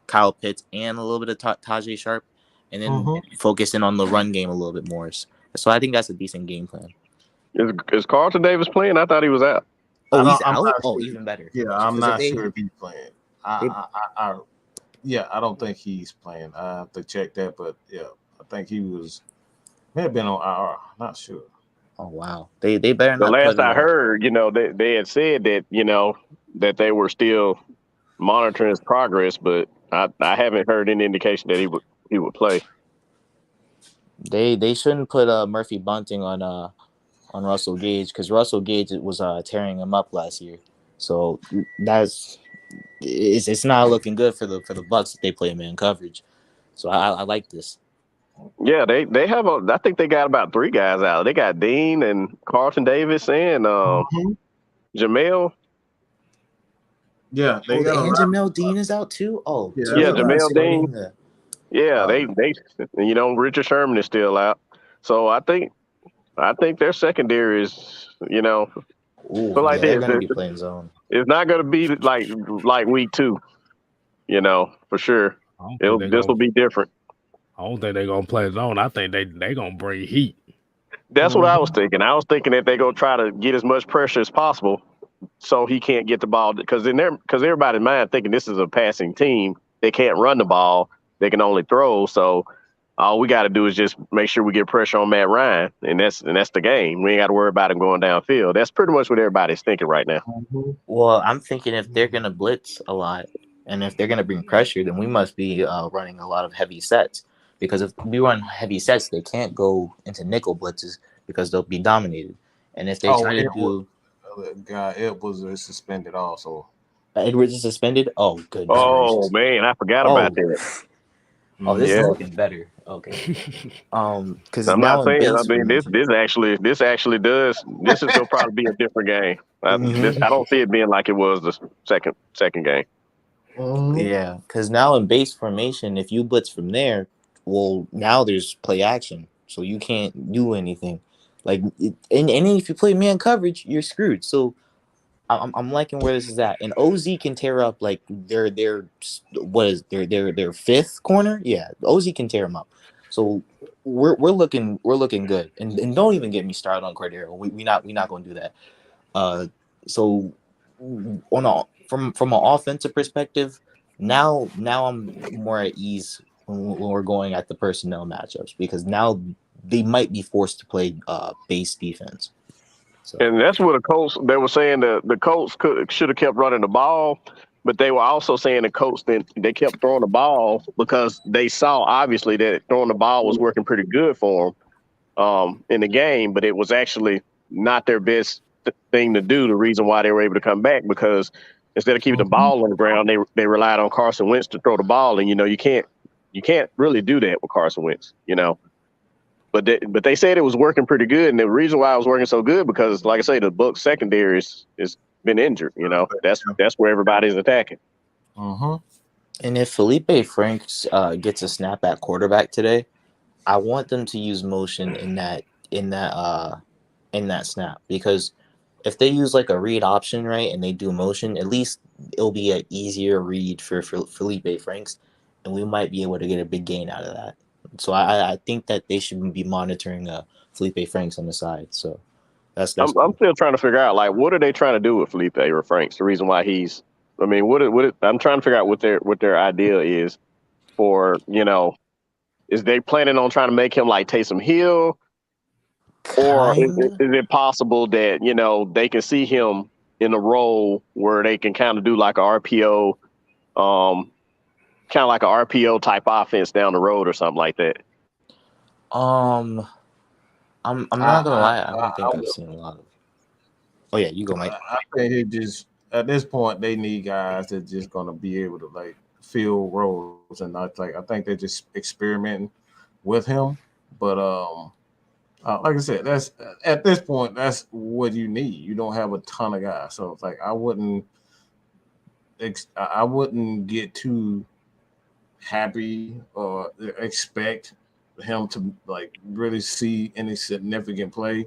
Kyle Pitts and a little bit of Tajee Sharp, and then focusing on the run game a little bit more. So I think that's a decent game plan. Is Carlton Davis playing? I thought he was out. Oh, he's out? Oh, even better. Yeah, I'm not sure if he's playing. I don't think he's playing. I have to check that, but yeah, I think he may have been on IR. Not sure. Oh wow, they better not. The last I heard, they had said that that they were still monitoring his progress, but I haven't heard any indication that he would play. They shouldn't put Murphy Bunting on Russell Gage because Russell Gage was tearing him up last year. So it's not looking good for the Bucs if they play man coverage. So I like this. Yeah, they have I think they got about 3 guys out. They got Dean and Carlton Davis and Jamel. Yeah, and Jamel Dean is out too. Oh, yeah, Jamel Dean. Yeah, they Richard Sherman is still out. So I think their secondary is they're gonna be playing zone. It's not gonna be like week 2, for sure. This will be different. I don't think they're gonna play zone. I think they gonna bring heat. That's what I was thinking. I was thinking that they're gonna try to get as much pressure as possible, so he can't get the ball. Because everybody's mind thinking this is a passing team. They can't run the ball. They can only throw. So all we got to do is just make sure we get pressure on Matt Ryan, and that's the game. We ain't got to worry about him going downfield. That's pretty much what everybody's thinking right now. Well, I'm thinking if they're gonna blitz a lot and if they're gonna bring pressure, then we must be running a lot of heavy sets. Because if we run heavy sets, they can't go into nickel blitzes because they'll be dominated. And if they try to do, Edwards is suspended also. Edwards is suspended. Oh, good. Oh man, I forgot about that. Oh, this Yeah. is looking better. Okay. Because I'm now not saying. in I base mean, formation, this actually does. This is gonna probably be a different game. I don't see it being like it was the second game. yeah, because now in base formation, if you blitz from there, well, now there's play action, so you can't do anything. Like, and if you play man coverage, you're screwed. So I'm liking where this is at. And OZ can tear up like their fifth corner. Yeah, OZ can tear them up. So we're looking good. And don't even get me started on Cordero. We not going to do that. So from an offensive perspective, now I'm more at ease when we're going at the personnel matchups, because now they might be forced to play base defense. So. And that's what the Colts, they were saying the Colts should have kept running the ball, but they were also saying the Colts they kept throwing the ball because they saw obviously that throwing the ball was working pretty good for them in the game, but it was actually not their best thing to do. The reason why they were able to come back, because instead of keeping the ball on the ground, they relied on Carson Wentz to throw the ball, and you can't really do that with Carson Wentz, But they said it was working pretty good, and the reason why it was working so good because, like I say, the Bucs secondary is been injured. That's where everybody's attacking. And if Felipe Franks gets a snap at quarterback today, I want them to use motion in that snap, because if they use like a read option, right, and they do motion, at least it'll be an easier read for Felipe Franks, and we might be able to get a big gain out of that. So I think that they should be monitoring Felipe Franks on the side. So that's I'm still trying to figure out, like, what are they trying to do with Felipe or Franks? The reason why I'm trying to figure out what their idea is for, is they planning on trying to make him like Taysom Hill, or is it possible that they can see him in a role where they can kind of do like a RPO, kind of like an RPO type offense down the road or something like that? I'm not gonna lie. I don't think I've seen a lot of. Oh yeah, you go, Mike. I think it just at this point they need guys that just gonna be able to like fill roles and not like. I think they're just experimenting with him, but like I said, that's at this point that's what you need. You don't have a ton of guys, so it's like I wouldn't get too happy or expect him to like really see any significant play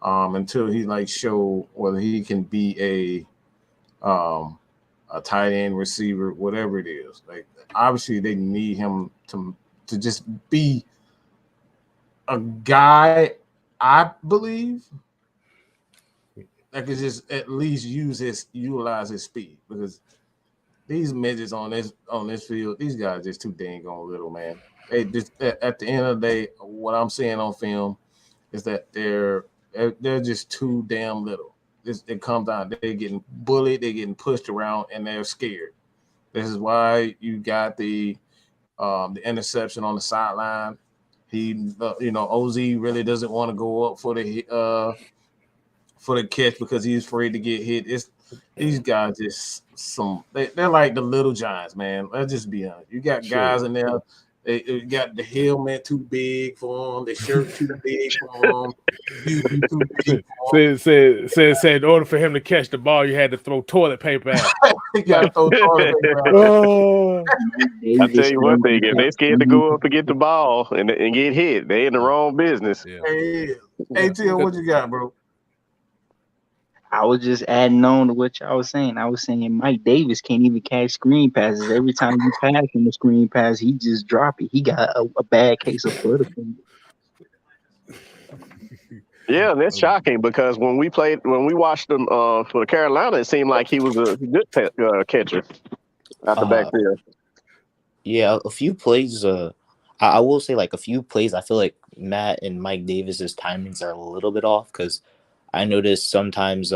until he like show whether he can be a tight end, receiver, whatever it is. Like obviously they need him to just be a guy, I believe, that could just at least utilize his speed, because these midgets on this field, these guys just too dang on little, man. They just at the end of the day, what I'm seeing on film is that they're just too damn little. It comes down, they're getting bullied, they're getting pushed around, and they're scared. This is why you got the interception on the sideline. He, OZ really doesn't want to go up for the catch because he's afraid to get hit. These guys just they're like the little giants, man. Let's just be honest. You got guys in there. They got the helmet too big for them. The shirt too big for them. Too big for them. Said in order for him to catch the ball, you had to throw toilet paper at him. You got to throw toilet paper at him. I tell you one thing: if they scared to go up and get the ball and get hit, they in the wrong business. Yeah. Hey, Tim, what you got, bro? I was just adding on to what y'all was saying. I was saying Mike Davis can't even catch screen passes. Every time you pass him the screen pass, he just drop it. He got a bad case of Butterfinger. Yeah, that's shocking because when we watched him for Carolina, it seemed like he was a good catcher out the Uh, backfield. yeah, a few plays. I will say like a few plays. I feel like Matt and Mike Davis's timings are a little bit off because I noticed sometimes.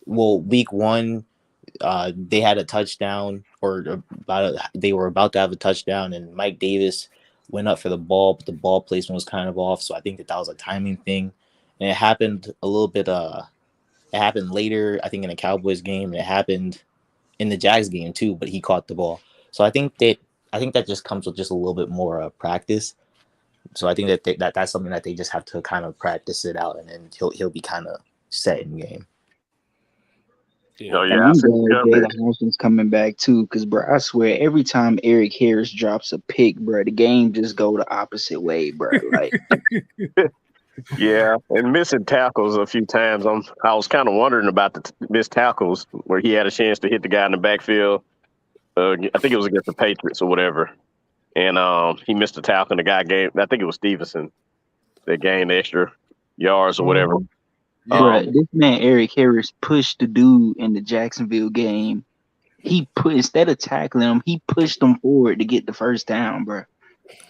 Week one, they had a touchdown they were about to have a touchdown, and Mike Davis went up for the ball, but the ball placement was kind of off. So I think that was a timing thing, and it happened a little bit. It happened later, I think, in the Cowboys game. And it happened in the Jags game too, but he caught the ball. So I think that just comes with just a little bit more practice. So I think that's something that they just have to kind of practice it out, and then he'll be kind of set in game. Oh yeah, I'm glad Jalen Hurst's coming back too, because bro, I swear every time Eric Harris drops a pick, bro, the game just go the opposite way, bro. Like, yeah, and missing tackles a few times. I was kind of wondering about the missed tackles where he had a chance to hit the guy in the backfield. I think it was against the Patriots or whatever, and he missed a tackle, and the guy gave. I think it was Stevenson that gained extra yards or whatever. bro, this man Eric Harris pushed the dude in the Jacksonville game. Instead of tackling him, he pushed him forward to get the first down, bro.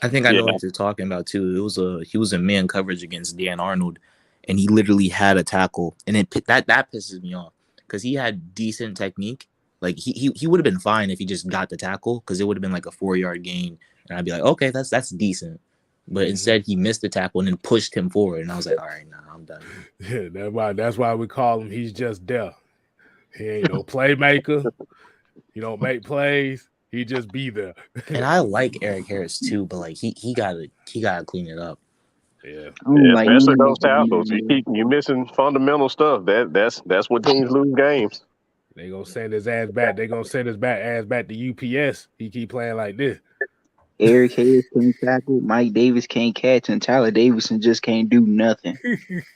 I think I know what you're talking about too. He was in man coverage against Dan Arnold, and he literally had a tackle, and that pisses me off because he had decent technique. Like he would have been fine if he just got the tackle because it would have been like a 4-yard gain, and I'd be like, okay, that's decent. But instead, he missed the tackle and then pushed him forward, and I was like, all right, nah, I'm done. Yeah, that's why we call him. He's just there. He ain't no playmaker. He don't make plays. He just be there. And I like Eric Harris too, but like he gotta clean it up. Yeah, especially those tackles. You missing fundamental stuff. That's what teams lose games. They gonna send his ass back. They gonna send his ass back to UPS. He keep playing like this. Eric Harris can't tackle, Mike Davis can't catch, and Tyler Davison just can't do nothing. Just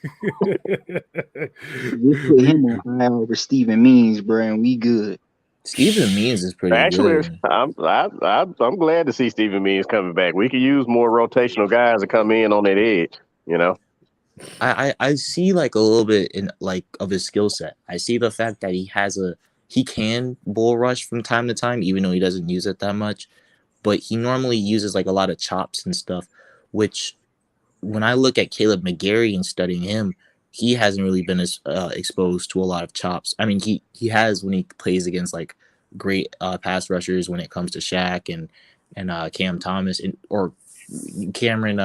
put him on high over Steven Means, bro, and we good. Steven Means is pretty good. I'm glad to see Steven Means coming back. We could use more rotational guys to come in on that edge, you know. I see like a little bit in like of his skill set. I see the fact that he can bull rush from time to time, even though he doesn't use it that much. But he normally uses like a lot of chops and stuff, which when I look at Caleb McGarry and studying him, he hasn't really been exposed to a lot of chops. I mean, he has when he plays against like great pass rushers when it comes to Shaq and Cam Thomas or Cameron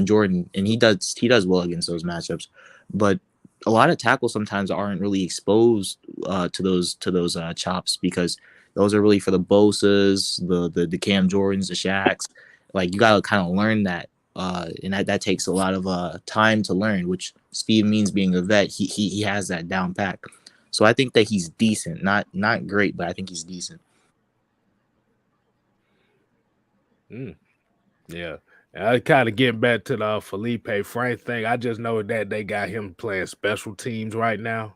Jordan, and he does well against those matchups. But a lot of tackles sometimes aren't really exposed to those chops because those are really for the Bosas, the Cam Jordans, the Shaqs. Like you gotta kind of learn that, and that takes a lot of time to learn. Which Steve Means being a vet, he has that down pat. So I think that he's decent, not great, but I think he's decent. Yeah. I kind of getting back to the Felipe Frank thing. I just know that they got him playing special teams right now.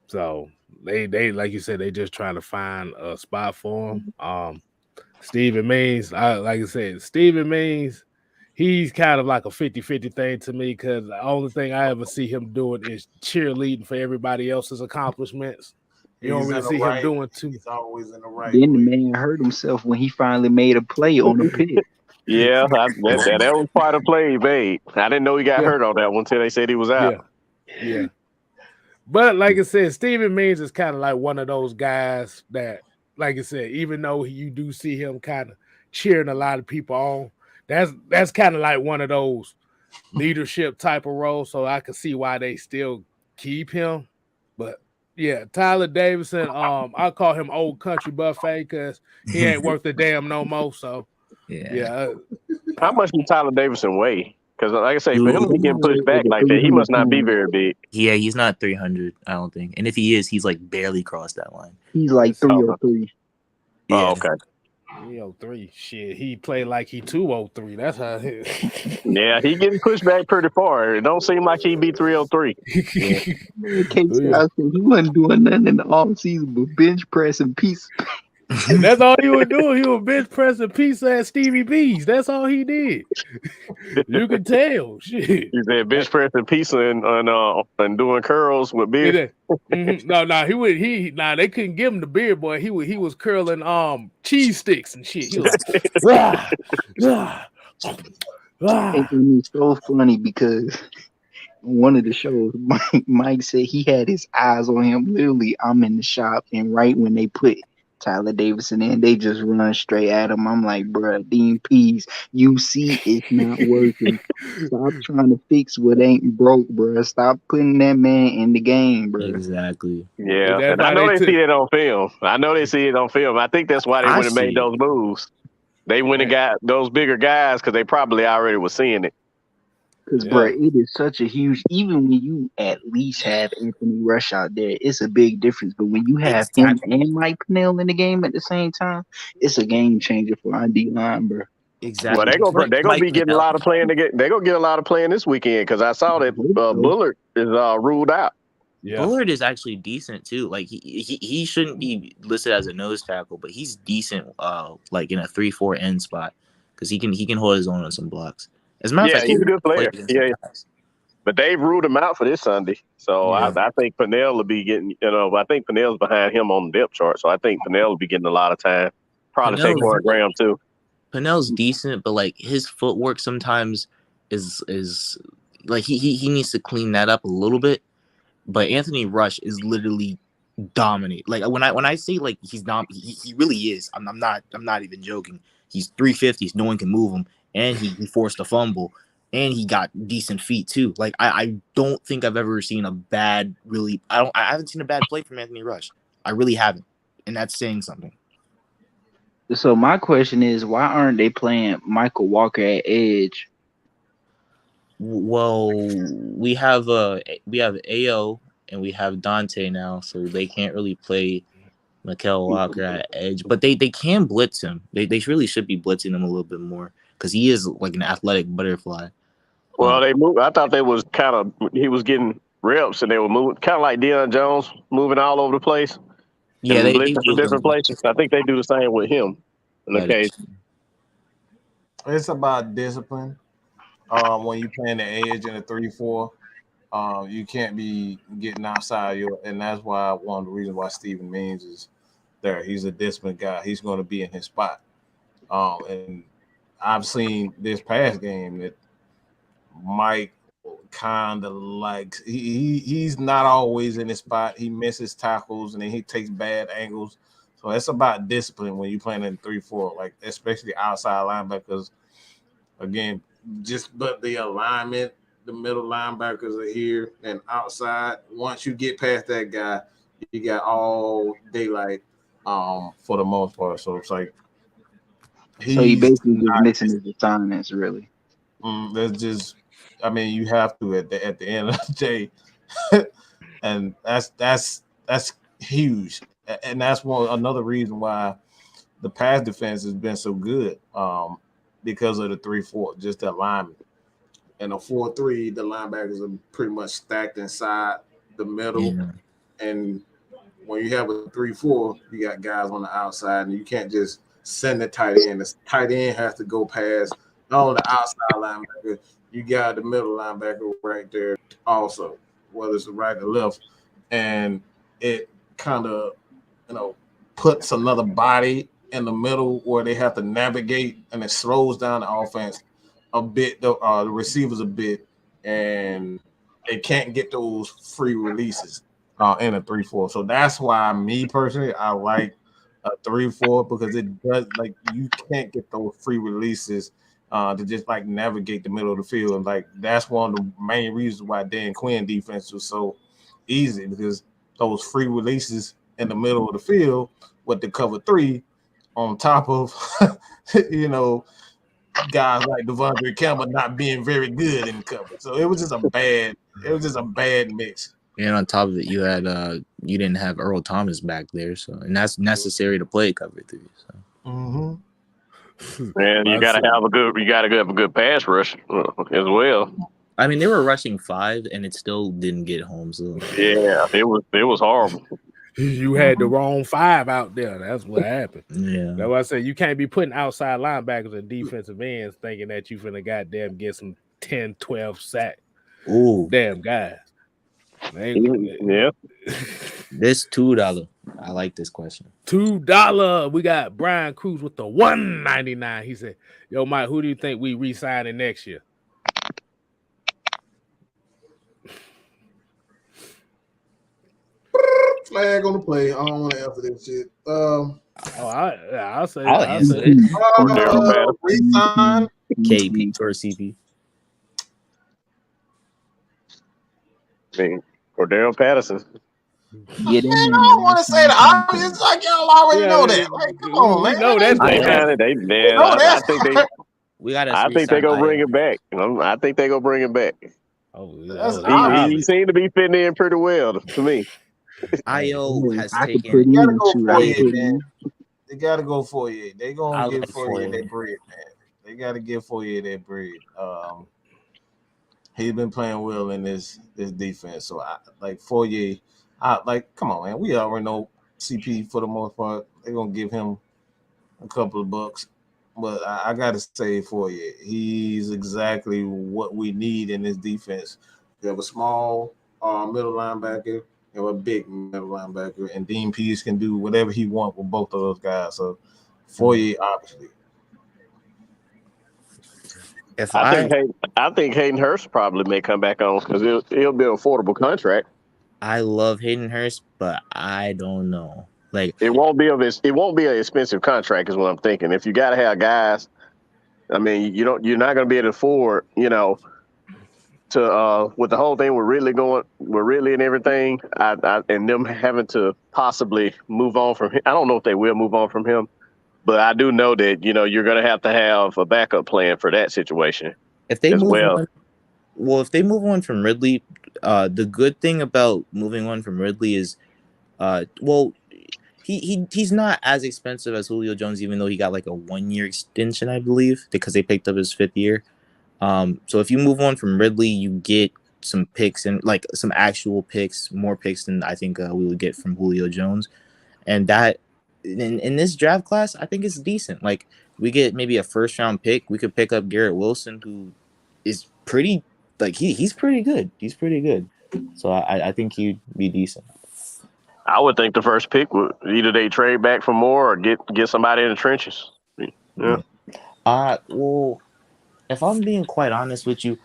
So they like you said, they just trying to find a spot for him. Steven Means, like I said, Steven Means, he's kind of like a 50-50 thing to me because the only thing I ever see him doing is cheerleading for everybody else's accomplishments. You don't really see him doing too much. He's always in the right. Then the man hurt himself when he finally made a play on the pitch. Yeah, that was quite a play, babe. I didn't know he got hurt on that one until they said he was out. Yeah. But like I said, Steven Means is kind of like one of those guys that, like I said, even though you do see him kind of cheering a lot of people on, that's kind of like one of those leadership type of roles. So I can see why they still keep him. But yeah, Tyler Davison, I call him old country buffet because he ain't worth a damn no more. So yeah. How much does Tyler Davison weigh? Because like I say, for him to be getting pushed back like that, he must not be very big. Yeah, he's not 300, I don't think. And if he is, he's like barely crossed that line. He's like 303. Yeah. Oh, okay. 303. Shit, he played like he 203. That's how. Yeah, he getting pushed back pretty far. It don't seem like he be 303. He wasn't doing nothing in the offseason but bench press and piece. That's all he was doing. He was bench pressing pizza at Stevie B's. That's all he did. You can tell. Shit. He said bench pressing pizza and doing curls with beer. No, they couldn't give him the beard, boy. He was curling cheese sticks and shit. He was like, And it's so funny because on one of the shows, Mike said he had his eyes on him. Literally, I'm in the shop, and right when they put Tyler Davidson in, they just run straight at him. I'm like, bruh, Dean Pease, you see it's not working. Stop trying to fix what ain't broke, bruh. Stop putting that man in the game, bruh. Exactly. Yeah, and I know they see it on film. I think that's why they went and made those moves. They went and got those bigger guys because they probably already were seeing it. Because, bro, it is such a huge. Even when you at least have Anthony Rush out there, it's a big difference. But when you have him and Mike Pennell in the game at the same time, it's a game changer for our D line, bro. Exactly. Well, they're gonna be getting a lot of playing. They're gonna get a lot of playing this weekend because I saw that Bullard is ruled out. Yeah. Bullard is actually decent too. Like he shouldn't be listed as a nose tackle, but he's decent. Like in a 3-4 end spot because he can hold his own on some blocks. As a matter of fact, he's a good player. Yeah, but they ruled him out for this Sunday, so I think Pennell will be getting. I think Pennell's behind him on the depth chart, so I think Pennell will be getting a lot of time. Probably take Warren Graham too. Pennell's decent, but like his footwork sometimes is like he needs to clean that up a little bit. But Anthony Rush is literally dominate. Like when I say like he's not, he really is. I'm not even joking. He's 350s. No one can move him, and he forced a fumble, and he got decent feet too. Like I don't think I've ever seen a bad I haven't seen a bad play from Anthony Rush. I really haven't, and that's saying something. So my question is, why aren't they playing Michael Walker at edge? Well, we have AO and we have Dante now, so they can't really play Mykal Walker at edge, but they can blitz him. They really should be blitzing him a little bit more because he is like an athletic butterfly. Well, they moved. I thought they was he was getting reps and they were moving, kind of like Deion Jones, moving all over the place. Yeah, they blitzing from different places. I think they do the same with him. Okay, it's about discipline. When you playing the edge in a 3-4, you can't be getting outside and that's why one of the reasons why Steven Means is there. He's a disciplined guy. He's going to be in his spot. And I've seen this past game that Mike kind of likes. He's not always in his spot. He misses tackles and then he takes bad angles. So it's about discipline when you're playing in 3-4, like especially outside linebackers. Again, but the alignment, the middle linebackers are here and outside. Once you get past that guy, you got all daylight for the most part. So it's like he basically just missing his assignments, really. That's just, I mean, you have to at the end of the day, and that's huge, and that's another reason why the pass defense has been so good. Because of the 3-4, just the alignment. And a 4-3, the linebackers are pretty much stacked inside the middle. Yeah. And when you have a 3-4, you got guys on the outside, and you can't just send the tight end. The tight end has to go past on the outside linebacker. You got the middle linebacker right there also, whether it's the right or left. And it kind of, puts another body in the middle where they have to navigate, and it slows down the offense a bit, the receivers a bit, and they can't get those free releases in a 3-4. So that's why me personally, I like a 3-4 because it does, like, you can't get those free releases to just like navigate the middle of the field. And like that's one of the main reasons why Dan Quinn defense was so easy, because those free releases in the middle of the field with the cover 3 on top of, guys like Devondre Campbell not being very good in cover. So it was just a bad mix. And on top of it, you had you didn't have Earl Thomas back there, so and that's necessary to play cover 3. So. And you gotta have a good pass rush as well. I mean, they were rushing 5, and it still didn't get home. So yeah, it was horrible. You had the wrong 5 out there. That's what happened. Yeah. That's why I said you can't be putting outside linebackers and defensive ends thinking that you finna goddamn get some 10, 12 sack. Ooh. Damn guys. Yeah. This $2. I like this question. $2. We got Brian Cruz with the $1.99. He said, "Yo, Mike, who do you think we re-signing next year?" Flag on the play. I don't want to answer this shit. I'll say it. Resign. KP or CP. I mean, Cordell Patterson. Get in Man, there. I don't want to say that. It's like y'all already know that. Like, come on, man. No, that's I think they. We got. I think they gonna bring it back. I think they gonna bring it back. He seemed to be fitting in pretty well to me. IO has I could taken. put Gotta in go two. Fourier, man. They gotta go Fourier. They gonna I give like Fourier Fourier. that bread, man. They gotta give Fourier that bread. He's been playing well in this defense. So like Fourier, come on, man. We already know CP for the most part. They're gonna give him a couple of bucks. But I gotta say Fourier, he's exactly what we need in this defense. We have a small middle linebacker. You know, a big middle linebacker, and Dean Pease can do whatever he wants with both of those guys. So, Fourier, obviously. I think Hayden Hurst probably may come back on because it'll be an affordable contract. I love Hayden Hurst, but I don't know. Like it won't be an expensive contract, is what I'm thinking. If you got to have guys, I mean, you're not going to be able to afford, to with the whole thing we're really and everything, and them having to possibly move on from him. I don't know if they will move on from him, but I do know that you're going to have a backup plan for that situation. If they if they move on from Ridley, the good thing about moving on from Ridley is, he's not as expensive as Julio Jones, even though he got like a 1-year extension, I believe, because they picked up his 5th year. So if you move on from Ridley, you get some picks and like some actual picks, more picks than I think we would get from Julio Jones. And that in this draft class, I think it's decent. Like we get maybe a 1st-round pick. We could pick up Garrett Wilson, who is pretty, like he's pretty good. He's pretty good. So I think he'd be decent. I would think the first pick would either they trade back for more or get somebody in the trenches. Yeah. Well, if I'm being quite honest with you,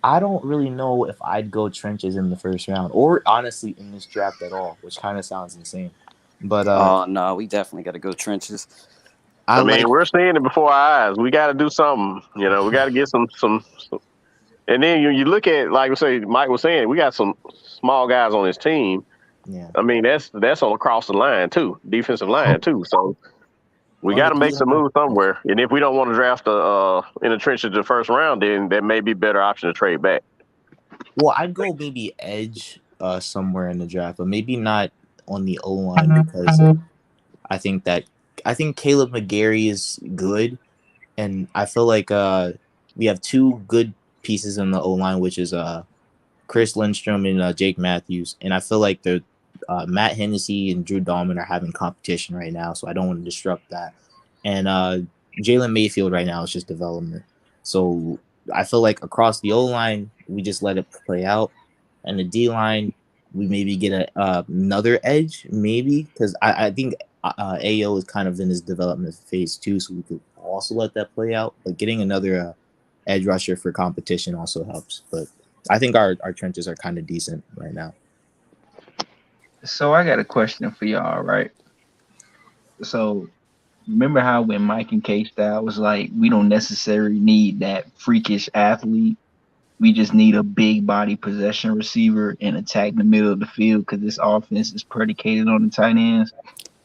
I don't really know if I'd go trenches in the 1st round or honestly in this draft at all, which kind of sounds insane. But no, we definitely got to go trenches. I mean, we're seeing it before our eyes. We got to do something. We got to get some. And then you look at, like we say, Mike was saying, we got some small guys on this team. Yeah. I mean, that's all across the line too, defensive line too. So we got to make some moves somewhere. And if we don't want to draft in the trenches the 1st round, then that may be a better option to trade back. Well, I'd go maybe edge somewhere in the draft, but maybe not on the O-line because I think Caleb McGarry is good, and I feel like we have 2 good pieces on the O-line, which is Chris Lindstrom and Jake Matthews, and I feel like the Matt Hennessy and Drew Dahlman are having competition right now, so I don't want to disrupt that. And Jalen Mayfield right now is just development. So I feel like across the O-line, we just let it play out. And the D-line, we maybe get another edge, maybe, because I think AO is kind of in his development phase too, so we could also let that play out. But getting another edge rusher for competition also helps. But I think our trenches are kind of decent right now. So I got a question for y'all, right? So remember how when Mike and K-Style was like, we don't necessarily need that freakish athlete. We just need a big body possession receiver and attack the middle of the field because this offense is predicated on the tight ends.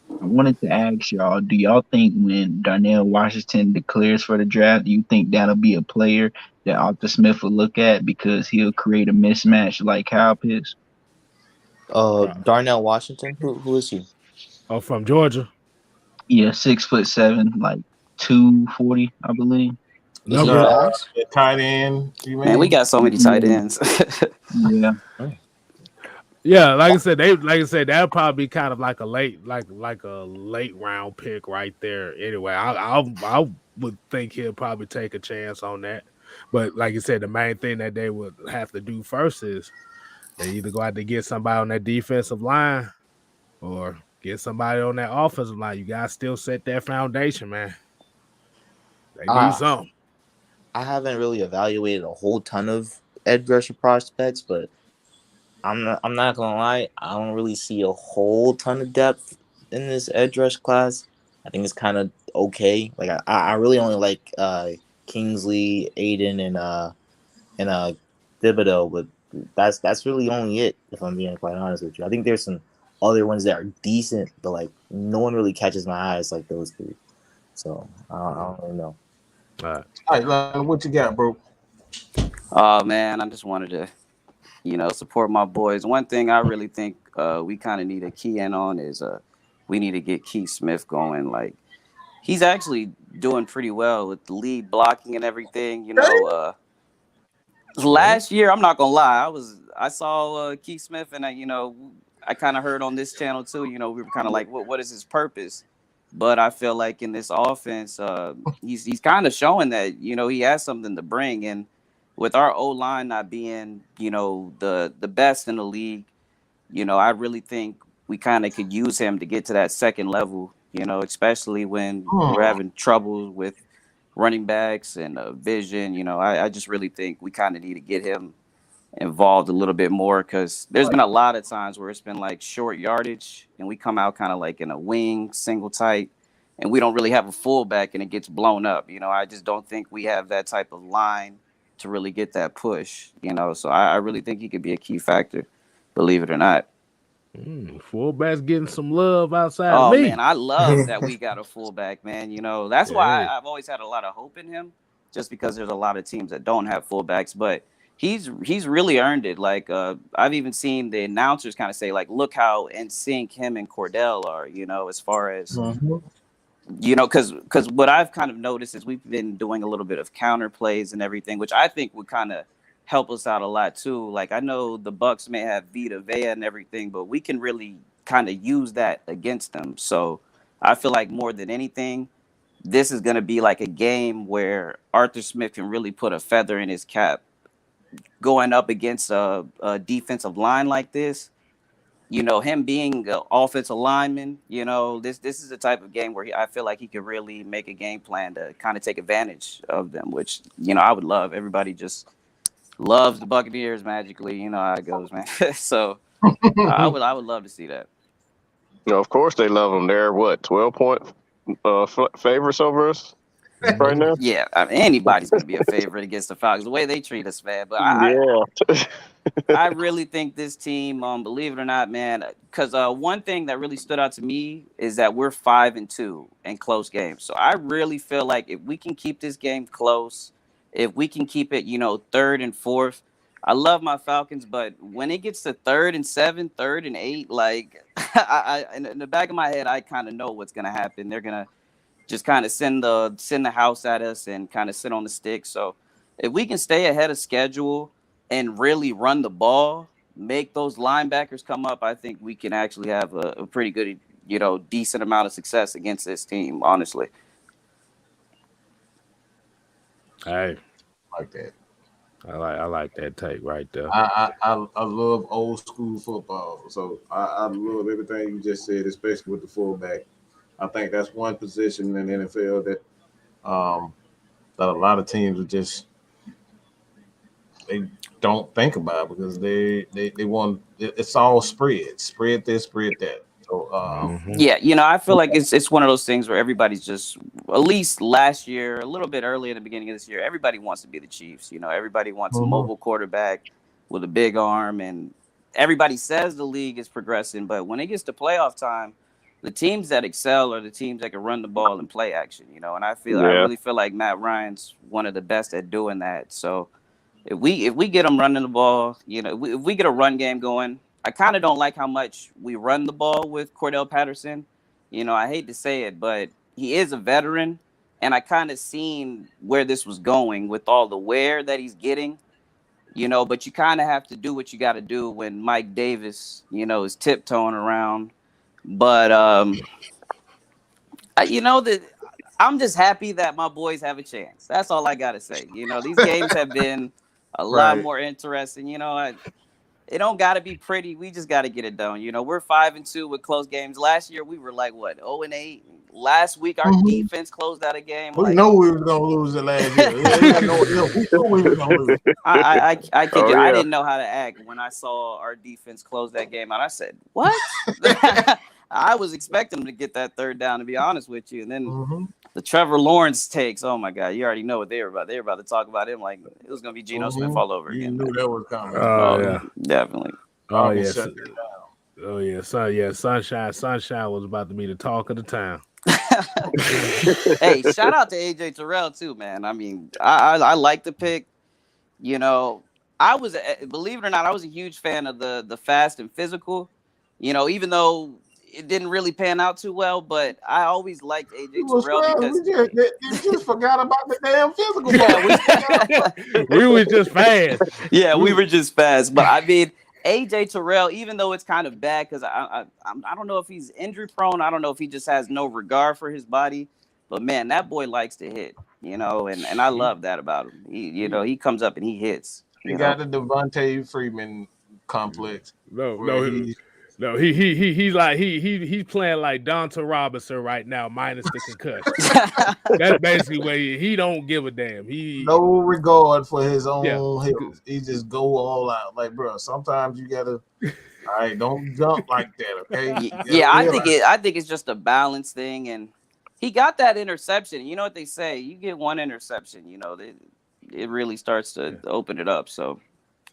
I wanted to ask y'all, do y'all think when Darnell Washington declares for the draft, do you think that'll be a player that Arthur Smith will look at because he'll create a mismatch like Kyle Pitts? Darnell Washington, who is he? Oh, from Georgia. Yeah, 6'7", like 240, I believe. Tight end. Man, we got so many tight ends. Yeah. Yeah, that'd probably be kind of like a late round pick right there. Anyway, I would think he'll probably take a chance on that. But like you said, the main thing that they would have to do first is they either go out to get somebody on that defensive line or get somebody on that offensive line. You guys still set that foundation, man. They need Uh, something. I haven't really evaluated a whole ton of edge rusher prospects, but I'm not gonna lie, I don't really see a whole ton of depth in this edge rush class. I think it's kind of okay. Like I really only like Kingsley, Aiden, and Thibodeau, but that's really only it. If I'm being quite honest with you, I think there's some other ones that are decent, but like no one really catches my eyes like those three. So I don't really know. All right. All right, Lionel, what you got, bro? Oh man, I just wanted to, support my boys. One thing I really think we kind of need to key in on is we need to get Keith Smith going. Like he's actually doing pretty well with the lead blocking and everything. Last year, I'm not gonna lie, I saw Keith Smith and I kind of heard on this channel too. We were kind of like, what is his purpose? But I feel like in this offense, he's kind of showing that he has something to bring. And with our O line not being the best in the league, I really think we kind of could use him to get to that second level. Especially when we're having trouble with running backs and vision. I just really think we kind of need to get him involved a little bit more because there's been a lot of times where it's been like short yardage and we come out kind of like in a wing single tight and we don't really have a fullback and it gets blown up. I just don't think we have that type of line to really get that push, so I really think he could be a key factor, believe it or not. Fullback's getting some love outside Oh of me. man, I love that we got a fullback, man. That's why I've always had a lot of hope in him, just because there's a lot of teams that don't have fullbacks, but he's really earned it. Like I've even seen the announcers kind of say, like, look how in sync him and Cordell are, as far as because what I've kind of noticed is we've been doing a little bit of counter plays and everything, which I think would kind of help us out a lot too. Like I know the Bucks may have Vita Vea and everything, but we can really kind of use that against them. So I feel like more than anything, this is going to be like a game where Arthur Smith can really put a feather in his cap going up against a defensive line like this. Him being an offensive lineman, this is the type of game where I feel like he could really make a game plan to kind of take advantage of them, which, I would love. Everybody just loves the Buccaneers magically. You know how it goes, man. So I would love to see that. Of course they love them. They're 12-point favorites over us right now. Yeah, anybody's gonna be a favorite against the Falcons. The way they treat us, man. But I really think this team, believe it or not, man, because one thing that really stood out to me is that we're 5-2 in close games. So I really feel like if we can keep this game close, if we can keep it, 3rd and 4th. I love my Falcons, but when it gets to 3rd and 7, 3rd and 8, like I in the back of my head, I kind of know what's gonna happen. They're gonna just kind of send the house at us and kind of sit on the stick. So if we can stay ahead of schedule and really run the ball, make those linebackers come up, I think we can actually have a pretty good, decent amount of success against this team, honestly. Hey, Like that. I like that take right there. I love old school football, so I love everything you just said, especially with the fullback. I think that's one position in the NFL that that a lot of teams are just they don't think about because they want it's all spread this, spread that. So Yeah, I feel like it's one of those things where everybody's just, at least last year, a little bit early in the beginning of this year, everybody wants to be the Chiefs. Everybody wants a mobile quarterback with a big arm, and everybody says the league is progressing, but when it gets to playoff time, the teams that excel are the teams that can run the ball and play action. And I really feel like Matt Ryan's one of the best at doing that. So if we get them running the ball, if we get a run game going. I kind of don't like how much we run the ball with Cordell Patterson. I hate to say it, but he is a veteran, and I kind of seen where this was going with all the wear that he's getting. but you kind of have to do what you got to do when Mike Davis, is tiptoeing around. But that I'm just happy that my boys have a chance. That's all I gotta say. These games have been a lot more interesting. It don't gotta be pretty. We just gotta get it done. We're 5-2 with close games. Last year we were like 0-8. Last week our defense closed out a game. We know we were gonna lose it last year. We know we were gonna lose. I kid you. I didn't know how to act when I saw our defense close that game out. I said, "What?" I was expecting them to get that third down, to be honest with you. And then the Trevor Lawrence takes. Oh my God, you already know what they were about. They were about to talk about him like it was gonna be Geno Smith all over again. You knew that was coming. Yeah, definitely. Oh yes. Oh yeah, Sunshine was about to be the talk of the town. Hey, shout out to AJ Terrell too, man. I mean, I like the pick. I was, believe it or not, I was a huge fan of the fast and physical. Even though it didn't really pan out too well, but I always liked AJ Terrell because we just forgot about the damn physical part. We were just fast. Yeah, we were just fast. But I mean, AJ Terrell, even though it's kind of bad because I don't know if he's injury prone. I don't know if he just has no regard for his body. But man, that boy likes to hit, and I love that about him. He comes up and he hits. He got the Devontae Freeman complex. No, he's playing like Donta Robinson right now, minus the concussion. That's basically where he don't give a damn. He no regard for his own health. He just go all out. Like, bro, sometimes you gotta. All right, don't jump like that, okay? Yeah, I think it's just a balance thing, and he got that interception. You know what they say? You get one interception, it really starts to open it up. So.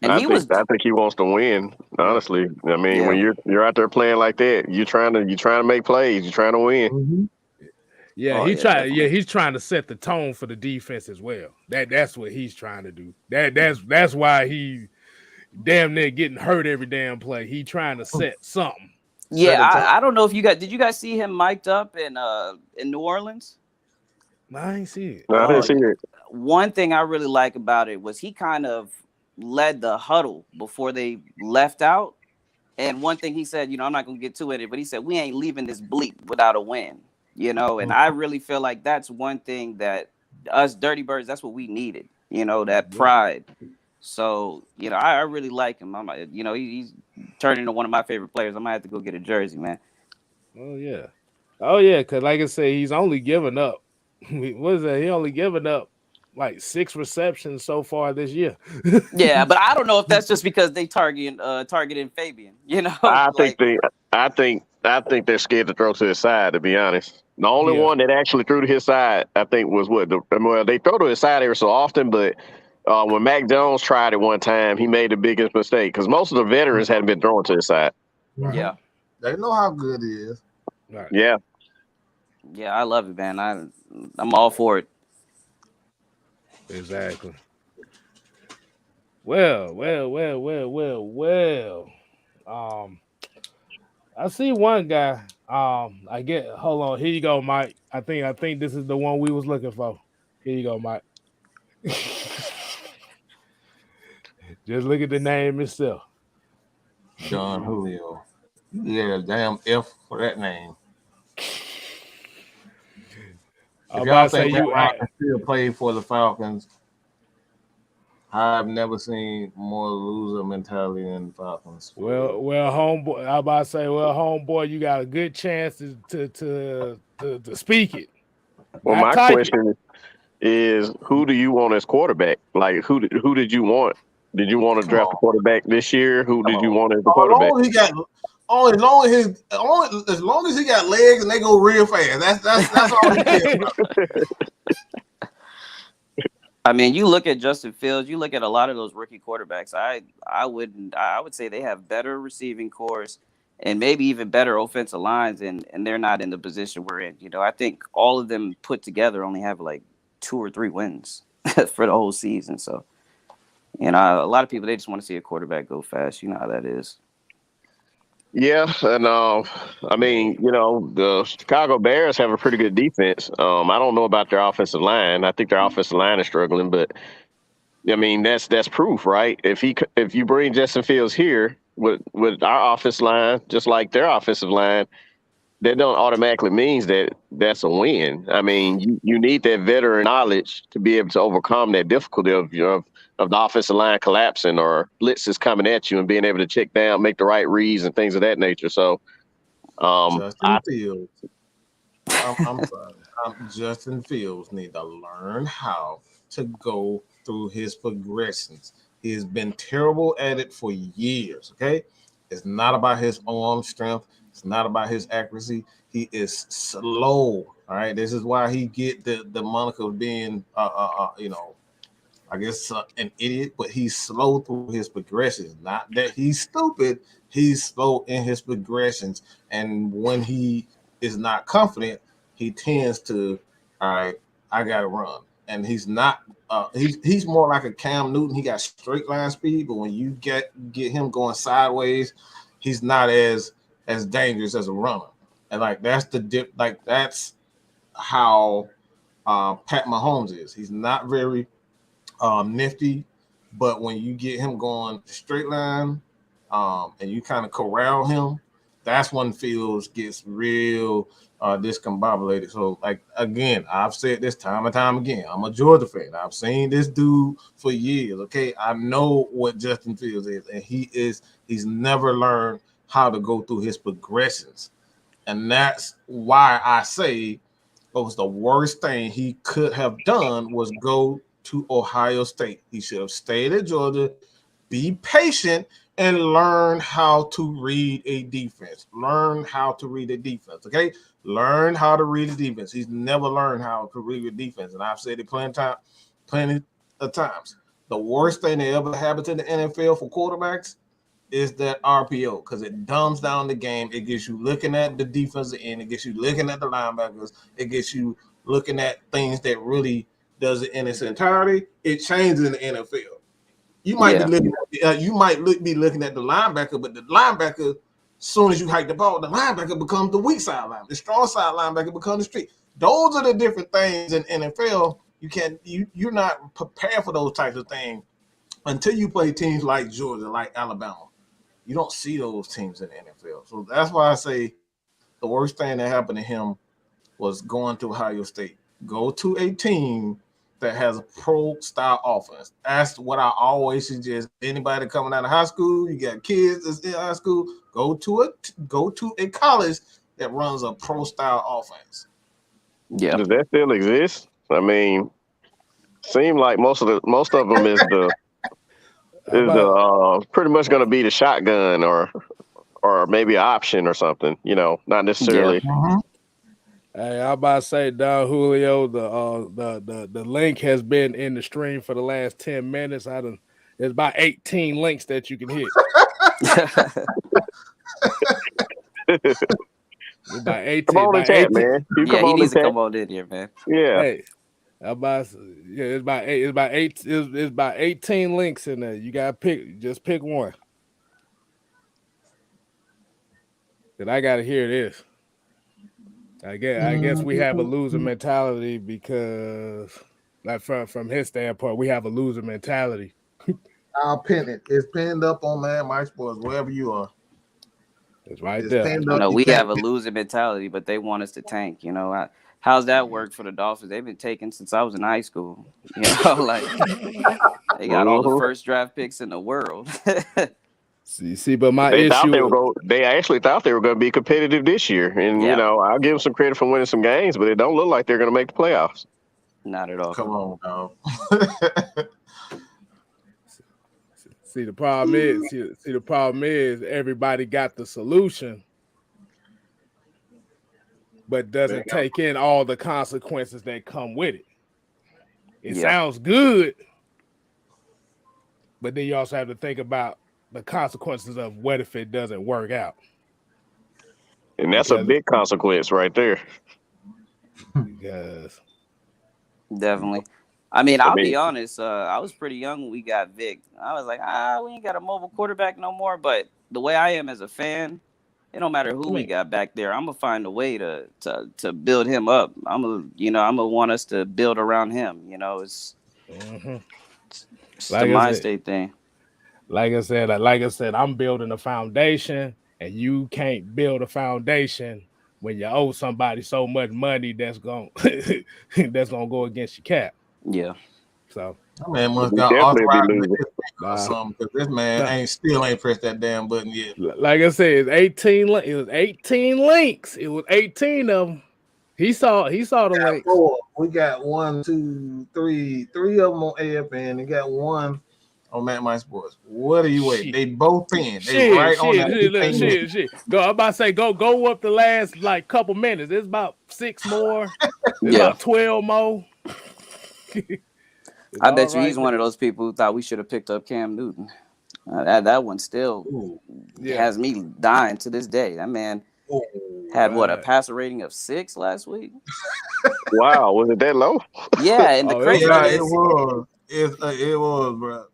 And I think he wants to win. Honestly, I mean, when you're out there playing like that, you're trying to make plays. You're trying to win. Yeah, he's trying to set the tone for the defense as well. That's what he's trying to do. That's why he damn near getting hurt every damn play. He trying to set something. Yeah, I don't know if did you guys see him mic'd up in New Orleans? I ain't see it. No, I didn't see it. One thing I really like about it was he kind of led the huddle before they left out. And one thing he said, I'm not going to get too into it, but he said, we ain't leaving this bleep without a win, and I really feel like that's one thing that us Dirty Birds, that's what we needed, that pride. So, I really like him. I'm he's turning into one of my favorite players. I might have to go get a jersey, man. Oh, yeah. Because like I say, he's only given up. What is that? He only given up like 6 receptions so far this year. Yeah, but I don't know if that's just because they targeting Fabian. I think they're scared to throw to his side. To be honest, the only one that actually threw to his side, I think, was they throw to his side every so often, but when Mac Jones tried it one time, he made the biggest mistake because most of the veterans hadn't been throwing to his side. Yeah, they know how good he is. Right. Yeah, I love it, man. I'm all for it. Exactly. Well. I see one guy. Hold on. Here you go, Mike. I think this is the one we was looking for. Here you go, Mike. Just look at the name itself. John Julio. Yeah, damn F for that name. If y'all think that still play for the Falcons, I've never seen more loser mentality in the Falcons. Well, homeboy, I about to say, homeboy, you got a good chance to speak it. Well, my question is, who do you want as quarterback? Like, who did you want? Did you want to draft a quarterback this year? Who did you want as the quarterback? As long as he got legs and they go real fast. That's all he cares about. I mean, you look at Justin Fields, you look at a lot of those rookie quarterbacks. I would say they have better receiving cores and maybe even better offensive lines, and they're not in the position we're in. I think all of them put together only have like 2 or 3 wins for the whole season. So, a lot of people, they just want to see a quarterback go fast. You know how that is. Yeah, and I mean, the Chicago Bears have a pretty good defense. I don't know about their offensive line. I think their offensive line is struggling, but I mean, that's proof, right? If you bring Justin Fields here with our offensive line, just like their offensive line, that don't automatically means that that's a win. I mean, you need that veteran knowledge to be able to overcome that difficulty of the offensive line collapsing or blitzes coming at you and being able to check down, make the right reads and things of that nature. So, Justin Fields. I'm sorry. Justin Fields need to learn how to go through his progressions. He has been terrible at it for years. Okay, it's not about his arm strength. It's not about his accuracy. He is slow. All right, this is why he get the moniker of being, I guess an idiot. But he's slow through his progressions. Not that he's stupid. He's slow in his progressions, and when he is not confident, he tends to, all right, I gotta run. And he's not he's more like a Cam Newton. He got straight line speed, but when you get him going sideways, he's not as dangerous as a runner. And like that's that's how Pat Mahomes is. He's not very nifty, but when you get him going straight line, and you kind of corral him, that's when Fields gets real discombobulated. So, like, again, I've said this time and time again, I'm a Georgia fan. I've seen this dude for years, okay? I know what Justin Fields is, and he's never learned how to go through his progressions. And that's why I say it was the worst thing he could have done was go to Ohio State. He should have stayed at Georgia, be patient, and learn how to read a defense. Learn how to read a defense, okay? Learn how to read a defense. He's never learned how to read a defense, and I've said it plenty of times. The worst thing that ever happened to the NFL for quarterbacks is that RPO, because it dumbs down the game. It gets you looking at the defensive end. It gets you looking at the linebackers. It gets you looking at things that really does it in its entirety. It changes in the NFL. You might be looking at, be looking at the linebacker, but the linebacker, as soon as you hike the ball, the linebacker becomes the weak side linebacker. The strong side linebacker becomes the street. Those are the different things in NFL. You're not prepared for those types of things until you play teams like Georgia, like Alabama. You don't see those teams in the NFL. So that's why I say the worst thing that happened to him was going to Ohio State. Go to a team that has a pro-style offense. That's what I always suggest. Anybody coming out of high school, you got kids that's in high school, go to a college that runs a pro-style offense. Yeah. Does that still exist? I mean, seem like most of them is pretty much going to be the shotgun or maybe an option or something. Not necessarily. Yeah. Hey, I'm about to say, Don Julio, the link has been in the stream for the last 10 minutes. There's about 18 links that you can hit. About 18. Come on in chat, man. He needs to come on in here, man. Yeah. Hey, it's about 18 links in there. You gotta just pick one. Cause I gotta hear this. I guess we have a loser mentality because, like from his standpoint, we have a loser mentality. I'll pin it. It's pinned up on Mike Sports, wherever you are. It's right there. No, we have a loser mentality, but they want us to tank. How's that work for the Dolphins? They've been taking since I was in high school. Like they got all the first draft picks in the world. See, but they actually thought they were going to be competitive this year, and I'll give them some credit for winning some games, but it don't look like they're going to make the playoffs. Not at all. Come on, dog. See, the problem is everybody got the solution, but doesn't take in all the consequences that come with it. It sounds good, but then you also have to think about the consequences of what if it doesn't work out. And that's a big consequence right there. Yes. Definitely. I mean, I'll be honest. I was pretty young when we got Vic. I was like, we ain't got a mobile quarterback no more. But the way I am as a fan, it don't matter who we got back there. I'm gonna find a way to build him up. I'm gonna want us to build around him. It's It's the Like I mind said, state thing. like I said, I'm building a foundation, and you can't build a foundation when you owe somebody so much money that's gonna that's gonna go against your cap. Yeah. So That man must We got definitely be arthritis in losing. his finger or nah, something, because this man nah. ain't pressed that damn button yet. Like I said, it's 18. It was 18 links. It was 18 of them. He saw the links. Four. We got 1, 2, 3 of them on AFN and got one on Matt My Sports. What are you waiting? Shit. They both pinned. They right on that. Shit. Go. I'm about to say go up the last like couple minutes. There's about 6 more. There's Yeah. about 12 more. I bet you he's one of those people who thought we should have picked up Cam Newton. That one still has me dying to this day. That man had a passer rating of 6 last week. Wow, was it that low? Yeah, and the crazy thing it is, was. It was, bro.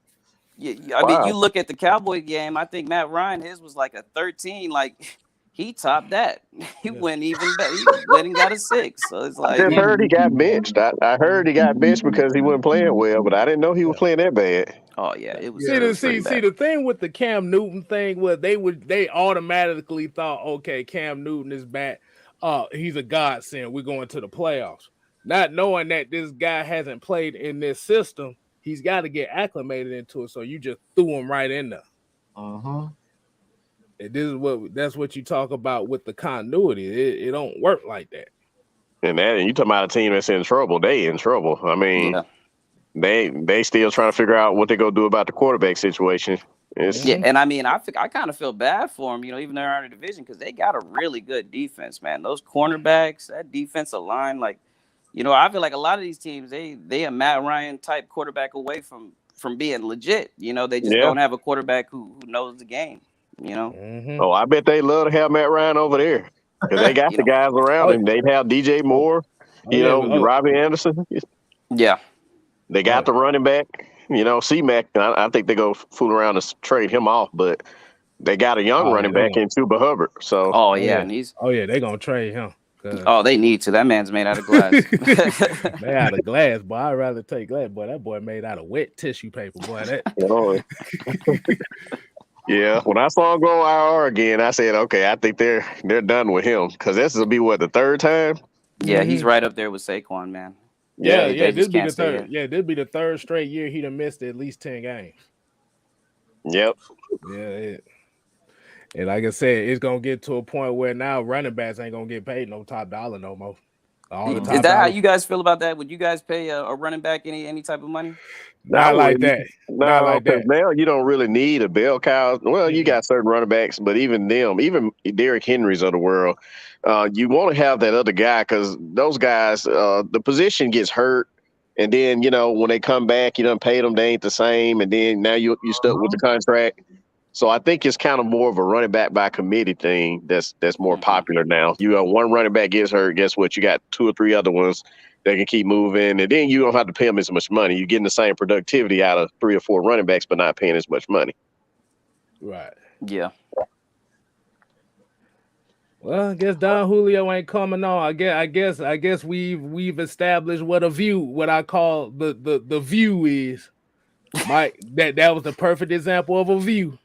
I mean, you look at the Cowboy game. I think Matt Ryan, his was like a 13. Like he topped that. He went even better. He went and got a 6. So it's like I just heard he got benched. I heard he got benched because he wasn't playing well, but I didn't know he was playing that bad. oh yeah, it was. See, the thing with the Cam Newton thing was they automatically thought, okay, Cam Newton is back. He's a godsend. We're going to the playoffs. Not knowing that this guy hasn't played in this system, he's got to get acclimated into it. So you just threw him right in there. Uh-huh. And that's what you talk about with the continuity. It don't work like that. And you talking about a team that's in trouble. They in trouble. I mean, they still trying to figure out what they're gonna do about the quarterback situation. And I mean, I kind of feel bad for them, even though they're in a division, because they got a really good defense, man. Those cornerbacks, that defensive line, like, I feel like a lot of these teams, they a Matt Ryan type quarterback away from being legit. They just don't have a quarterback who knows the game. Oh, I bet they love to have Matt Ryan over there because they got the guys around him. They have DJ Moore, Robbie Anderson. Yeah, they got the running back. C-Mac. I think they go fool around and trade him off, but they got a young running back in Chuba Hubbard. So and he's they gonna trade him. Oh, they need to. That man's made out of glass. Made out of glass, boy. I'd rather take glass, boy. That boy made out of wet tissue paper, boy. Yeah, when I saw him go IR again, I said, okay, I think they're done with him because this will be the 3rd time. Yeah, he's right up there with Saquon, man. Yeah. This be the 3rd. Yeah, this be the 3rd straight year he'd have missed at least 10 games. Yep. Yeah. And like I said, it's gonna get to a point where now running backs ain't gonna get paid no top dollar no more. Is that how you guys feel about that? Would you guys pay a running back any type of money? Not like that. Not like that. Now you don't really need a bell cow. Well, you got certain running backs, but even Derrick Henry's of the world, you want to have that other guy because those guys, the position gets hurt, and then when they come back, you done paid them, they ain't the same, and then now you stuck with the contract. So I think it's kind of more of a running back by committee thing that's more popular now. You have one running back gets hurt, guess what? You got 2 or 3 other ones that can keep moving, and then you don't have to pay them as much money. You're getting the same productivity out of 3 or 4 running backs, but not paying as much money. Right. Yeah. Well, I guess Don Julio ain't coming on. I guess we've established what I call the view is. Mike, that was the perfect example of a view.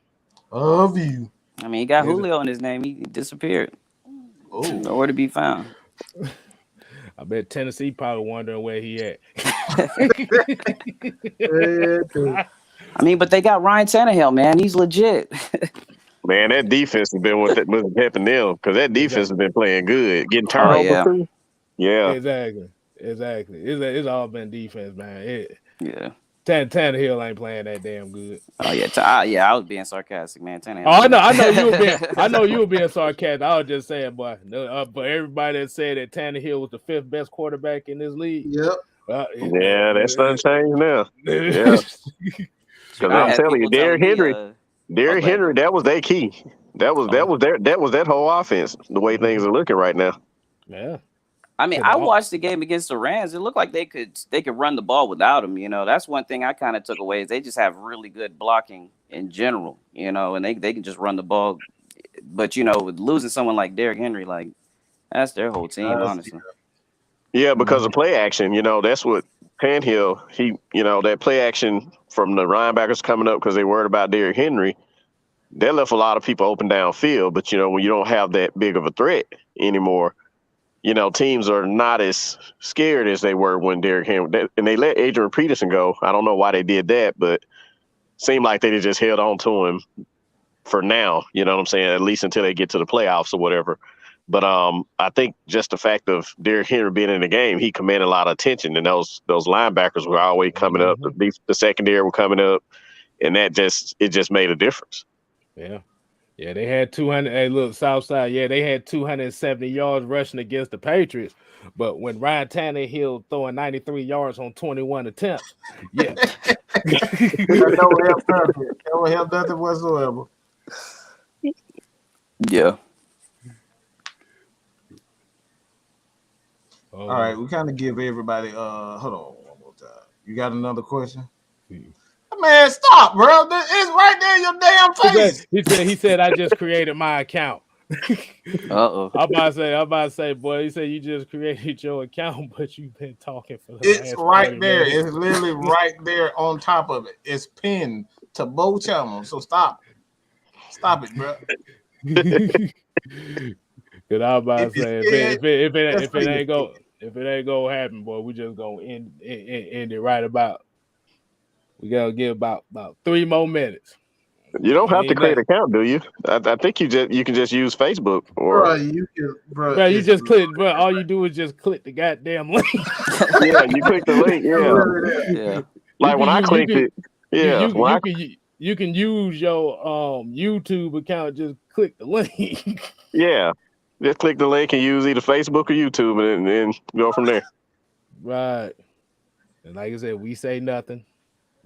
Of you. I mean, he got Julio in his name. He disappeared. Oh, nowhere to be found. I bet Tennessee probably wondering where he at. I mean, but they got Ryan Tannehill, man. He's legit. Man, that defense has been with helping them because that defense has been playing good, getting turnovers too. Yeah, exactly. It's all been defense, man. Yeah. Tannehill ain't playing that damn good. Oh yeah, I was being sarcastic, man. Tannehill. Oh, I know you were being sarcastic. I was just saying, boy. But everybody that said that Tannehill was the 5th best quarterback in this league. Yep. That's unchanged now. Yeah. Because I'm telling you, Derrick Henry, that was their key. That was that whole offense. The way things are looking right now. Yeah. I mean, I watched the game against the Rams. It looked like they could run the ball without him. That's one thing I kind of took away is they just have really good blocking in general. And they can just run the ball. But with losing someone like Derrick Henry, like that's their whole team, honestly. Yeah, because of play action. That's what Tannehill, that play action from the linebackers coming up because they worried about Derrick Henry, that left a lot of people open downfield. But, when you don't have that big of a threat anymore, teams are not as scared as they were when Derrick Henry, and they let Adrian Peterson go. I don't know why they did that, but seemed like they just held on to him for now, you know what I'm saying? At least until they get to the playoffs or whatever. But I think just the fact of Derrick Henry being in the game, he commanded a lot of attention, and those linebackers were always coming up. The secondary were coming up, and it just made a difference. Yeah. Yeah, they had 200. Hey, look, Southside. Yeah, they had 270 yards rushing against the Patriots. But when Ryan Tannehill throwing 93 yards on 21 attempts, yeah. That don't help nothing whatsoever. Yeah. All right, we kind of give everybody. Hold on one more time. You got another question? Man, stop, bro. It's right there in your damn face. He said, I just created my account. Uh-oh. I'm about to say, boy, he said you just created your account, but you've been talking for the It's last right 40 there. minutes. It's literally right there on top of it. It's pinned to both channels. So stop. Stop it, bro. Cause I'm about to say if it ain't gonna happen, boy, we just gonna end it right about. We gotta give about 3 more minutes. You don't have to create an account, do you? I think you can just use Facebook or. Bro, you can, bro. You just click, bro. All you do is just click the goddamn link. Yeah, you click the link. Yeah. Like when I clicked it. Yeah. You can use your YouTube account. Just click the link. Yeah. Just click the link and use either Facebook or YouTube, and then go from there. Right. And like I said, we say nothing.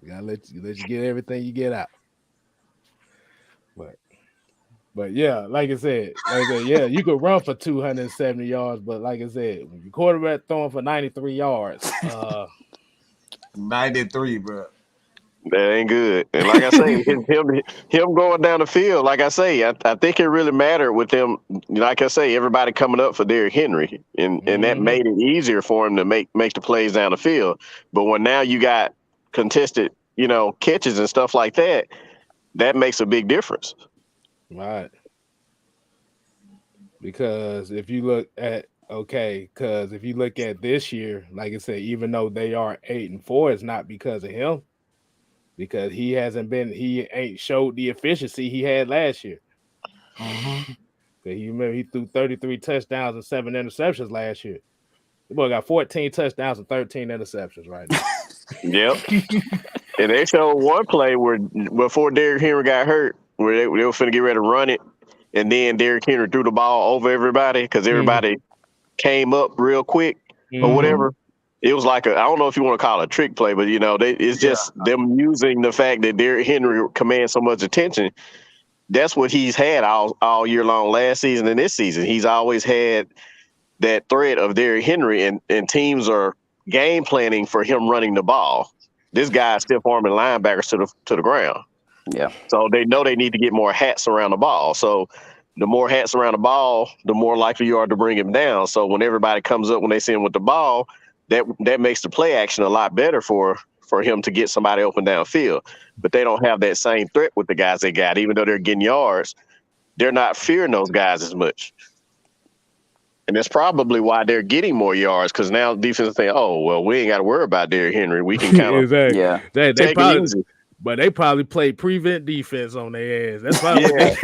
We gotta let you get everything you get out. But yeah, like I said, yeah, you could run for 270 yards, but like I said, when your quarterback throwing for 93 yards, 93, bro. That ain't good. And like I say, him going down the field, like I say, I think it really mattered with them. Like I say, everybody coming up for Derrick Henry, and that made it easier for him to make the plays down the field. But when now you got contested, catches and stuff like that, that makes a big difference. Right. Because if you look at this year, like I said, even though they are 8-4, it's not because of him. Because he ain't showed the efficiency he had last year. He threw 33 touchdowns and 7 interceptions last year. The boy got 14 touchdowns and 13 interceptions right now. Yep. And they showed one play where before Derrick Henry got hurt, where they were finna get ready to run it, and then Derrick Henry threw the ball over everybody because everybody came up real quick or whatever. It was like I don't know if you want to call it a trick play, but it's just them using the fact that Derrick Henry commands so much attention. That's what he's had all year long, last season and this season. He's always had that threat of Derrick Henry, and teams are game planning for him running the ball. This guy's stiff arming linebackers to the ground. Yeah. So they know they need to get more hats around the ball. So the more hats around the ball, the more likely you are to bring him down. So when everybody comes up, when they see him with the ball, that makes the play action a lot better for him to get somebody open downfield. But they don't have that same threat with the guys they got. Even though they're getting yards, they're not fearing those guys as much. And that's probably why they're getting more yards, because now defense is saying, oh, well, we ain't got to worry about Derrick Henry. We can kind of exactly. Yeah. They probably, but they probably play prevent defense on their ass. That's probably what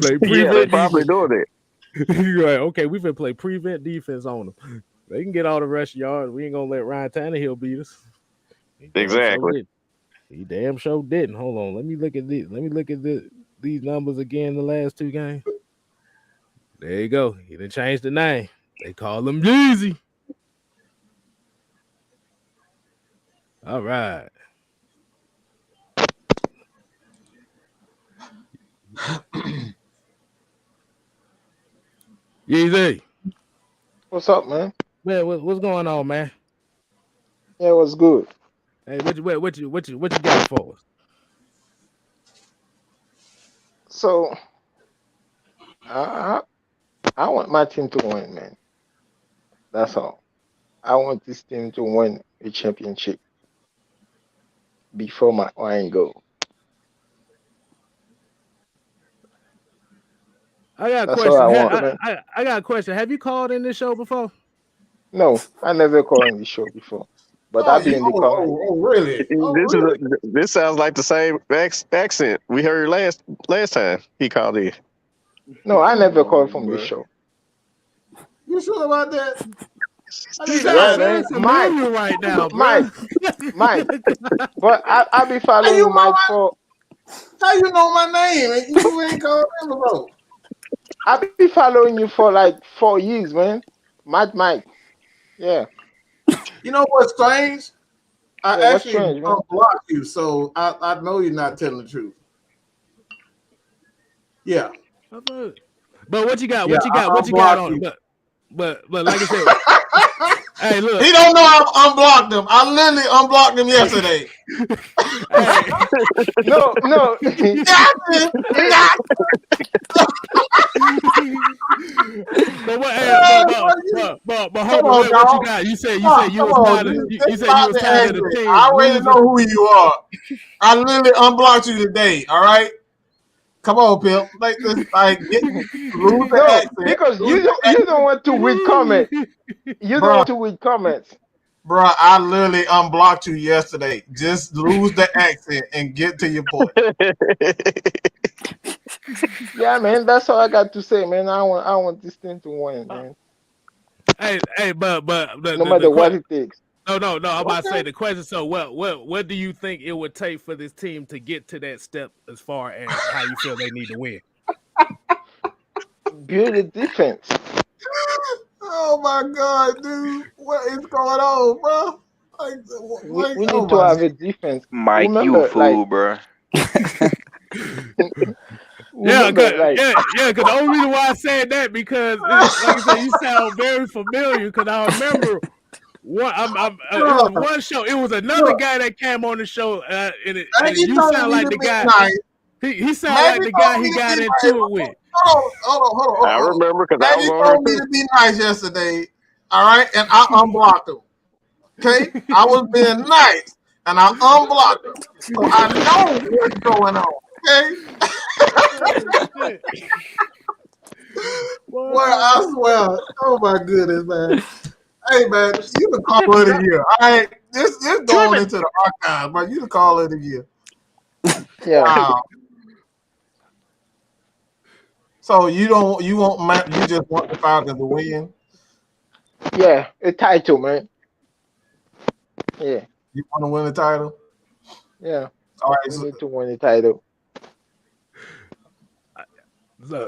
they play prevent they probably doing it. You're like, okay, we've been play prevent defense on them. They can get all the rush yards. We ain't gonna let Ryan Tannehill beat us. Exactly. He damn sure didn't. Hold on. Let me look at this. Let me look at these numbers again. The last 2 games. There you go. He done changed the name. They call him Yeezy. All right. Yeezy. What's up, man? Man, what's going on, man? Yeah, what's good? Hey, what you got for us? So, I want my team to win, man. That's all. I want this team to win a championship before my wine go. I got a That's all question. I want, man. I got a question. Have you called in this show before? No, I never called on the show before, but I've been in the comment. Really? Oh, really? This sounds like the same accent we heard last time he called in. No, I never called from the show. You sure about that? You Yeah, sound very man. familiar right now, bro. Mike. But I be following Mike for. How you know my name and you ain't called him before? I be following you for like 4 years, man. Mike. Yeah. You know what's strange? I Yeah, what's actually strange, man? unblocked you, so I know you're not telling the truth. Yeah. But what you got? Yeah, What you got? I What you got unblocked on? you. But like I said, hey, look. He don't know I unblocked him. I literally unblocked him yesterday. No. But hold on, what you got? You said you was tired of the team. I already know who you are. I literally unblocked you today. All right. Come on, Pimp. Like this, lose the accent. Because you don't want to read comments. You don't want to read comments. Bro, I literally unblocked you yesterday. Just lose the accent and get to your point. Yeah, man, that's all I got to say, man. I want this thing to win, man. Hey, but no matter what it takes. No. I'm about to say the question. So, what do you think it would take for this team to get to that step as far as how you feel they need to win? Build a defense. Oh my God, dude! What is going on, bro? We need to have a defense. Mike, Remember, you fool, bro. Yeah, because the only reason why I said that because, like I said, you sound very familiar. Because I remember it was one show. It was another guy that came on the show, and you sound like the guy. Nice. He sounded like the guy he got into it with. Hold on. I remember because I was Maggie on told me to be nice yesterday. All right, and I unblocked him. Okay, I was being nice, and I unblocked him. So I know what's going on. Okay. Well, I swear. Oh my goodness, man. Hey, man, you can call it a year. All right, this going into the archive, but you can call it a year. Yeah. Wow. So you just want the Falcons to win? Yeah, a title, man. Yeah. You want to win the title? Yeah. All right. We need to win the title.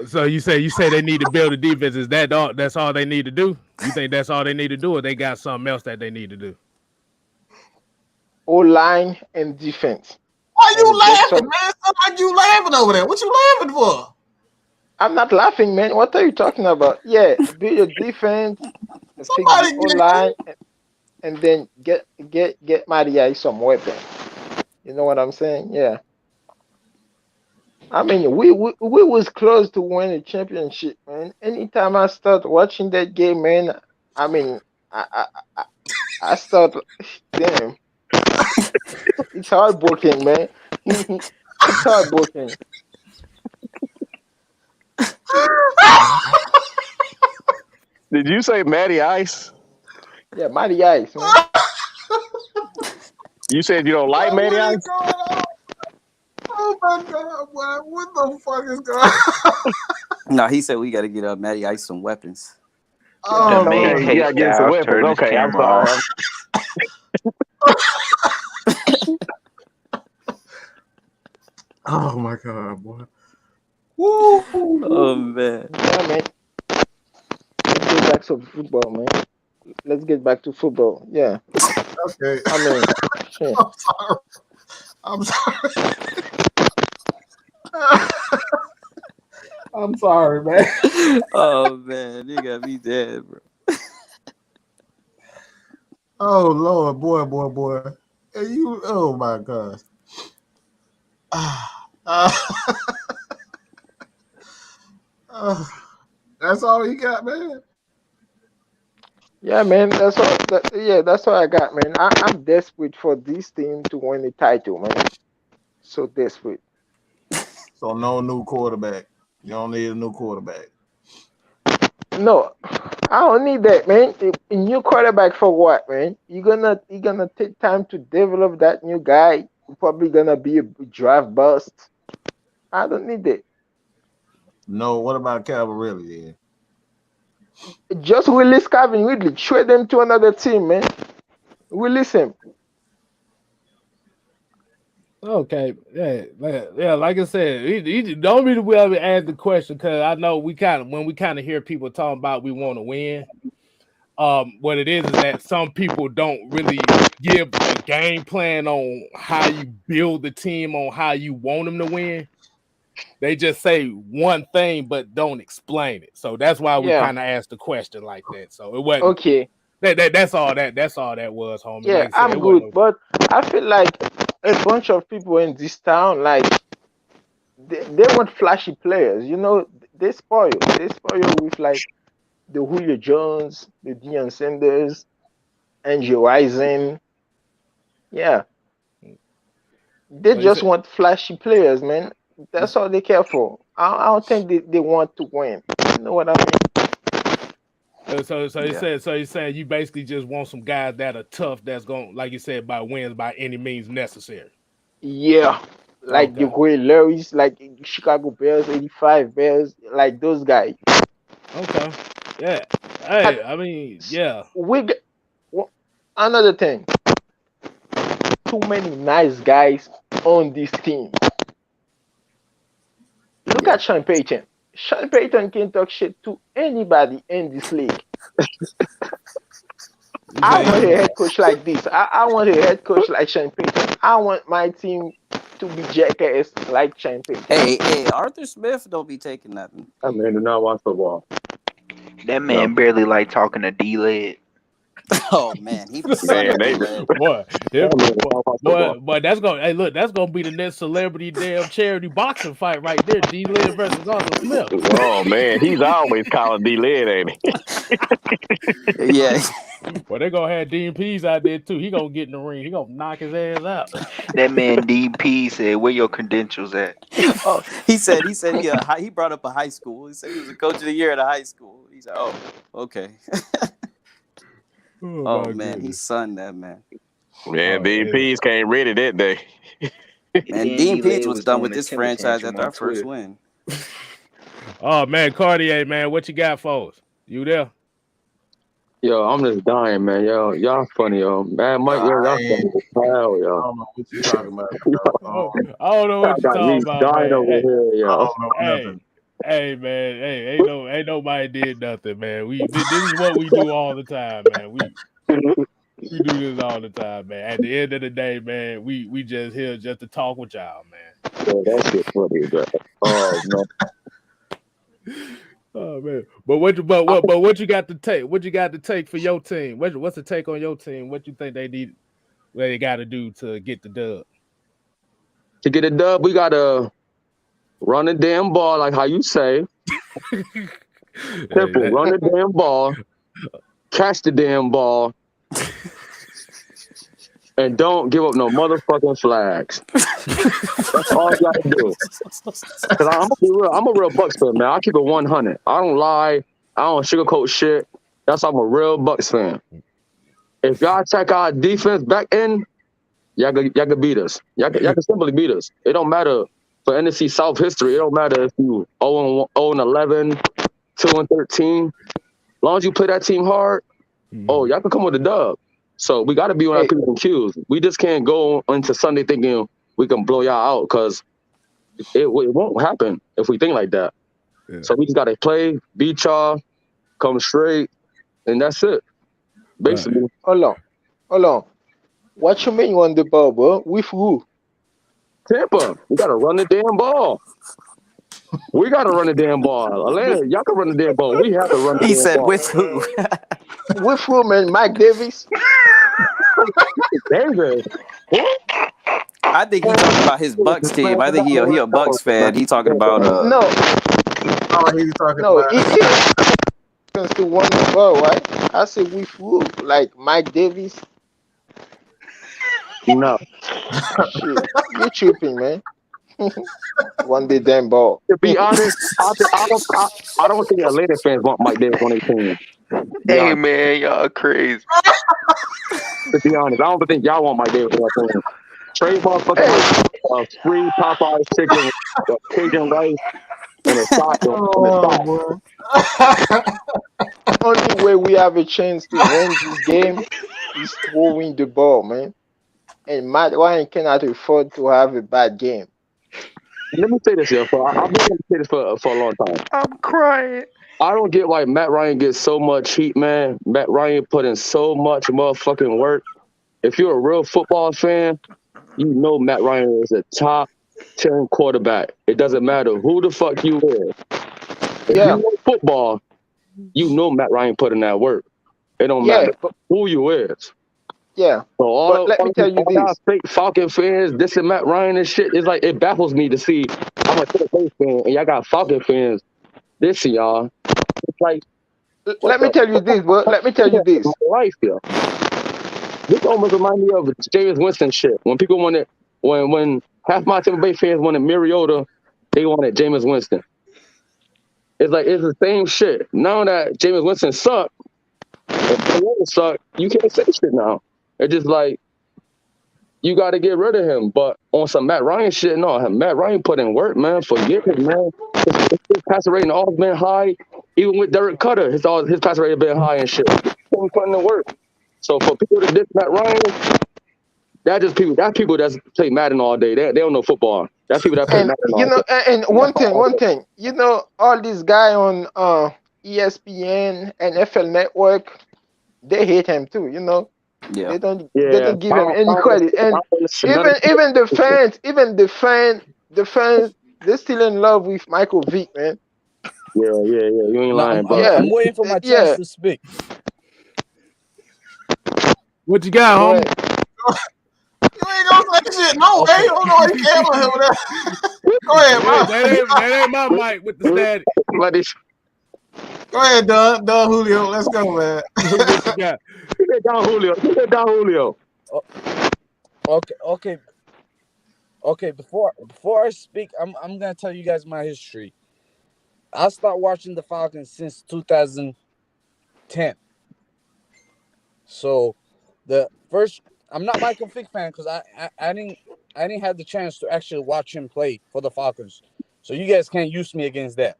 So you say they need to build a defense. Is that all? That's all they need to do? You think that's all they need to do, or they got something else that they need to do? O-line and defense. Why you laughing, man? Sound like you laughing over there. What you laughing for? I'm not laughing, man. What are you talking about? Yeah, build your defense, fix the O-line, and then get Maria some weapons. You know what I'm saying? Yeah. I mean, we was close to win a championship, man. Anytime I start watching that game, man, I mean, I start, damn, it's heartbroken, man. It's heartbroken. Did you say Matty Ice? Yeah, Matty Ice, man. You said you don't like Matty Ice? Oh my God, boy. What the fuck is going on? No, he said we got to get Matty Ice some weapons. Oh, man. You got to get some weapons. Okay, I'm sorry. Oh my God, boy. Woo. Oh man. Yeah, man. Let's get back to football, man. Let's get back to football. Yeah. Okay. I mean, shit. I'm sorry. I'm sorry, man. Oh man, you got me dead, bro. Oh Lord, boy. And you, oh my gosh. That's all you got, man. Yeah, man. That's all. That's all I got, man. I'm desperate for this team to win the title, man. So desperate. So no new quarterback. You don't need a new quarterback. No, I don't need that, man. A new quarterback for what, man? You're gonna take time to develop that new guy. You're probably gonna be a draft bust. I don't need that. No, what about Cavalry then? Just release Calvin Ridley. Trade him to another team, man. Release him. Okay, yeah. Like I said, the only reason we ever asked the question because I know when we kind of hear people talking about we want to win. What it is that some people don't really give a game plan on how you build the team on how you want them to win. They just say one thing but don't explain it. So that's why we kind of asked the question like that. So it wasn't okay. That's all that was, homie. Yeah, like I said, I'm good, but I feel like a bunch of people in this town, like they want flashy players. You know, they spoil with like the Julio Jones, the Deion Sanders, Andrew Rison. Yeah, they just want flashy players, man. That's all they care for. I don't think they want to win. You know what I mean? So you're saying you basically just want some guys that are tough, that's going, like you said, by wins by any means necessary. Yeah, like the Ray Larry's, like Chicago Bears, 85 Bears, like those guys. Okay. Yeah. Hey, I mean, yeah. Another thing. Too many nice guys on this team. Look at Sean Payton. Sean Payton can talk shit to anybody in this league. I want a head coach like this. I want a head coach like Sean Payton. I want my team to be jackass like Sean Payton. Hey, Arthur Smith don't be taking nothing. That man do not watch football. That man barely like talking to D-Led. Oh man, he was boy, that's gonna. Hey, look, that's gonna be the next celebrity damn charity boxing fight right there. D-Led versus Arthur Smith. Oh man, he's always calling D-Led, ain't he? Yeah. Well, they gonna have Dean Pease out there too. He gonna get in the ring. He gonna knock his ass out. That man Dean Pease said, "Where your credentials at?" Oh, he said he brought up a high school. He said he was a coach of the year at a high school. He said, "Oh, okay." Oh man, he sunned that man. Man, Dean Pease came ready that day. Man, Dean Pease was done with this franchise after our first win. Oh man, Cartier, man, what you got for us? You there? Yo, I'm just dying, man. Yo, y'all funny, yo. Man, Mike, y'all funny as hell, yo. I don't know what you're talking about. I don't know what you're talking about, dying man. over here, yo. I don't know nothing. Hey man, hey, ain't nobody did nothing, man. This is what we do all the time, man. We do this all the time, man. At the end of the day, man, we just here just to talk with y'all, man. Yeah, that shit funny, bro. Oh no. Oh man, but what you got to take? What you got to take for your team? What's the take on your team? What you think they need? What they got to do to get the dub? To get a dub, we gotta run the damn ball, like how you say. Simple, run the damn ball, catch the damn ball, and don't give up no motherfucking flags. That's all you gotta do. Cause I'm gonna be real. I'm a real Bucks fan, man. I keep it 100. I don't lie. I don't sugarcoat shit. That's why I'm a real Bucks fan. If y'all check our defense back in, y'all can beat us. Y'all can simply beat us. It don't matter for NFC South history. It don't matter if you 0-11, 2-13. As long as you play that team hard, y'all can come with a dub. So we got to be on our P's and Q's. We just can't go into Sunday thinking we can blow y'all out because it won't happen if we think like that. Yeah. So we just got to play, beat y'all, come straight, and that's it. Basically. Hold on. What you mean you on the ball, bro? With who? Tampa. We got to run the damn ball. We got to run the damn ball. Atlanta, y'all can run the damn ball. We have to run the damn ball. He said with who? With who, man? Mike Davis? Davis? I think he's talking about his Bucks team. I think he a Bucks fan. He talking about No, he's talking about he to won the ball, right? I say with who? Like Mike Davis? No. Shit, you tripping, man. One day damn ball. To be honest, I don't think Atlanta fans want Mike Davis on their team. Hey man, y'all crazy. To be honest, I don't think y'all want Mike Davis on their team. Trade motherfucking free Popeyes chicken, Cajun rice, and a sauce. Only way we have a chance to win this game is throwing the ball, man. And Matt Ryan cannot afford to have a bad game. Let me say this here. I've been going to say this for a long time. I'm crying. I don't get why Matt Ryan gets so much heat, man. Matt Ryan put in so much motherfucking work. If you're a real football fan, you know Matt Ryan is a top 10 quarterback. It doesn't matter who the fuck you is. If you know football, you know Matt Ryan put in that work. It don't matter who you is. Yeah. So let me tell you this. Fake Falcon fans, this and Matt Ryan and shit, it's like it baffles me to see I'm a Tampa Bay fan and y'all got Falcon fans dissing y'all. It's like let me tell you this, bro. Let me tell you this. My life here. This almost reminds me of James Winston shit. When people wanted when half my Tampa Bay fans wanted Mariota, they wanted Jameis Winston. It's like it's the same shit. Now that Jameis Winston sucked, and Mariota sucked, you can't say shit now. It's just like you got to get rid of him. But on some Matt Ryan shit, no, Matt Ryan put in work, man. Forget it, man. His passer rating always been high. Even with Derek Cutter, his passer rating been high and shit. He's putting in work. So for people to diss Matt Ryan, that's people that's play Madden all day. They don't know football. That's people that play Madden all day. And one thing, all these guys on ESPN and NFL Network, they hate him too, They don't give him any credit. And even the fans, they're still in love with Michael Vick, man. Yeah. You ain't lying, bro. I'm waiting for my chance to speak. What you got, homie? You ain't gonna say shit. No, hey, hold on. You can't over there. Go ahead, bro. That ain't my mic with the static. Go ahead, Don Julio. Let's go, man. What you got? Don Julio. Okay. Before I speak, I'm gonna tell you guys my history. I started watching the Falcons since 2010. So the first, I'm not Michael Vick fan because I didn't have the chance to actually watch him play for the Falcons. So you guys can't use me against that.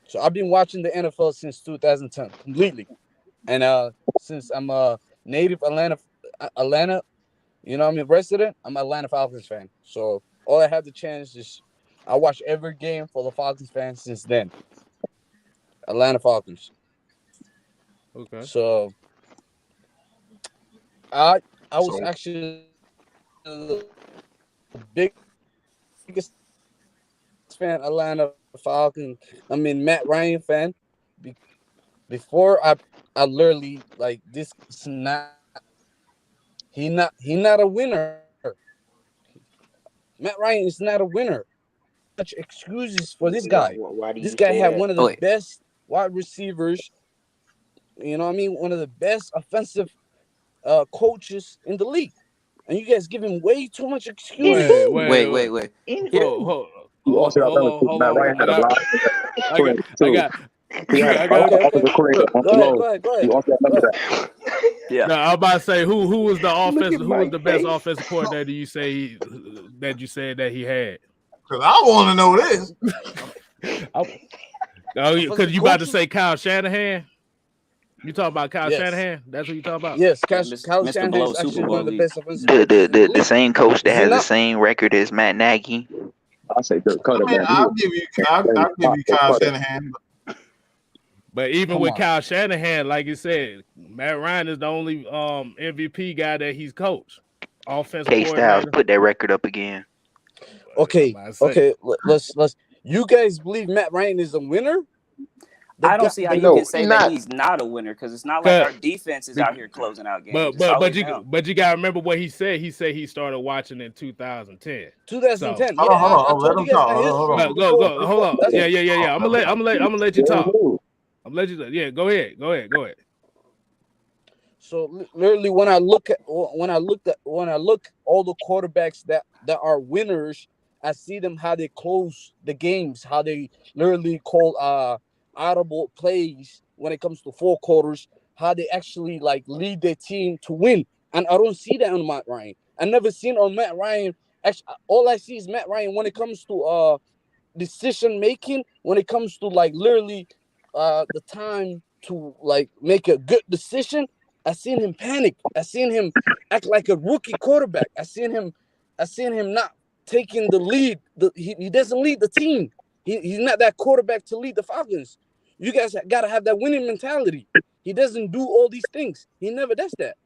So I've been watching the NFL since 2010 completely, and since I'm a native Atlanta, resident, I'm an Atlanta Falcons fan. So all I had the chance is I watch every game for the Falcons fans since then. Atlanta Falcons. Okay. So I was actually the biggest fan Atlanta Falcons. Matt Ryan fan. Before I literally like this is not. He not a winner. Matt Ryan is not a winner. Such excuses for this guy. This guy had one of the best wide receivers. One of the best offensive coaches in the league, and you guys give him way too much excuses. Wait. Hold on. Matt Ryan had a lot. Go ahead. Yeah. No, I'm about to say who was the offensive? Who was the best offensive coordinator you say that you said that he had? Because I want to know this. Because you about to say Kyle Shanahan? You talking about Kyle Shanahan? That's what you talking about? Yes, Kyle Shanahan is actually one of the best offensive. The same coach that has the same record as Matt Nagy. I say Dirk Cutter, man. I'll give you Kyle Shanahan. But even with Kyle Shanahan, like you said, Matt Ryan is the only MVP guy that he's coached. Offensive K-Styles, put that record up again. Okay. Let's. You guys believe Matt Ryan is a winner? I don't see how you can say that he's not a winner because it's not like our defense is out here closing out games. But you gotta remember what he said. He said he started watching in 2010. 2010. Hold on. Let him talk. Hold on. Go. Hold on. Yeah. I'm gonna let you talk. I'm gonna let you. Yeah. Go ahead. So literally, when I look all the quarterbacks that are winners, I see them how they close the games, how they literally call audible plays when it comes to four quarters, how they actually like lead their team to win. And I don't see that on Matt Ryan. I never seen on Matt Ryan. Actually, all I see is Matt Ryan when it comes to decision making, when it comes to like literally the time to like make a good decision. I seen him panic. I seen him act like a rookie quarterback. I seen him not taking the lead. He doesn't lead the team. He's not that quarterback to lead the Falcons. You guys gotta have that winning mentality. He doesn't do all these things. He never does that.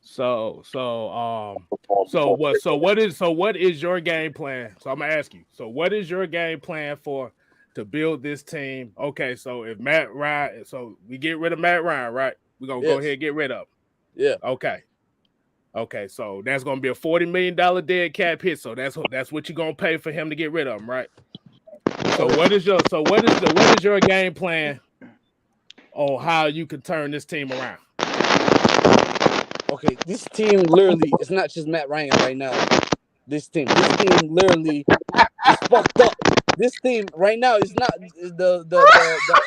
So what is your game plan? So I'm gonna ask you. So what is your game plan to build this team? Okay, so if Matt Ryan, so we get rid of Matt Ryan, right? We're gonna go ahead and get rid of him. Yeah. Okay, so that's gonna be a $40 million dead cap hit. So that's what you're gonna pay for him to get rid of him, right? So what is your game plan on how you can turn this team around? Okay, this team literally is not just Matt Ryan right now. This team literally is fucked up. This team right now is not the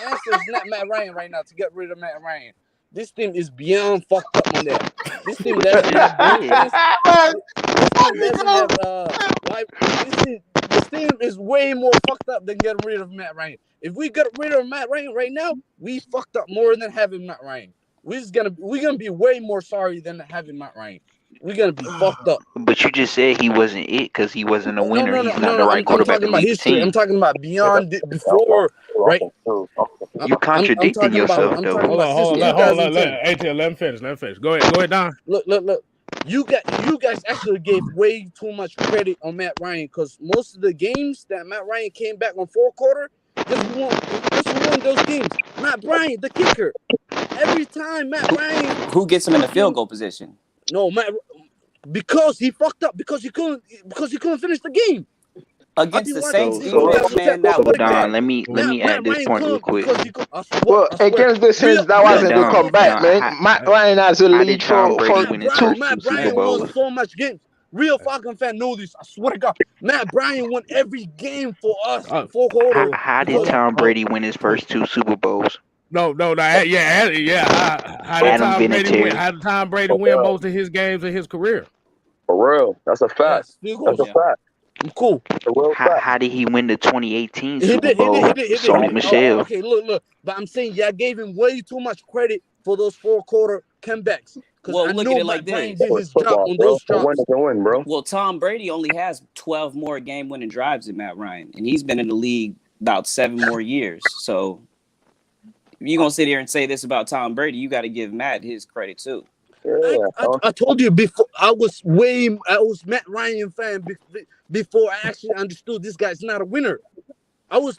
answer is not Matt Ryan right now to get rid of Matt Ryan. This team is beyond fucked up on that. This team doesn't have this team is way more fucked up than getting rid of Matt Ryan. If we get rid of Matt Ryan right now, we fucked up more than having Matt Ryan. We're gonna be way more sorry than having Matt Ryan. We're gonna be fucked up. But you just said he wasn't it because he wasn't a winner. He's not the right quarterback to lead the team. I'm talking about beyond before, right? You contradicting yourself, though. Hold on. Let him finish. Go ahead, Don. Look. You guys actually gave way too much credit on Matt Ryan because most of the games that Matt Ryan came back on fourth quarter, just won those games. Matt Ryan, the kicker. Every time Matt Ryan, who gets him in the field goal position? No, Matt, because he fucked up because he couldn't finish the game against the Saints. Don, let me add this point real quick. Well, against the Saints, that wasn't the comeback, man. Matt Ryan has a lead for Matt Ryan won so much games. Real Falcon fan know this. I swear to God, Matt Ryan won every game for us. How did Tom Brady win his first 2 Super Bowls? No. Yeah. How did Tom Brady win most of his games in his career? For real, that's a fact. That's a fact. Cool. How did he win the 2018 Super Bowl? So Michelle. Okay, look. But I'm saying, I gave him way too much credit for those 4 quarter comebacks. Well, look at it like this. Did his job on those drops. Bro. Tom Brady only has 12 more game-winning drives than Matt Ryan, and he's been in the league about 7 more years. So if you're gonna sit here and say this about Tom Brady, you got to give Matt his credit too. I told you before. I was Matt Ryan fan before I actually understood this guy's not a winner. I'm a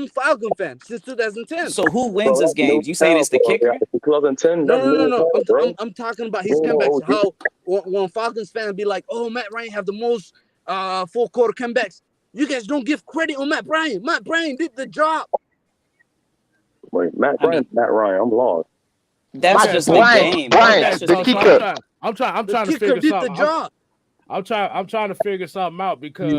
Falcon fan since 2010. So who wins his games? You saying it's the kicker? 2010. No. I'm talking about his comebacks. How when Falcons fans be like, "Oh, Matt Ryan have the most 4 quarter comebacks." You guys don't give credit on Matt Ryan. Matt Ryan did the job. Wait, Matt Ryan. I'm lost. That's just the game. Brian, the kicker. I'm trying to figure something out. I'm trying to figure something out because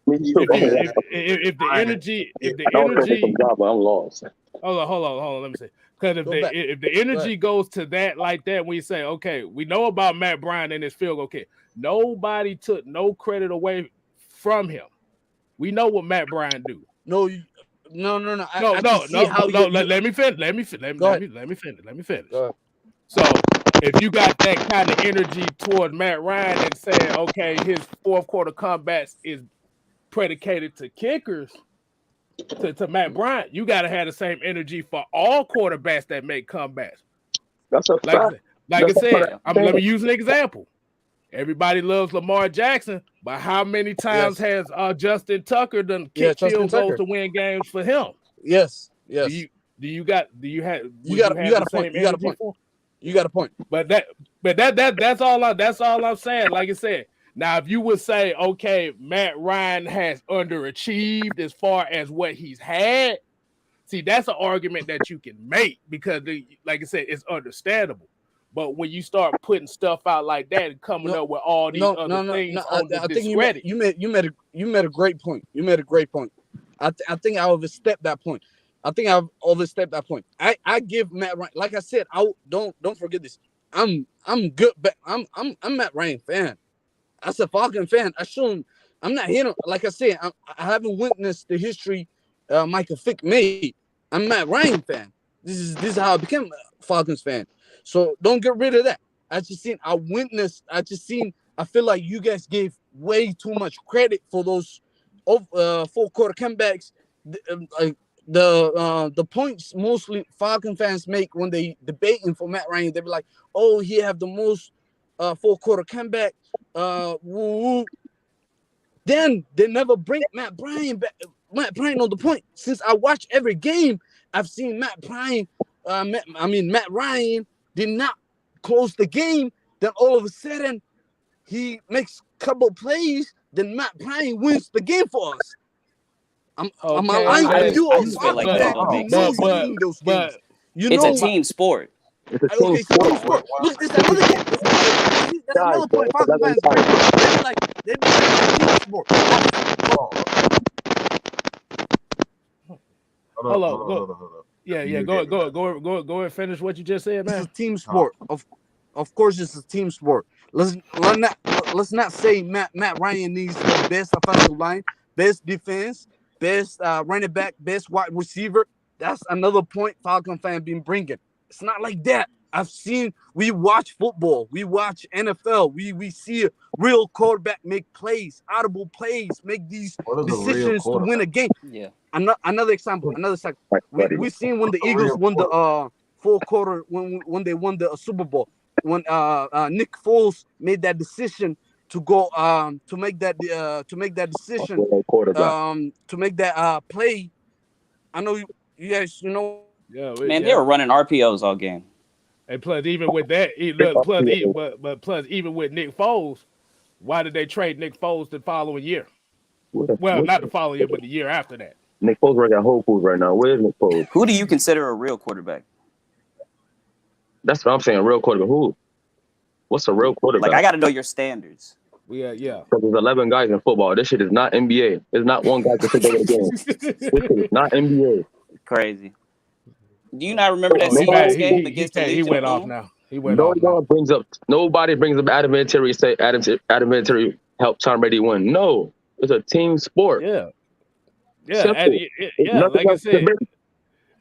if the energy, I'm lost. Hold on, let me see. Because if the energy goes to that like that, when you say, okay, we know about Matt Ryan and his field goal kick, nobody took no credit away from him. We know what Matt Ryan do. No. No. Let me finish. So if you got that kind of energy towards Matt Ryan and saying, okay, his 4th quarter comebacks is predicated to kickers, to Matt Bryant, you got to have the same energy for all quarterbacks that make comebacks. That's a fact. Like I said, let me use an example. Everybody loves Lamar Jackson, but how many times has Justin Tucker done kicked field goals to win games for him? Yes. You got a point. You got a point. But that's all I'm saying. Like I said, now if you would say, okay, Matt Ryan has underachieved as far as what he's had, See, that's an argument that you can make because, like I said, it's understandable. But when you start putting stuff out like that and coming up with all these other things on the I think discredit, you made a great point. You made a great point. I think I overstepped that point. I give Matt Ryan, like I said, don't forget this. I'm good, but I'm Matt Ryan fan. As a Falcon fan, I show him. I'm not here. Like I said, I haven't witnessed the history Michael Vick made. I'm Matt Ryan fan. This is how I became a Falcons fan. So don't get rid of that. I feel like you guys gave way too much credit for those full quarter comebacks. The points mostly Falcon fans make when they debating for Matt Ryan, they be like, "Oh, he have the most full quarter comeback." Then they never bring Matt Ryan back. Matt Ryan on the point. Since I watch every game, I've seen Matt Ryan did not close the game. Then all of a sudden, he makes a couple plays. Then Matt Ryan wins the game for us. I'm aligned with you. I just feel like that don't make sense. Those games. It's a team sport. It's a team sport. Look, this another game. That's another point. Falcons fans they be like team sport. Hold on. Yeah. Go and finish what you just said, man. It's a team sport. Of course, it's a team sport. Let's not say Matt Ryan needs the best offensive line, best defense, best running back, best wide receiver. That's another point Falcon fan been bringing. It's not like that. We watch football, we watch NFL, we see a real quarterback make plays, audible plays, make these decisions to win a game. Yeah. Another example. We've seen when the Eagles won the full quarter when they won the Super Bowl, when Nick Foles made that decision to go to make that decision to make that play. I know you guys, Man, they were running RPOs all game. And plus, even with that, plus even with Nick Foles, why did they trade Nick Foles the following year? Well, not the following year, but the year after that. Nick Foles right at Whole Foods right now. Where's Nick Foles? Who do you consider a real quarterback? That's what I'm saying. A real quarterback. Who? What's a real quarterback? Like, I got to know your standards. Yeah. Because there's 11 guys in football. This shit is not NBA. There's not one guy to take over the game. This shit is not NBA. Crazy. Do you not remember that Seahawks game against the Legion? He went off now. Nobody brings up Adam Vinatieri say Adam Vinatieri helped Tom Brady win. No, it's a team sport. Yeah. Like I said,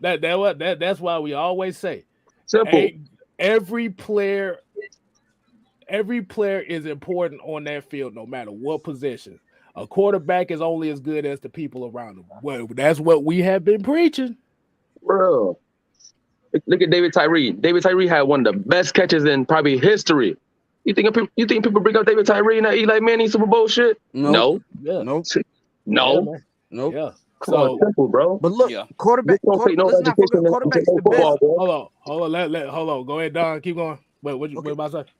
that's why we always say simple. Every player is important on that field, no matter what position. A quarterback is only as good as the people around him. Well, that's what we have been preaching, bro. Look at David Tyree. David Tyree had one of the best catches in probably history. You think people bring up David Tyree and that Eli Manning Super Bowl shit? No. Yeah. No. Yeah. Come on, simple, bro. But look, quarterback. Let's not forget quarterback's the best. Hold on. Go ahead, Don. Keep going. Wait, what about to say?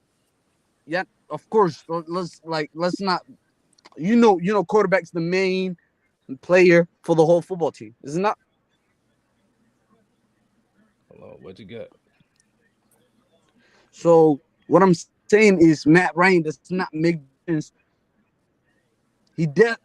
Yeah, of course. Let's not. Quarterback's the main player for the whole football team. Is it not? What you got? So what I'm saying is Matt Ryan does not make sense. He does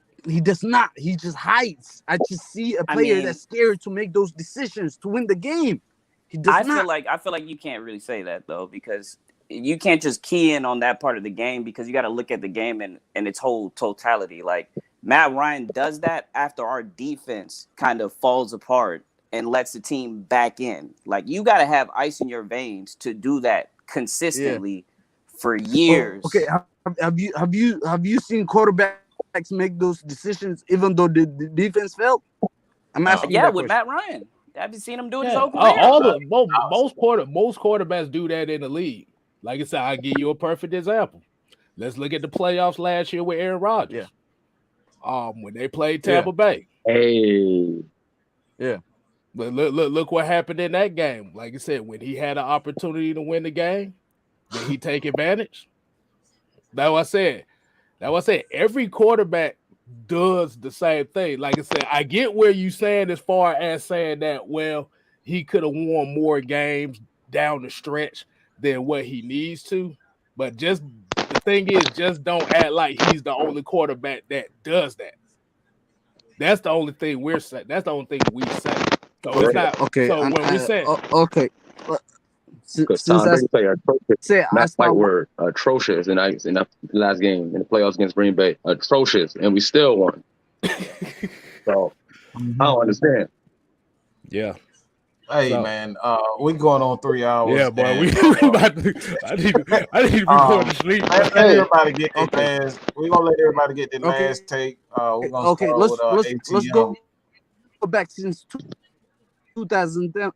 not. He just hides. I just see a player that's scared to make those decisions to win the game. He does not. I feel like you can't really say that though, because you can't just key in on that part of the game, because you got to look at the game and its whole totality. Like, Matt Ryan does that after our defense kind of falls apart and lets the team back in. Like, you got to have ice in your veins to do that consistently for years. Okay, have you seen quarterbacks make those decisions even though the defense failed? I'm asking. With Matt Ryan, have you seen him do it his whole career? Most quarterbacks do that in the league. Like I said, I'll give you a perfect example. Let's look at the playoffs last year with Aaron Rodgers. When they played Tampa Bay. Hey. Yeah. But look what happened in that game. Like I said, when he had an opportunity to win the game, did he take advantage? That's what I said. Every quarterback does the same thing. Like I said, I get where you saying as far as saying that, well, he could have won more games down the stretch than what he needs to. But just the thing is, just don't act like he's the only quarterback that does that. That's the only thing we're saying. That's the only thing we say. So it's not Okay. So when we say okay, Because since Tom I Brady played atrocious. say I That's my start word. Atrocious in that last game in the playoffs against Green Bay. Atrocious. And we still won. So I don't understand. yeah. Hey So- man, we going on 3 hours. Yeah, boy, and, we about to, I need to be going to sleep. Let everybody get their Okay. last. We're gonna let everybody get their Okay. last take. We're gonna Okay, start with let's ATM. go back since 2010.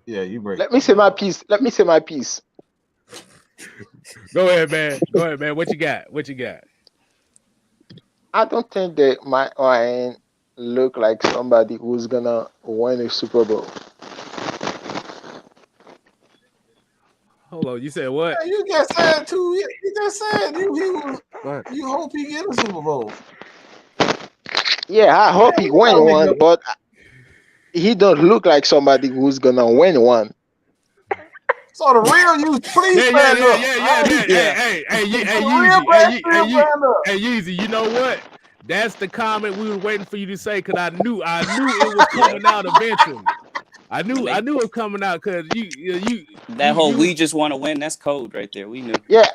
Yeah, you break. Let me say my piece. Go ahead, man. What you got? I don't think that Matt Ryan look like somebody who's gonna win a Super Bowl. Hold on, you said what? Yeah, you just said too. You just said he was. Go ahead. You hope he get a Super Bowl. Yeah, I hope he win one, but he don't look like somebody who's gonna win one. So the real you, please stand up. Hey, Yeezy, you know what? That's the comment we were waiting for you to say because I knew it was coming out eventually. I knew it was coming out because we just want to win. That's code right there. We knew. Yeah,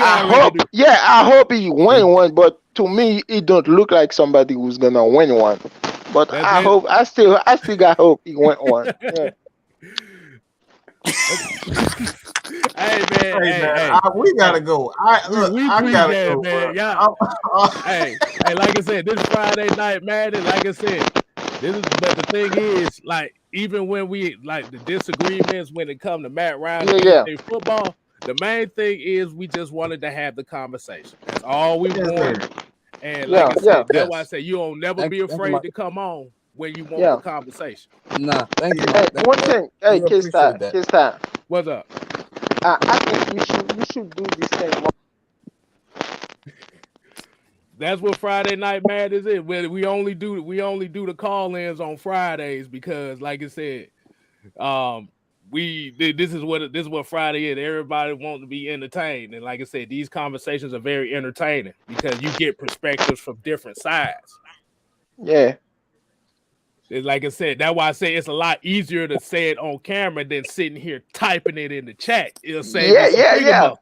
I hope he win one, but to me, it don't look like somebody who's gonna win one. But I still got hope he win one. Yeah. Hey man, we gotta go. I gotta go, man. Hey, like I said, this Friday night, man. Like I said, but the thing is, like, even when we like the disagreements when it comes to Matt Ryan and football, the main thing is we just wanted to have the conversation. That's all we wanted. And like I said, that's why I say you don't never be afraid to come on when you want the conversation. Nah, thank you. Hey, one thing, hey, Kiss time. What's up? I think we should do this thing more. That's what Friday Night Mad is. We only do the call-ins on Fridays because, like I said, this is what Friday is. Everybody wants to be entertained, and like I said, these conversations are very entertaining because you get perspectives from different sides. Yeah. Like I said, that's why I say it's a lot easier to say it on camera than sitting here typing it in the chat. It'll save Yeah.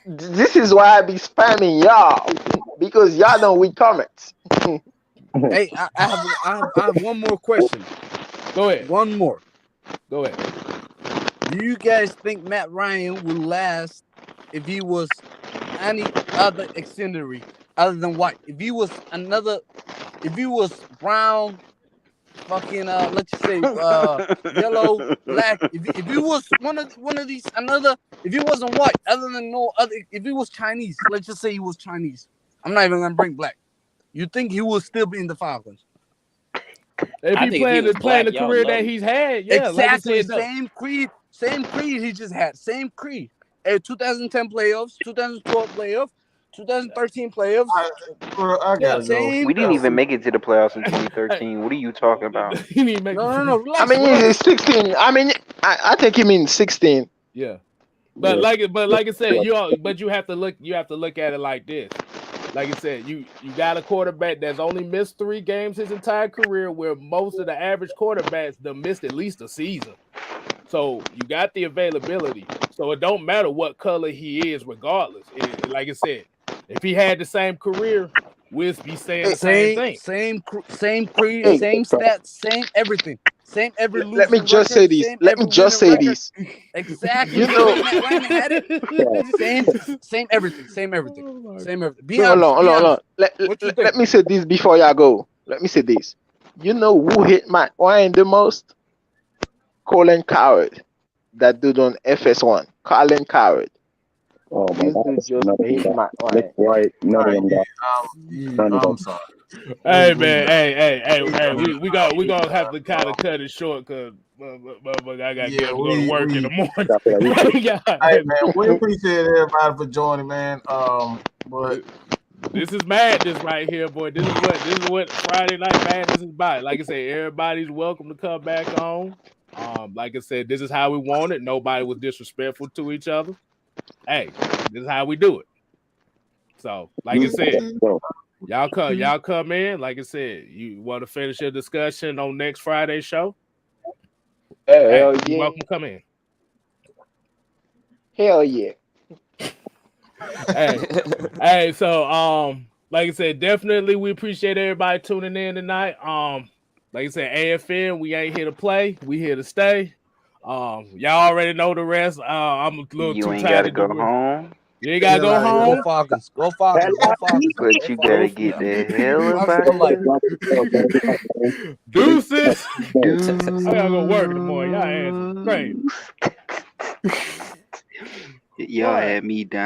This is why I be spamming y'all because y'all don't read comments. Hey, I have one more question. Go ahead. One more. Go ahead. Do you guys think Matt Ryan will last if he was any other extendary other than white? If he was brown, fucking let's just say yellow, black. If he was one of these another, if he wasn't white, other than no other, if he was Chinese, let's just say he was Chinese. I'm not even gonna bring black. You think he will still be in the Falcons? If he playing the career that he's had, yeah, exactly. Like Same creed he just had. Same creed. 2010 playoffs, 2012 playoffs, 2013 playoffs. I gotta go. We didn't even make it to the playoffs in 2013. What are you talking about? No. I mean, he's 16. I mean, I think he means 16. Yeah. But like I said, you have to look at it like this. Like I said, you got a quarterback that's only missed 3 games his entire career, where most of the average quarterbacks done missed at least a season. So you got the availability. So it don't matter what color he is, regardless. Like I said, if he had the same career, we'll be saying the same thing. Same creed, same stats, same everything. Same every losing Let me just say this. Exactly. You know, same everything. Same everything. Hold on. Let me say this before y'all go. Let me say this. You know who hit Matt Ryan the most? Colin Coward. That dude on FS1. Colin Coward. Oh my This God, dude just none of them hit got my Nick line. White. None All of right, them got none of them. I'm sorry. Hey We man, hey, we we gonna have to kind of cut it short because I gotta get yeah, up to go to work in the morning. I feel like we Yeah, hey man, we appreciate everybody for joining, man. But this is madness right here, boy. This is what Friday Night Madness is about. Like I said, everybody's welcome to come back on. Like I said, this is how we want it. Nobody was disrespectful to each other. Hey, this is how we do it. So, like I said, y'all come in. Like I said, you want to finish your discussion on next Friday's show? Hey, Hell you're yeah. welcome to come in. Hell yeah. Hey, so like I said, definitely we appreciate everybody tuning in tonight. Like I said, AFN, we ain't here to play, we here to stay. Y'all already know the rest. I'm a little You too ain't tired gotta to do go it. home, You ain't gotta yeah, go like Go home. Falcons. Go Falcons. Go Falcons. but Go you Falcons. gotta get the hell up Falcons out for of life. here. Deuces. Dude. I gotta go work in the morning. Y'all ass is crazy. Y'all What? had me down.